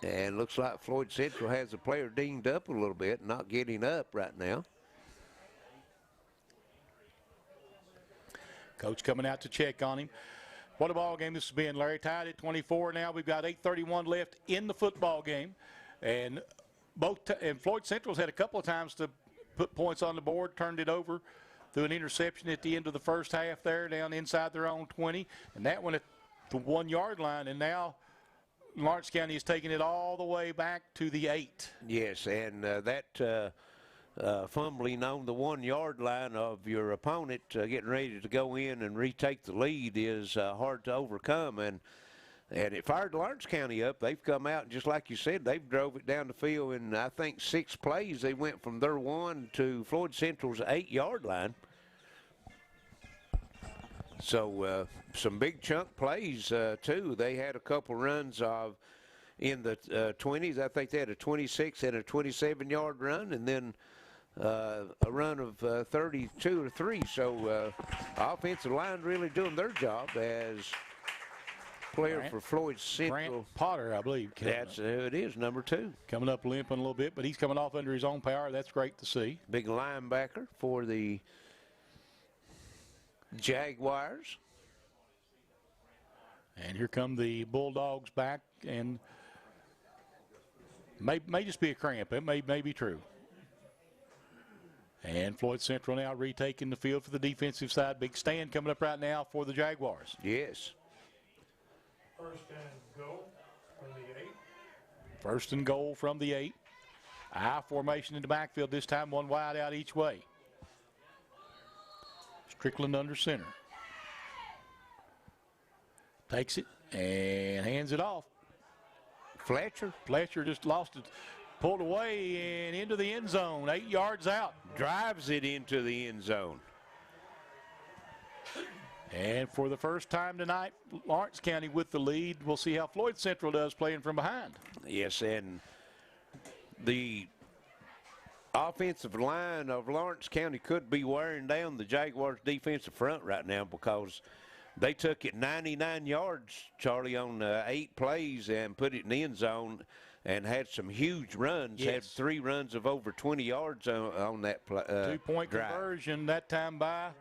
Speaker 2: And looks like Floyd Central has the player dinged up a little bit, not getting up right now.
Speaker 1: Coach coming out to check on him. What a ball game this has been, Larry. Tied at 24 now. We've got 8:31 left in the football game. And Floyd Central's had a couple of times to put points on the board, turned it over through an interception at the end of the first half there, down inside their own 20. And that one at the 1-yard line. And now Lawrence County is taking it all the way back to the 8.
Speaker 2: Yes, and that fumbling on the 1-yard line of your opponent getting ready to go in and retake the lead is hard to overcome. And And it fired Lawrence County up. They've come out, and just like you said, they've drove it down the field in, I think, 6 plays. They went from their 1 to Floyd Central's 8-yard line. So some big chunk plays, too. They had a couple runs in the 20s. I think they had a 26 and a 27-yard run, and then a run of 32 or 3. So offensive line really doing their job as player for Floyd Central.
Speaker 1: Grant Potter, I believe.
Speaker 2: That's who it is, number 2.
Speaker 1: Coming up limping a little bit, but he's coming off under his own power. That's great to see.
Speaker 2: Big linebacker for the Jaguars.
Speaker 1: And here come the Bulldogs back, and may just be a cramp. It may be true. And Floyd Central now retaking the field for the defensive side. Big stand coming up right now for the Jaguars.
Speaker 2: Yes.
Speaker 4: First and goal from the 8.
Speaker 1: First and goal from the 8. I formation in the backfield, this time 1 wide out each way. Strickland under center. Takes it and hands it off. Fletcher just lost it. Pulled away and into the end zone, 8 yards out.
Speaker 2: Drives it into the end zone.
Speaker 1: And for the first time tonight, Lawrence County with the lead. We'll see how Floyd Central does playing from behind.
Speaker 2: Yes, and the offensive line of Lawrence County could be wearing down the Jaguars' defensive front right now because they took it 99 yards, Charlie, on 8 plays and put it in the end zone and had some huge runs.
Speaker 1: Yes.
Speaker 2: Had 3 runs of over 20 yards on that play.
Speaker 1: 2-point conversion that time by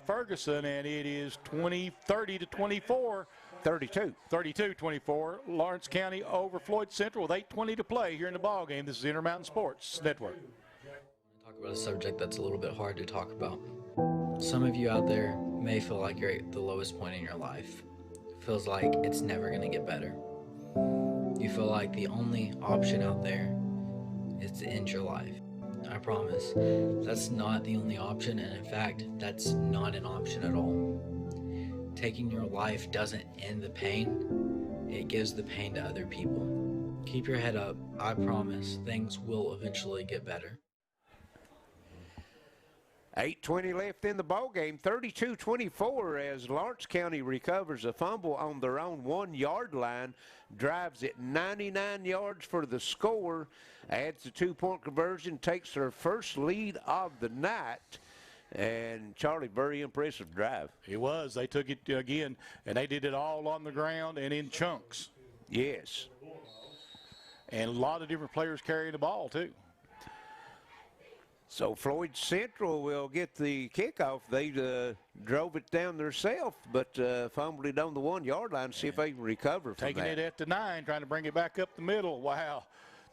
Speaker 1: Ferguson, and it is 30 to 24. 32-24. Lawrence County over Floyd Central with 8:20 to play here in the ball game. This is Intermountain Sports Network.
Speaker 12: Talk about a subject that's a little bit hard to talk about. Some of you out there may feel like you're at the lowest point in your life. It feels like it's never going to get better. You feel like the only option out there is to end your life. I promise, that's not the only option, and in fact, that's not an option at all. Taking your life doesn't end the pain, it gives the pain to other people. Keep your head up, I promise, things will eventually get better.
Speaker 2: 8:20 left in the ball game, 32-24 as Lawrence County recovers a fumble on their own 1-yard line, drives it 99 yards for the score, adds the 2-point conversion, takes their first lead of the night. And Charlie, very impressive drive.
Speaker 1: It was. They took it again, and they did it all on the ground and in chunks.
Speaker 2: Yes.
Speaker 1: And a lot of different players carrying the ball, too.
Speaker 2: So Floyd Central will get the kickoff. They drove it down themselves, but fumbled it on the 1-yard line to see if they can recover from
Speaker 1: Taking
Speaker 2: that.
Speaker 1: it at the 9, trying to bring it back up the middle. Wow.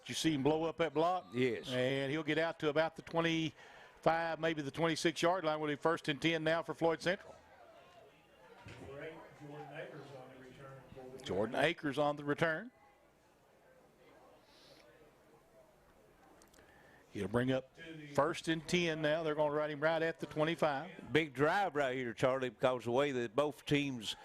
Speaker 1: Did you see him blow up that block?
Speaker 2: Yes.
Speaker 1: And he'll get out to about the 25, maybe the 26-yard line. Will be 1st and 10 now for Floyd Central. Jordan Akers on the return. He'll bring up 1st and 10 now. They're going to ride him right at the 25.
Speaker 2: Big drive right here, Charlie, because the way that both teams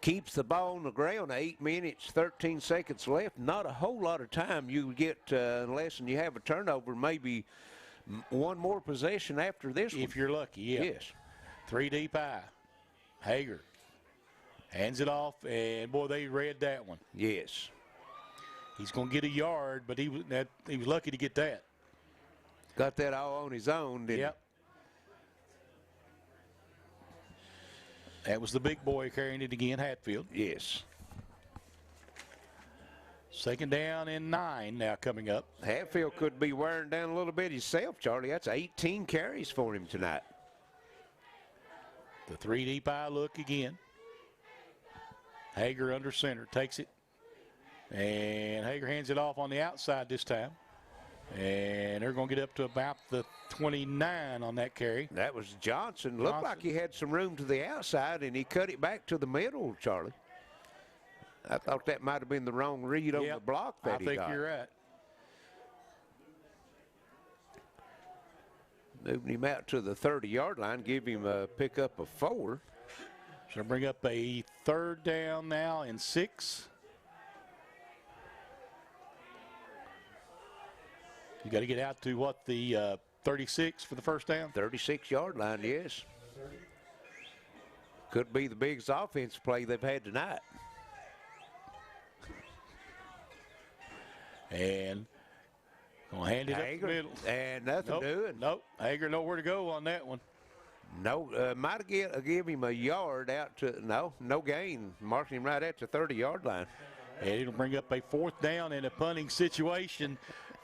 Speaker 2: keeps the ball on the ground, 8 minutes, 13 seconds left. Not a whole lot of time you get unless you have a turnover, maybe one more possession after this one.
Speaker 1: If you're lucky, yeah.
Speaker 2: Yes.
Speaker 1: 3 deep high. Hager hands it off, and, boy, they read that one.
Speaker 2: Yes.
Speaker 1: He's going to get a yard, but he was lucky to get that.
Speaker 2: Got that all on his own, didn't
Speaker 1: Yep. That was the big boy carrying it again, Hatfield.
Speaker 2: Yes.
Speaker 1: 2nd down and 9 now coming up.
Speaker 2: Hatfield could be wearing down a little bit himself, Charlie. That's 18 carries for him tonight.
Speaker 1: The 3 deep eye look again. Hager under center, takes it. And Hager hands it off on the outside this time. And they're going to get up to about the 29 on that carry.
Speaker 2: That was Johnson. Looked like he had some room to the outside, and he cut it back to the middle, Charlie. I thought that might have been the wrong read on the block that he got.
Speaker 1: I think you're right.
Speaker 2: Moving him out to the 30-yard line, give him a pickup of 4.
Speaker 1: So bring up a 3rd down now and 6. You got to get out to what, the 36 for the first down?
Speaker 2: 36-yard line, yes. Could be the biggest offensive play they've had tonight.
Speaker 1: And gonna hand it up the middle.
Speaker 2: And nothing doing.
Speaker 1: Nope. Hager nowhere to go on that one.
Speaker 2: No, might give him a yard out to, no gain. Marking him right at the 30-yard line.
Speaker 1: And it'll bring up a 4th down in a punting situation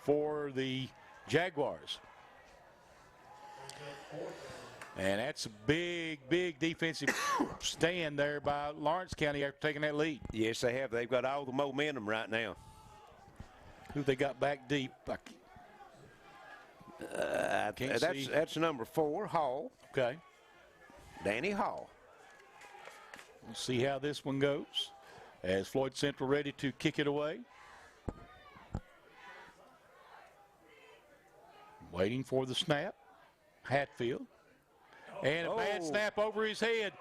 Speaker 1: for the Jaguars. And that's a big, big defensive stand there by Lawrence County after taking that lead.
Speaker 2: Yes, they have. They've got all the momentum right now.
Speaker 1: Who they got back deep?
Speaker 2: That's number 4, Hall.
Speaker 1: Okay.
Speaker 2: Danny Hall.
Speaker 1: We'll see how this one goes as Floyd Central ready to kick it away. Waiting for the snap. Hatfield. And a bad snap over his head.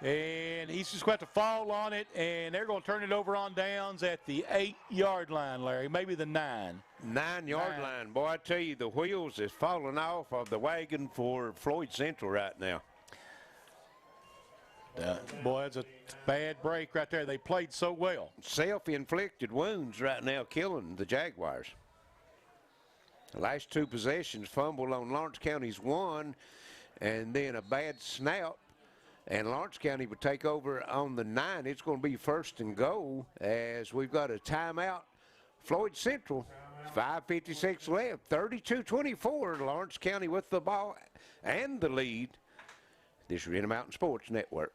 Speaker 1: And he's just got to fall on it, and they're going to turn it over on downs at the 8-yard line, Larry, maybe the 9.
Speaker 2: 9-yard line. Boy, I tell you, the wheels is falling off of the wagon for Floyd Central right now.
Speaker 1: Boy, that's a bad break right there. They played so well.
Speaker 2: Self-inflicted wounds right now killing the Jaguars. The last 2 possessions, fumble on Lawrence County's 1, and then a bad snap. And Lawrence County would take over on the 9. It's going to be 1st and goal as we've got a timeout. Floyd Central, 5:56 left, 32-24. Lawrence County with the ball and the lead. This is Intermountain Sports Network.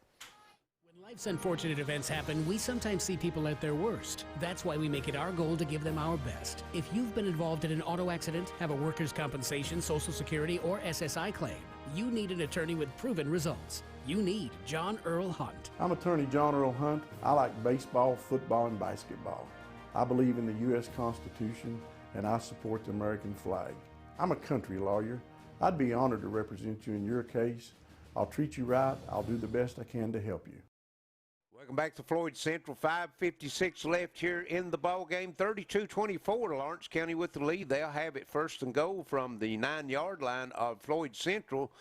Speaker 5: When life's unfortunate events happen, we sometimes see people at their worst. That's why we make it our goal to give them our best. If you've been involved in an auto accident, have a workers' compensation, Social Security, or SSI claim, you need an attorney with proven results. You need John Earl Hunt.
Speaker 6: I'm attorney John Earl Hunt. I like baseball, football, and basketball. I believe in the U.S. Constitution, and I support the American flag. I'm a country lawyer. I'd be honored to represent you in your case. I'll treat you right. I'll do the best I can to help you.
Speaker 2: Welcome back to Floyd Central. 5:56 left here in the ball game. 32-24. Lawrence County with the lead. They'll have it 1st and goal from the 9-yard line of Floyd Central.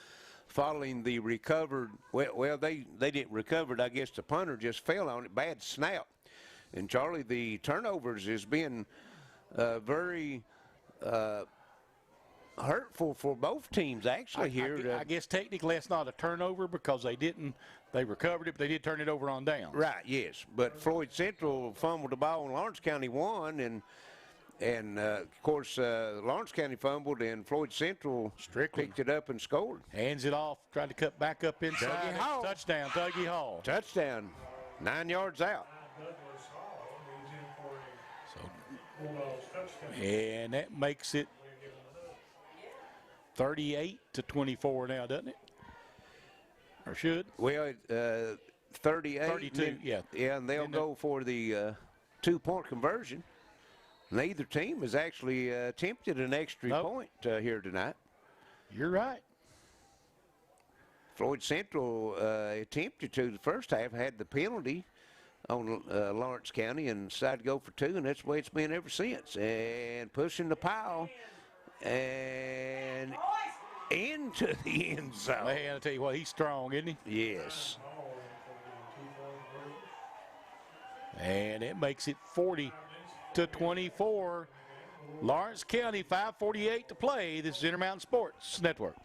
Speaker 2: Following the recovered, well, they didn't recover it. I guess the punter just fell on it. Bad snap. And Charlie, the turnovers has been very hurtful for both teams actually here.
Speaker 1: I guess technically that's not a turnover because they recovered it, but they did turn it over on down.
Speaker 2: Right, yes. But Floyd Central fumbled the ball and Lawrence County won, and of course, Lawrence County fumbled, and Floyd Central picked it up and scored.
Speaker 1: Hands it off, tried to cut back up inside.
Speaker 2: Dougie Hall.
Speaker 1: Touchdown, Dougie Hall.
Speaker 2: Touchdown, 9 yards out.
Speaker 1: And that makes it 38-24 now, doesn't it? Or should?
Speaker 2: Well, 38.
Speaker 1: 32, yeah.
Speaker 2: Yeah, and they'll go for the 2-point conversion. Neither team has actually attempted an extra point here tonight.
Speaker 1: You're right.
Speaker 2: Floyd Central attempted to the first half, had the penalty on Lawrence County and decided to go for 2, and that's the way it's been ever since. And pushing the pile and into the end zone.
Speaker 1: Man, I tell you what, he's strong, isn't he?
Speaker 2: Yes.
Speaker 1: And it makes it 40-24. Lawrence County, 5:48 to play. This is Intermountain Sports Network.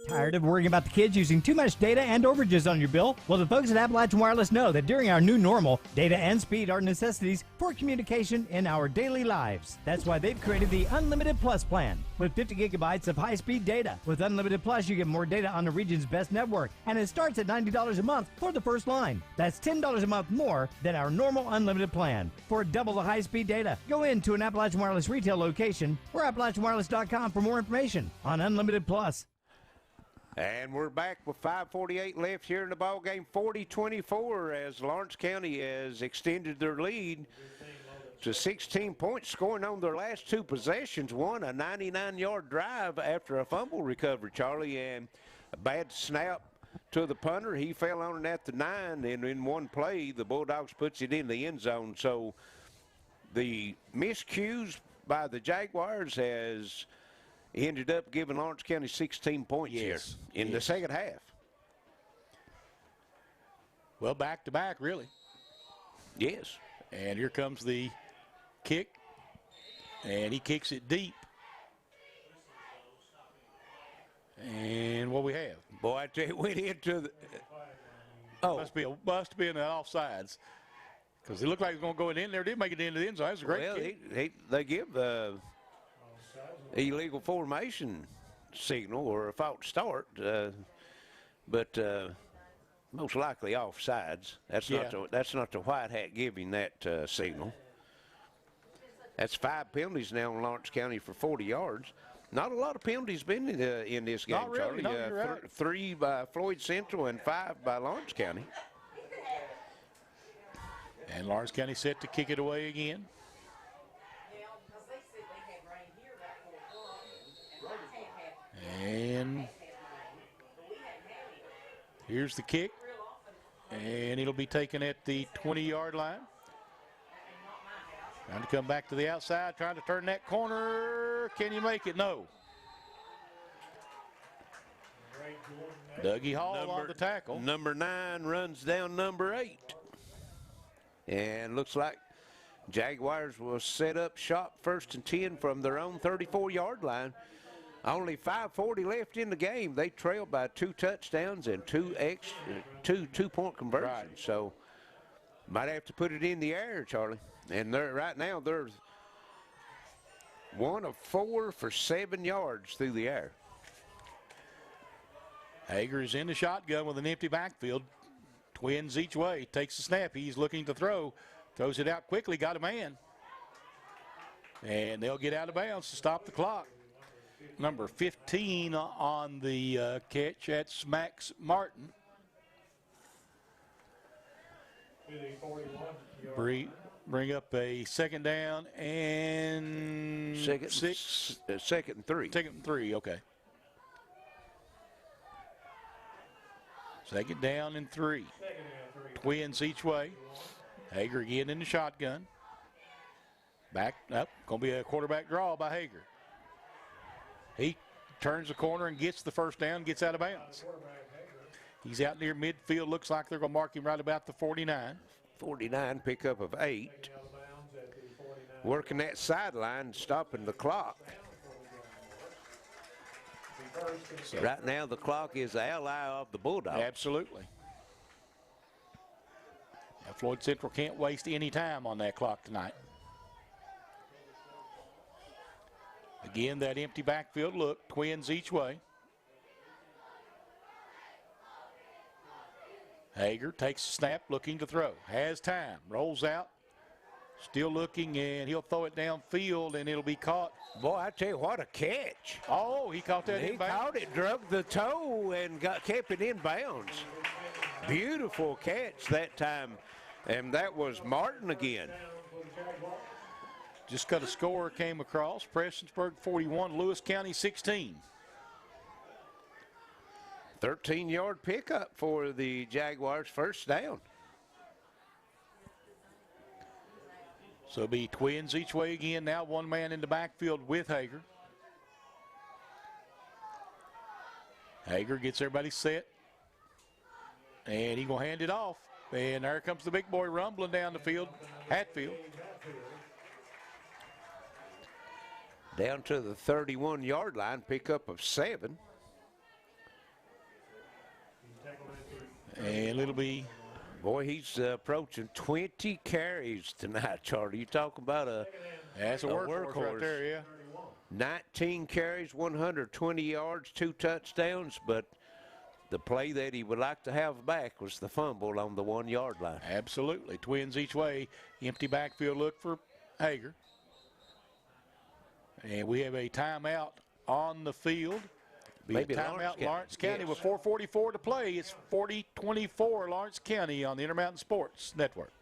Speaker 18: Tired of worrying about the kids using too much data and overages on your bill? Well, the folks at Appalachian Wireless know that during our new normal, data and speed are necessities for communication in our daily lives. That's why they've created the Unlimited Plus plan with 50 gigabytes of high-speed data. With Unlimited Plus, you get more data on the region's best network, and it starts at $90 a month for the first line. That's $10 a month more than our normal unlimited plan. For double the high-speed data, go into an Appalachian Wireless retail location or AppalachianWireless.com for more information on Unlimited Plus.
Speaker 2: And we're back with 5:48 left here in the ball game, 40-24, as Lawrence County has extended their lead to 16 points, scoring on their last 2 possessions. One, a 99-yard drive after a fumble recovery, Charlie, and a bad snap to the punter. He fell on it at the 9, and in one play, the Bulldogs puts it in the end zone. So the miscues by the Jaguars has ended up giving Lawrence County 16 points here in the second half.
Speaker 1: Well, back-to-back, really.
Speaker 2: Yes.
Speaker 1: And here comes the kick, and he kicks it deep. And what we have?
Speaker 2: Boy, I tell you, it went into the...
Speaker 1: Must be in the offsides. Because it looked like it was going to go in there. Didn't make it into the end zone. That was a great kick.
Speaker 2: They give illegal formation signal or a false start, but most likely offsides. That's not the white hat giving that signal. That's 5 penalties now in Lawrence County for 40 yards. Not a lot of penalties been in this game,
Speaker 1: Not really.
Speaker 2: Charlie.
Speaker 1: No, you're right.
Speaker 2: 3 by Floyd Central and 5 by Lawrence County.
Speaker 1: And Lawrence County set to kick it away again. And here's the kick. And it'll be taken at the 20-yard line. Trying to come back to the outside, trying to turn that corner. Can you make it? No. Dougie Hall on the tackle.
Speaker 2: Number 9 runs down number 8. And looks like Jaguars will set up shop 1st and 10 from their own 34-yard line. Only 5:40 left in the game. They trail by 2 touchdowns and 2 two-point conversions.
Speaker 1: Right.
Speaker 2: So might have to put it in the air, Charlie. And right now they're 1 of 4 for 7 yards through the air.
Speaker 1: Hager is in the shotgun with an empty backfield. Twins each way. Takes the snap. He's looking to throw. Throws it out quickly. Got a man. And they'll get out of bounds to stop the clock. Number 15 on the catch. That's Max Martin. Bring up a second down and
Speaker 2: second and 3.
Speaker 1: Second and 3, okay. Second down and 3. Twins each way. Hager again in the shotgun. Back up. Going to be a quarterback draw by Hager. He turns the corner and gets the first down, gets out of bounds. He's out near midfield. Looks like they're going to mark him right about the 49.
Speaker 2: 49, pickup of 8. Working that sideline, stopping the clock. So right now the clock is the ally of the Bulldogs.
Speaker 1: Absolutely. Now Floyd Central can't waste any time on that clock tonight. Again, that empty backfield look. Twins each way. Hager takes a snap, looking to throw. Has time. Rolls out. Still looking, and he'll throw it downfield, and it'll be caught.
Speaker 2: Boy, I tell you what, a catch.
Speaker 1: Oh, he caught that in bounds.
Speaker 2: He caught it, drug the toe, and kept it in bounds. Beautiful catch that time, and that was Martin again.
Speaker 1: Just got a score came across. Prestonsburg 41, Lewis County 16.
Speaker 2: 13-yard pickup for the Jaguars, first down.
Speaker 1: So it'll be Twins each way again. Now one man in the backfield with Hager. Hager gets everybody set. And he's going to hand it off. And there comes the big boy rumbling down the field, Hatfield.
Speaker 2: Down to the 31-yard line, pickup of 7.
Speaker 1: And it'll be...
Speaker 2: Boy, he's approaching 20 carries tonight, Charlie. You talk about a
Speaker 1: workhorse right there, yeah.
Speaker 2: 19 carries, 120 yards, 2 touchdowns, but the play that he would like to have back was the fumble on the 1-yard line.
Speaker 1: Absolutely. Twins each way. Empty backfield look for Hager. And we have a timeout on the field.
Speaker 2: Maybe
Speaker 1: timeout Lawrence County
Speaker 2: yes.
Speaker 1: with 4:44 to play. It's 40-24 Lawrence County on the Intermountain Sports Network.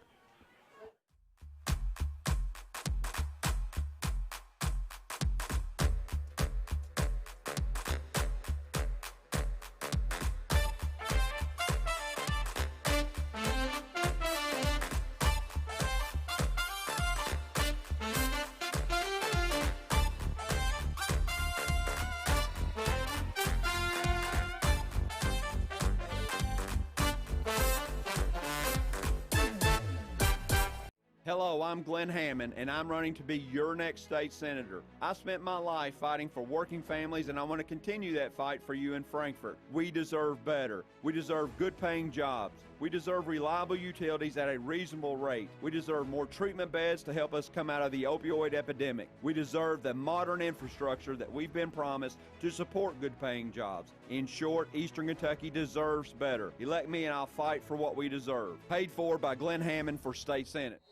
Speaker 14: Hello, I'm Glenn Hammond, and I'm running to be your next state senator. I spent my life fighting for working families, and I want to continue that fight for you in Frankfort. We deserve better. We deserve good-paying jobs. We deserve reliable utilities at a reasonable rate. We deserve more treatment beds to help us come out of the opioid epidemic. We deserve the modern infrastructure that we've been promised to support good-paying jobs. In short, Eastern Kentucky deserves better. Elect me and I'll fight for what we deserve. Paid for by Glenn Hammond for State Senate.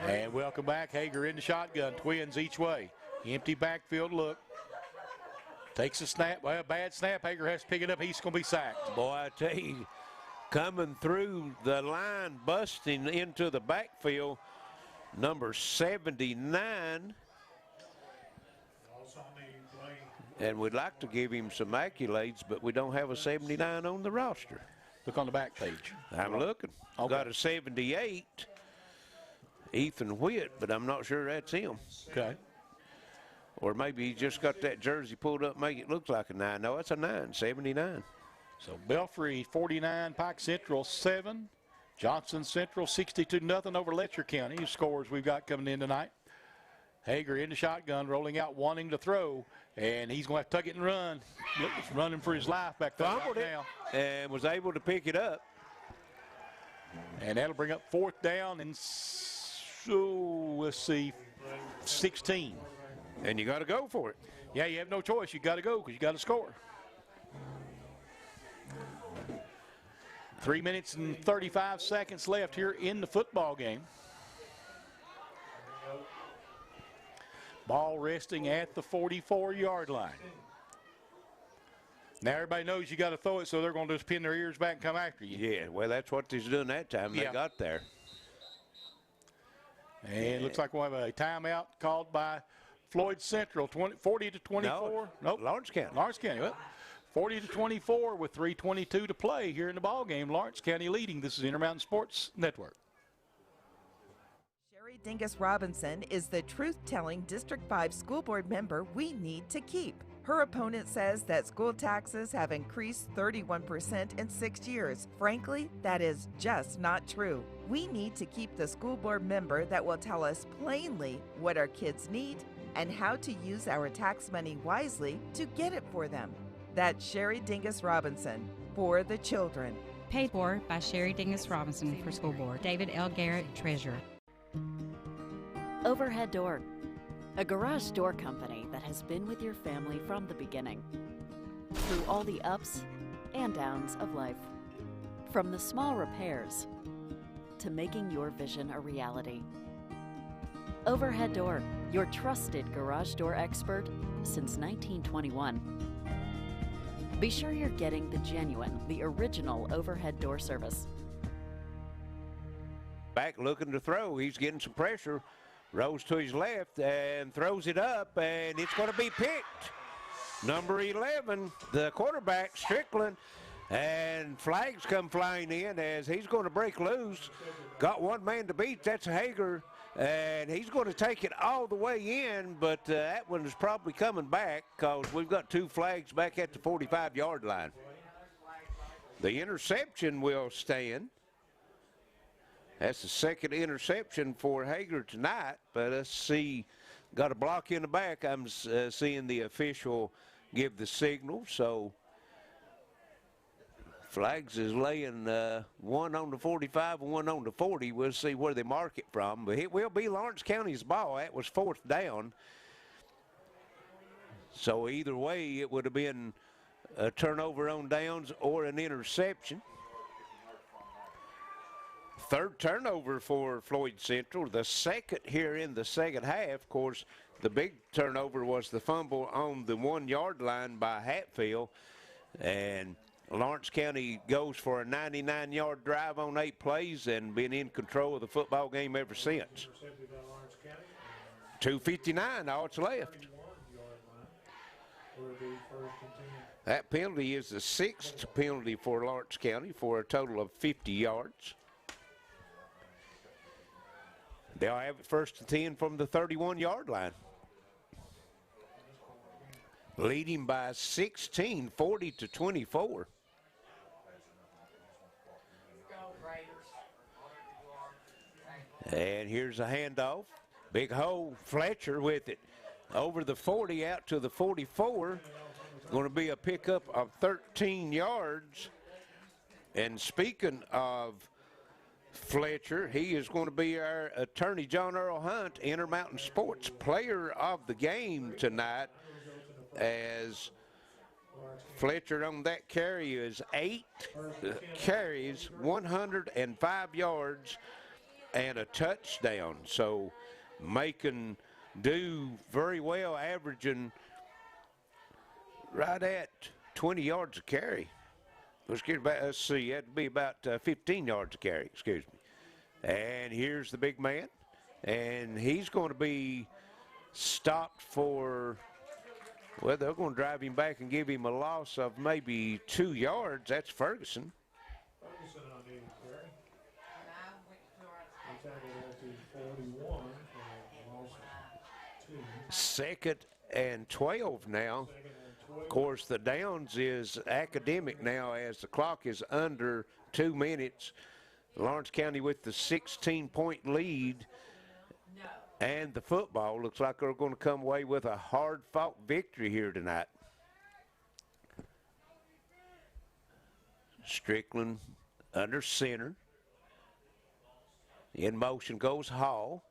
Speaker 1: And welcome back. Hager in the shotgun, twins each way. Empty backfield look. Takes a snap. Well, bad snap. Hager has to pick it up. He's going to be sacked.
Speaker 2: Boy, I tell you, coming through the line, busting into the backfield, number 79. And we'd like to give him some accolades, but we don't have a 79 on the roster.
Speaker 1: Look on the back page.
Speaker 2: I'm looking.
Speaker 1: Okay.
Speaker 2: Got a 78, Ethan Witt, but I'm not sure that's him.
Speaker 1: Okay.
Speaker 2: Or maybe he just got that jersey pulled up, make it look like a 9. No, it's a 9, 79.
Speaker 1: So Belfry 49, Pike Central 7, Johnson Central 62-0 over Letcher County. Who scores we've got coming in tonight. Hager in the shotgun, rolling out, wanting to throw, and he's going to have to tuck it and run. He's running for his life back there right now.
Speaker 2: And was able to pick it up.
Speaker 1: And that'll bring up 4th down, and so let's see, 16.
Speaker 2: And you got to go for it.
Speaker 1: Yeah, you have no choice. You got to go because you got to score. 3 minutes and 35 seconds left here in the football game. Ball resting at the 44-yard line. Now everybody knows you got to throw it, so they're going to just pin their ears back and come after you.
Speaker 2: Yeah, well, that's what he's doing that time. They got there.
Speaker 1: And it looks like we'll have a timeout called by Floyd Central, 40 to 24. Nope.
Speaker 2: Lawrence County.
Speaker 1: Lawrence County. Well, 40 to 24 with 3:22 to play here in the ball game. Lawrence County leading. This is Intermountain Sports Network.
Speaker 15: Dingus Robinson is the truth-telling District 5 school board member we need to keep. Her opponent says that school taxes have increased 31% in 6 years. Frankly, that is just not true. We need to keep the school board member that will tell us plainly what our kids need and how to use our tax money wisely to get it for them. That's Sherry Dingus Robinson for the children.
Speaker 16: Paid for by Sherry Dingus Robinson for school board. David L. Garrett, treasurer.
Speaker 3: Overhead Door, a garage door company that has been with your family from the beginning, through all the ups and downs of life. From the small repairs to making your vision a reality. Overhead Door, your trusted garage door expert since 1921. Be sure you're getting the genuine, the original overhead door service.
Speaker 2: Back looking to throw. He's getting some pressure. Rolls to his left and throws it up, and it's going to be picked. Number 11, the quarterback, Strickland, and flags come flying in as he's going to break loose. Got one man to beat. That's Hager, and he's going to take it all the way in, but that one is probably coming back because we've got 2 flags back at the 45-yard line. The interception will stand. That's the 2nd interception for Hager tonight, but let's see, got a block in the back. I'm seeing the official give the signal, so flags is laying one on the 45 and one on the 40. We'll see where they mark it from, but it will be Lawrence County's ball. That was 4th down. So either way, it would have been a turnover on downs or an interception. 3rd turnover for Floyd Central, the 2nd here in the 2nd half. Of course, the big turnover was the fumble on the 1-yard line by Hatfield, and Lawrence County goes for a 99-yard drive on 8 plays and been in control of the football game ever since. 2:59, all that's left. That penalty is the 6th penalty for Lawrence County for a total of 50 yards. They'll have it 1st and 10 from the 31-yard line. Leading by 16, 40 to 24. And here's a handoff. Big hole, Fletcher with it. Over the 40 out to the 44. Going to be a pickup of 13 yards. And speaking of Fletcher, he is going to be our attorney, John Earl Hunt, Intermountain Sports Player of the Game tonight, as Fletcher on that carry is 8 carries, 105 yards, and a touchdown. So making do very well, averaging right at 20 yards a carry. Let's see, that'd be about 15 yards a carry, excuse me. And here's the big man, and he's going to be stopped for, well, they're going to drive him back and give him a loss of maybe 2 yards. That's Ferguson.
Speaker 4: Ferguson on the carry. He tackled at the 41 and lost 2.
Speaker 2: 2nd and 12 now. Of course, the downs is academic now as the clock is under 2 minutes. Lawrence County with the 16-point lead. And the football looks like they're going to come away with a hard-fought victory here tonight. Strickland under center. In motion goes Hall.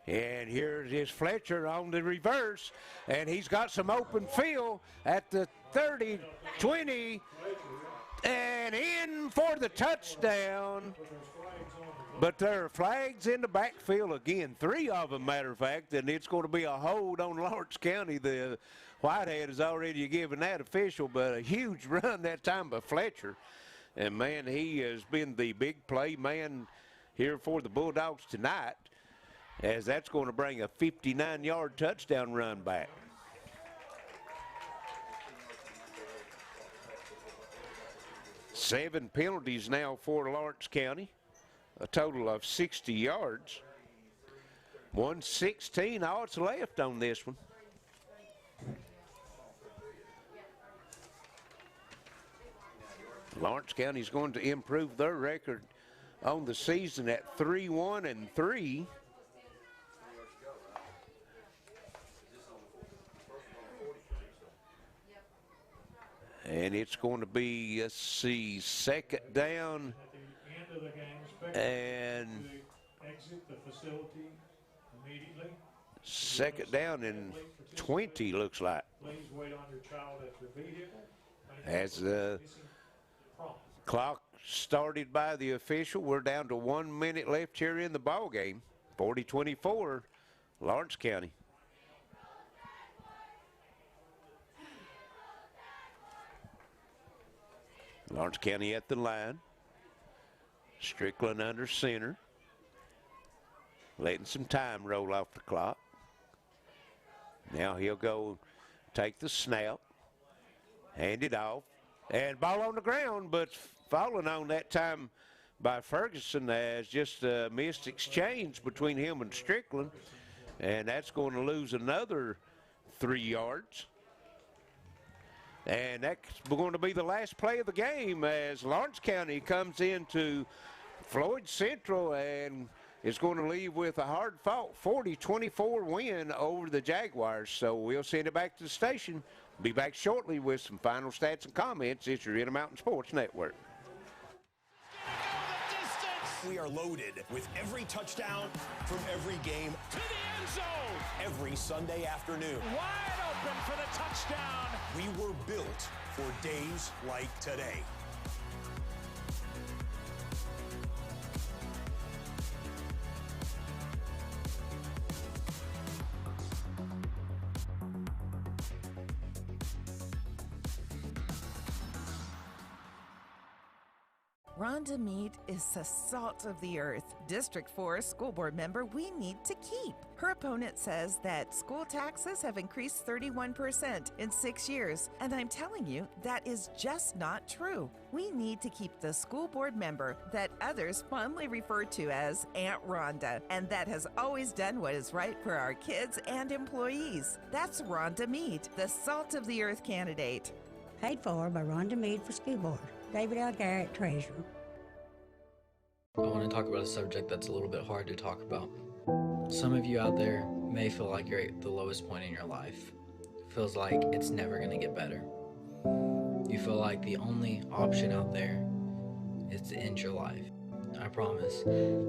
Speaker 2: And here is Fletcher on the reverse, and he's got some open field at the 30, 20, and in for the touchdown. But there are flags in the backfield again, 3 of them, matter of fact, and it's going to be a hold on Lawrence County. The Whitehead has already given that official, but a huge run that time by Fletcher. And, man, he has been the big play man here for the Bulldogs tonight, as that's going to bring a 59-yard touchdown run back. Seven penalties now for Lawrence County, a total of 60 yards. 1:16 all that's left on this one. Lawrence County is going to improve their record on the season at 3-1-3. And it's going to be, let's see, 2nd down.
Speaker 4: At the end of the game,
Speaker 2: and
Speaker 4: to exit the facility immediately.
Speaker 2: 2nd down and 20 looks like.
Speaker 4: Please wait on your child at the vehicle.
Speaker 2: As the clock started by the official, we're down to 1 minute left here in the ball game. 40-24, Lawrence County. Lawrence County at the line. Strickland under center. Letting some time roll off the clock. Now he'll go take the snap. Hand it off. And ball on the ground, but falling on that time by Ferguson as just a missed exchange between him and Strickland. And that's going to lose another 3 yards. And that's going to be the last play of the game as Lawrence County comes into Floyd Central and is going to leave with a hard-fought 40-24 win over the Jaguars. So we'll send it back to the station. Be back shortly with some final stats and comments. It's your Intermountain Sports Network.
Speaker 13: We are loaded with every touchdown from every game
Speaker 8: To the end zone.
Speaker 13: every Sunday afternoon.
Speaker 8: Wide open for the touchdown.
Speaker 13: We were built for days like today.
Speaker 15: Rhonda Meade is the salt of the earth. District 4 school board member we need to keep. Her opponent says that school taxes have increased 31% in 6 years, and I'm telling you, that is just not true. We need to keep the school board member that others fondly refer to as Aunt Rhonda, and that has always done what is right for our kids and employees. That's Rhonda Meade, the salt of the earth candidate.
Speaker 17: Paid for by Rhonda Meade for school board. David L. Garrett, treasurer.
Speaker 12: I want to talk about a subject that's a little bit hard to talk about. Some of you out there may feel like you're at the lowest point in your life. Feels like it's never going to get better. You feel like the only option out there is to end your life. I promise,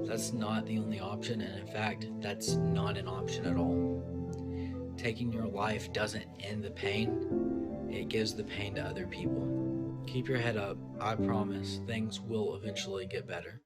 Speaker 12: that's not the only option, and in fact, that's not an option at all. Taking your life doesn't end the pain, it gives the pain to other people. Keep your head up, I promise, things will eventually get better.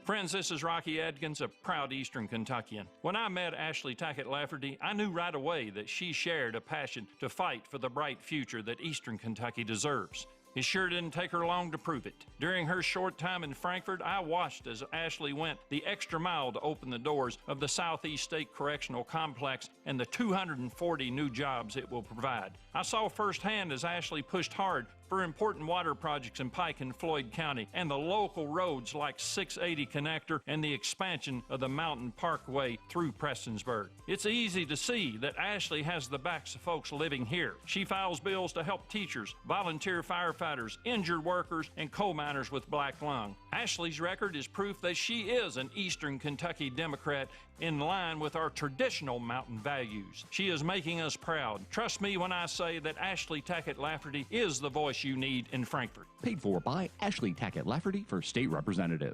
Speaker 10: Friends, this is Rocky Adkins, a proud Eastern Kentuckian. When I met Ashley Tackett Laferty, I knew right away that she shared a passion to fight for the bright future that Eastern Kentucky deserves. It sure didn't take her long to prove it. During her short time in Frankfort, I watched as Ashley went the extra mile to open the doors of the Southeast State Correctional Complex and the 240 new jobs it will provide. I saw firsthand as Ashley pushed hard for important water projects in Pike and Floyd County and the local roads like 680 Connector and the expansion of the Mountain Parkway through Prestonsburg. It's easy to see that Ashley has the backs of folks living here. She files bills to help teachers, volunteer firefighters, injured workers, and coal miners with black lung. Ashley's record is proof that she is an Eastern Kentucky Democrat in line with our traditional mountain values. She is making us proud. Trust me when I say that Ashley Tackett Laferty is the voice you need in Frankfort.
Speaker 11: Paid for by Ashley Tackett Laferty for state representative.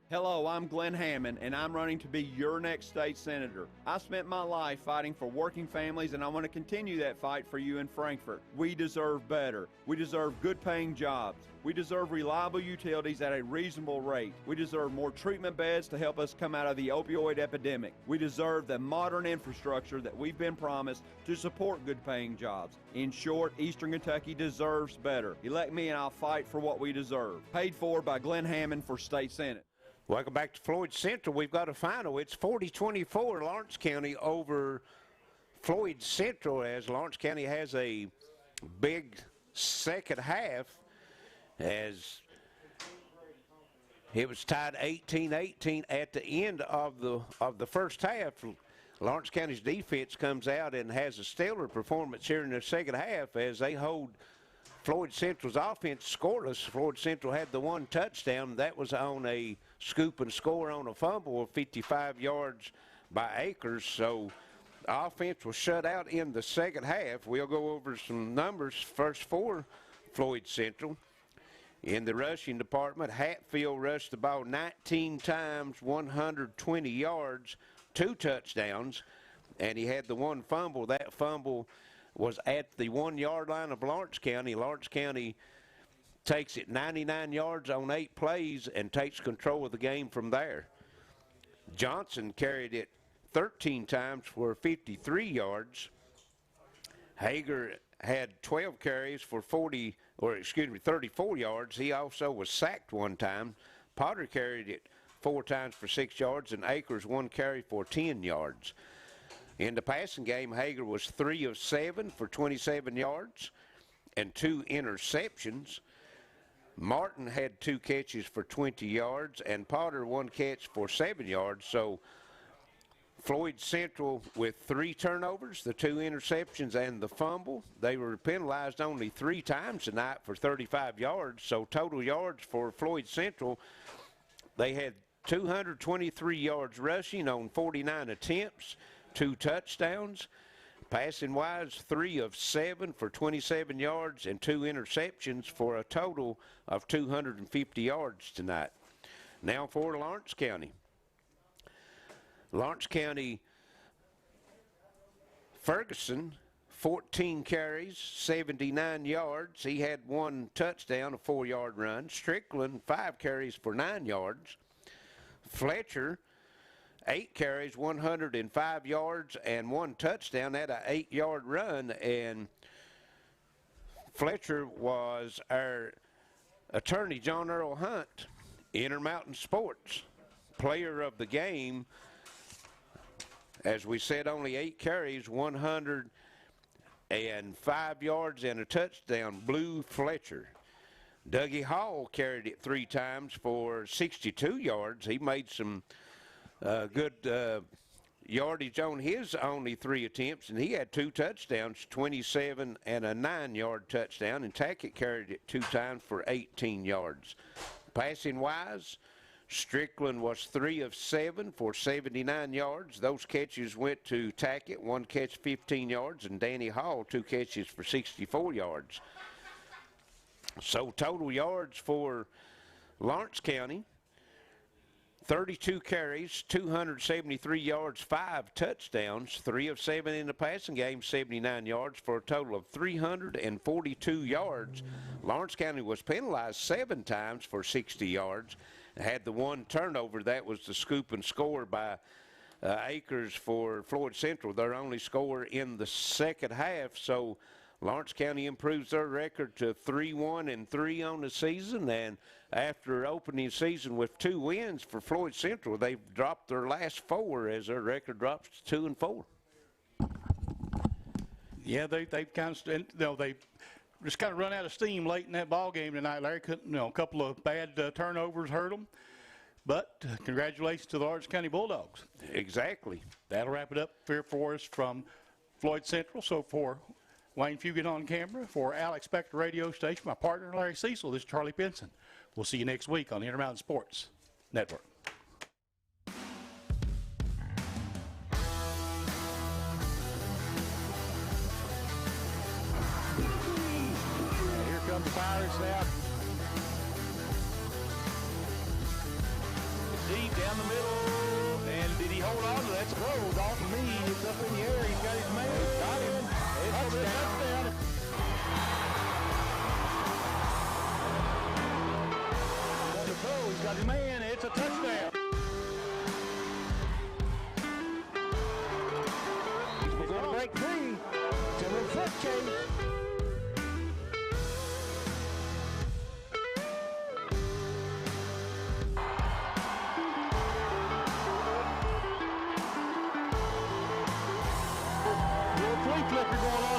Speaker 14: Hello, I'm Glenn Hammond, and I'm running to be your next state senator. I spent my life fighting for working families, and I want to continue that fight for you in Frankfort. We deserve better. We deserve good-paying jobs. We deserve reliable utilities at a reasonable rate. We deserve more treatment beds to help us come out of the opioid epidemic. We deserve the modern infrastructure that we've been promised to support good-paying jobs. In short, Eastern Kentucky deserves better. Elect me and I'll fight for what we deserve. Paid for by Glenn Hammond for State Senate.
Speaker 2: Welcome back to Floyd Central. We've got a final. It's 40-24 Lawrence County over Floyd Central, as Lawrence County has a big second half, as it was tied 18-18 at the end of the first half. Lawrence County's defense comes out and has a stellar performance here in the second half as they hold Floyd Central's offense scoreless. Floyd Central had the one touchdown. That was on a scoop and score on a fumble of 55 yards by Akers. So the offense was shut out in the second half. We'll go over some numbers first for Floyd Central. In the rushing department, Hatfield rushed the ball 19 times, 120 yards, 2 touchdowns, and he had the one fumble. That fumble was at the 1 yard line of Lawrence County. Lawrence County takes it 99 yards on 8 plays and takes control of the game from there. Johnson carried it 13 times for 53 yards. Hager had 12 carries for 34 yards. He also was sacked 1 time. Potter carried it 4 times for 6 yards, and Akers 1 carry for 10 yards. In the passing game, Hager was 3 of 7 for 27 yards and 2 interceptions. Martin had 2 catches for 20 yards, and Potter 1 catch for 7 yards. So Floyd Central with 3 turnovers, the 2 interceptions, and the fumble. They were penalized only 3 times tonight for 35 yards. So total yards for Floyd Central, they had 223 yards rushing on 49 attempts, 2 touchdowns. Passing wise, 3 of 7 for 27 yards and 2 interceptions for a total of 250 yards tonight. Now for Lawrence County. Lawrence County, Ferguson, 14 carries, 79 yards. He had 1 touchdown, a 4-yard run. Strickland, 5 carries for 9 yards. Fletcher, 8 carries, 105 yards, and 1 touchdown. Had an 8-yard run, and Fletcher was our attorney, John Earl Hunt, Intermountain Sports player of the game. As we said, only 8 carries, 105 yards, and a touchdown. Blue Fletcher. Dougie Hall carried it 3 times for 62 yards. He made some good yardage on his only 3 attempts, and he had 2 touchdowns, 27 and a 9-yard touchdown, and Tackett carried it 2 times for 18 yards. Passing wise, Strickland was 3 of 7 for 79 yards. Those catches went to Tackett, 1 catch, 15 yards, and Danny Hall, 2 catches for 64 yards. So total yards for Lawrence County, 32 carries, 273 yards, 5 touchdowns, 3 of 7 in the passing game, 79 yards for a total of 342 yards. Lawrence County was penalized 7 times for 60 yards. Had the 1 turnover. That was the scoop and score by Akers for Floyd Central, their only score in the second half. So Lawrence County improves their record to 3-1-3 on the season, and after opening season with 2 wins for Floyd Central, they've dropped their last 4 as their record drops to 2-4.
Speaker 1: Yeah, they've kind of they just kind of run out of steam late in that ball game tonight. Larry, a couple of bad turnovers hurt them. But congratulations to the Lawrence County Bulldogs.
Speaker 2: Exactly.
Speaker 1: That'll wrap it up here for us from Floyd Central. So for Wayne Fugit on camera, for Alex Spector Radio Station, my partner Larry Cecil, this is Charlie Benson. We'll see you next week on the Intermountain Sports Network.
Speaker 20: Here comes the Pirates now. Deep down the middle, and did he hold on to that? That's close off of Meade. It's up in the air. He's got his man. Got him. It's a touchdown. On the throw, he's got his man. It's a touchdown. He's going to break free. It's a little foot chase. Flea flicker going on.